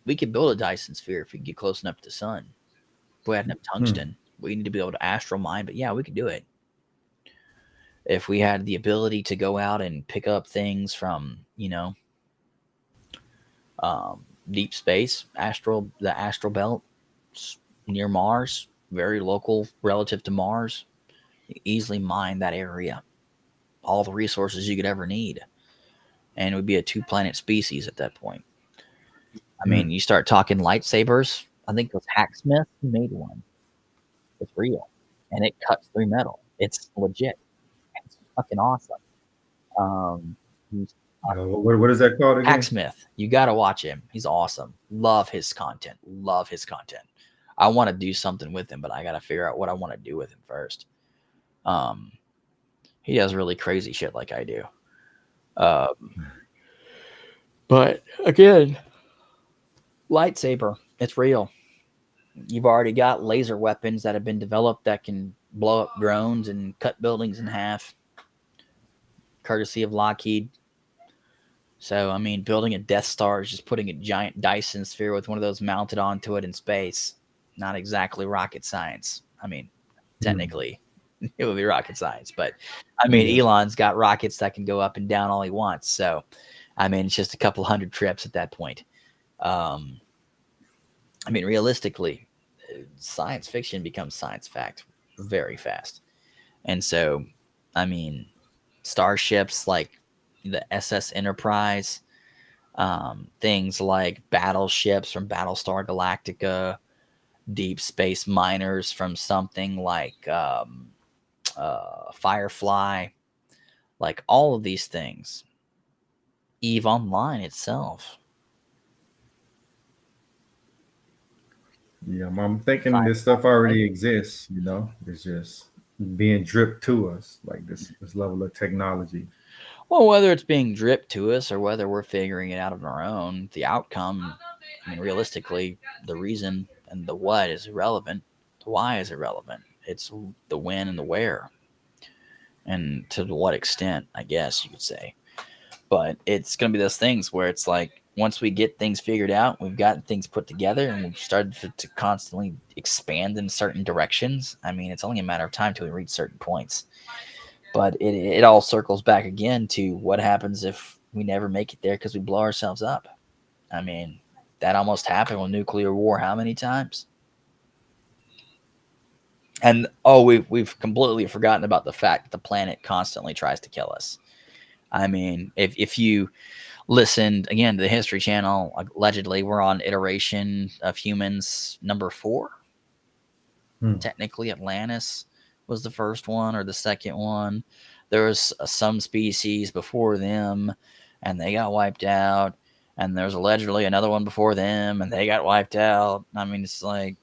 We could build a Dyson sphere if we get close enough to the sun. If we had enough tungsten, we need to be able to astral mine, but yeah, we could do it. If we had the ability to go out and pick up things from, deep space, the astral belt near Mars, very local relative to Mars, you easily mine that area, all the resources you could ever need, and it would be a 2-planet species at that point. I mean, you start talking lightsabers. I think it was Hacksmith who made one. It's real, and it cuts through metal. It's legit. It's fucking awesome. What is that called again? Hacksmith. You got to watch him. He's awesome. Love his content. I want to do something with him, but I got to figure out what I want to do with him first. He does really crazy shit like I do. But again, lightsaber, it's real. You've already got laser weapons that have been developed that can blow up drones and cut buildings in half, courtesy of Lockheed. So, I mean, building a Death Star is just putting a giant Dyson sphere with one of those mounted onto it in space. Not exactly rocket science. I mean, technically, it would be rocket science. But, I mean, Elon's got rockets that can go up and down all he wants. So, I mean, it's just a couple hundred trips at that point. I mean, realistically, science fiction becomes science fact very fast. And so, I mean, starships like the SS Enterprise, things like battleships from Battlestar Galactica, deep space miners from something like Firefly, like all of these things. EVE Online itself. Yeah, I'm thinking this stuff already exists, it's just being dripped to us, like this level of technology. Well, whether it's being dripped to us or whether we're figuring it out on our own, the outcome, I mean, realistically, the reason and the what is irrelevant. The why is irrelevant. It's the when and the where. And to what extent, I guess you could say. But it's going to be those things where it's like, once we get things figured out, we've gotten things put together, and we've started to constantly expand in certain directions. I mean, it's only a matter of time till we reach certain points. But it all circles back again to what happens if we never make it there because we blow ourselves up. I mean, that almost happened with nuclear war how many times? And, we've completely forgotten about the fact that the planet constantly tries to kill us. I mean, if you listened again to the History Channel, allegedly we're on iteration of humans number 4. Technically, Atlantis was the first one or the second one. There was some species before them, and they got wiped out. And there's allegedly another one before them, and they got wiped out. I mean, it's like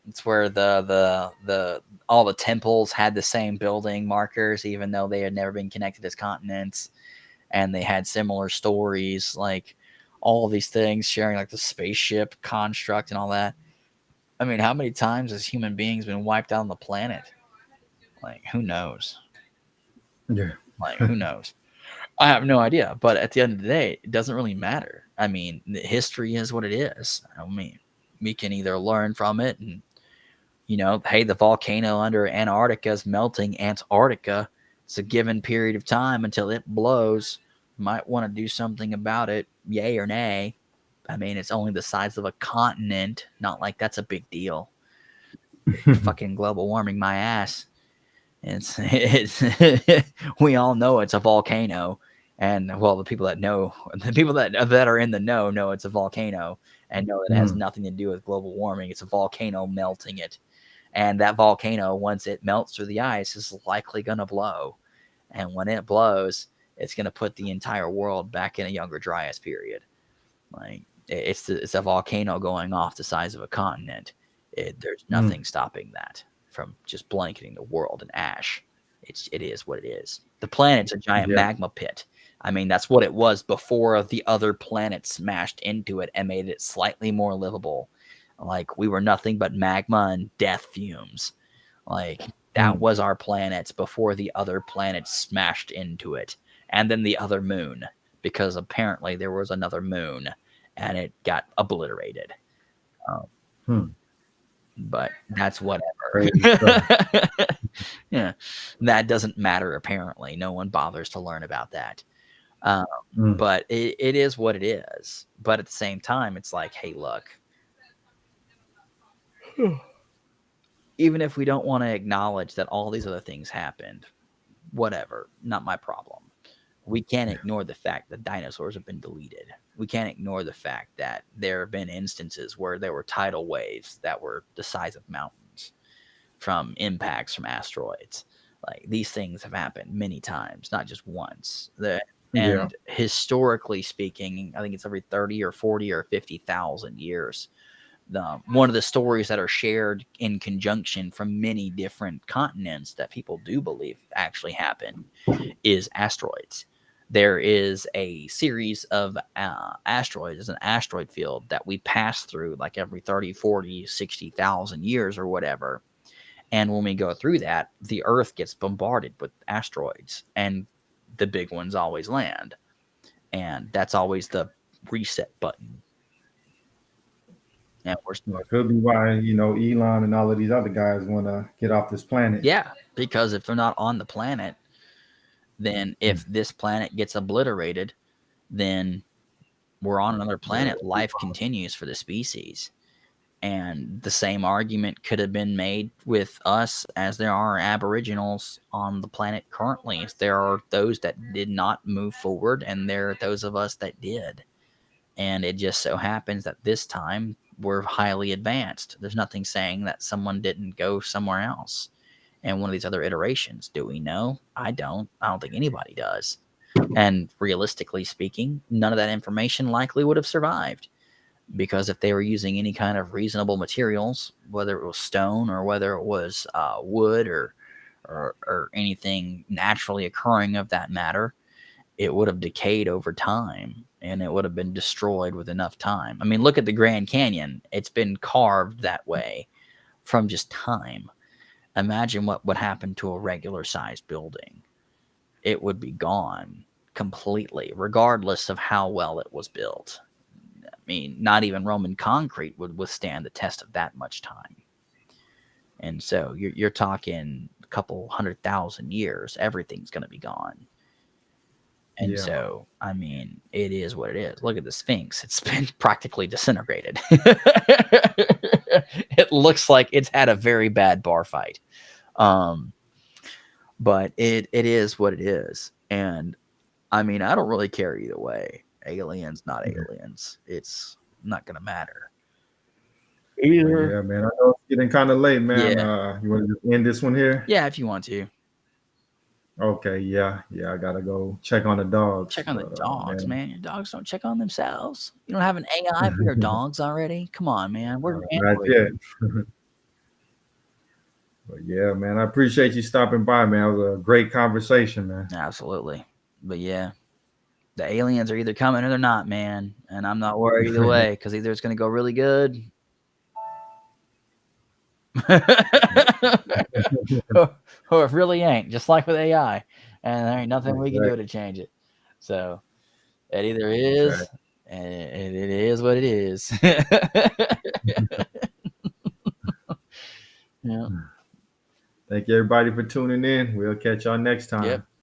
it's where the all the temples had the same building markers, even though they had never been connected as continents. And they had similar stories, like all of these things sharing like the spaceship construct and all that. I mean, how many times has human beings been wiped out on the planet? Like, who knows? Yeah. Like, who knows? I have no idea. But at the end of the day, it doesn't really matter. I mean, history is what it is. I mean, we can either learn from it and, hey, the volcano under Antarctica is melting Antarctica. It's a given period of time until it blows. Might want to do something about it, yay or nay. I mean, it's only the size of a continent. Not like that's a big deal. Fucking global warming, my ass. It's we all know it's a volcano, and well, the people that are in the know it's a volcano and know that it has nothing to do with global warming. It's a volcano melting it, and that volcano, once it melts through the ice, is likely going to blow, and when it blows, it's going to put the entire world back in a Younger Dryas period. Like it's a volcano going off the size of a continent. There's nothing stopping that from just blanketing the world in ash. It is what it is. The planet's a giant magma pit. I mean, that's what it was before the other planets smashed into it and made it slightly more livable. Like, we were nothing but magma and death fumes. Like, that was our planet before the other planets smashed into it and then the other moon, because apparently there was another moon and it got obliterated. But that's whatever. Crazy stuff. Yeah, that doesn't matter. Apparently, no one bothers to learn about that. Mm. But it is what it is. But at the same time, it's like, hey, look, even if we don't want to acknowledge that all these other things happened, whatever, not my problem. We can't ignore the fact that dinosaurs have been deleted. We can't ignore the fact that there have been instances where there were tidal waves that were the size of mountains from impacts from asteroids. Like, these things have happened many times, not just once. And historically speaking, I think it's every 30 or 40 or 50,000 years. One of the stories that are shared in conjunction from many different continents that people do believe actually happened is asteroids. There is a series of asteroids, it's an asteroid field that we pass through like every 30, 40, 60,000 years or whatever. And when we go through that, the Earth gets bombarded with asteroids, and the big ones always land. And that's always the reset button. And Well, could be why, you know, Elon and all of these other guys want to get off this planet. yeah, because if they're not on the planet, then if this planet gets obliterated, then we're on another planet. Life continues for the species. And the same argument could have been made with us as there are Aboriginals on the planet currently. There are those that did not move forward, and there are those of us that did. And it just so happens that this time we're highly advanced. There's nothing saying that someone didn't go somewhere else in one of these other iterations. Do we know? I don't think anybody does. And realistically speaking, none of that information likely would have survived, because if they were using any kind of reasonable materials, whether it was stone or whether it was wood or anything naturally occurring of that matter, it would have decayed over time and it would have been destroyed with enough time. I mean, look at the Grand Canyon. It's been carved that way from just time. Imagine what would happen to a regular sized building. It would be gone completely, regardless of how well it was built. I mean, not even Roman concrete would withstand the test of that much time. And so you're talking a couple 100,000 years, everything's going to be gone. And so, I mean, it is what it is. Look at the Sphinx. It's been practically disintegrated. It looks like it's had a very bad bar fight. But it is what it is. And, I mean, I don't really care either way. Aliens, not aliens. It's not going to matter. Either. Yeah, man. I know it's getting kind of late, man. Yeah. You want to just end this one here? Yeah, if you want to. Okay, yeah. I gotta go check on the dogs. Check on the dogs, man. Your dogs don't check on themselves. You don't have an AI for your dogs already? Come on, man. We're not yet. But yeah, man, I appreciate you stopping by, man. It was a great conversation, man. Absolutely. But yeah, the aliens are either coming or they're not, man. And I'm not worried either way, because either it's going to go really good or it really ain't, just like with AI. And there ain't nothing we can do to change it. So it either is, and it is what it is. Yeah. Thank you, everybody, for tuning in. We'll catch y'all next time. Yep.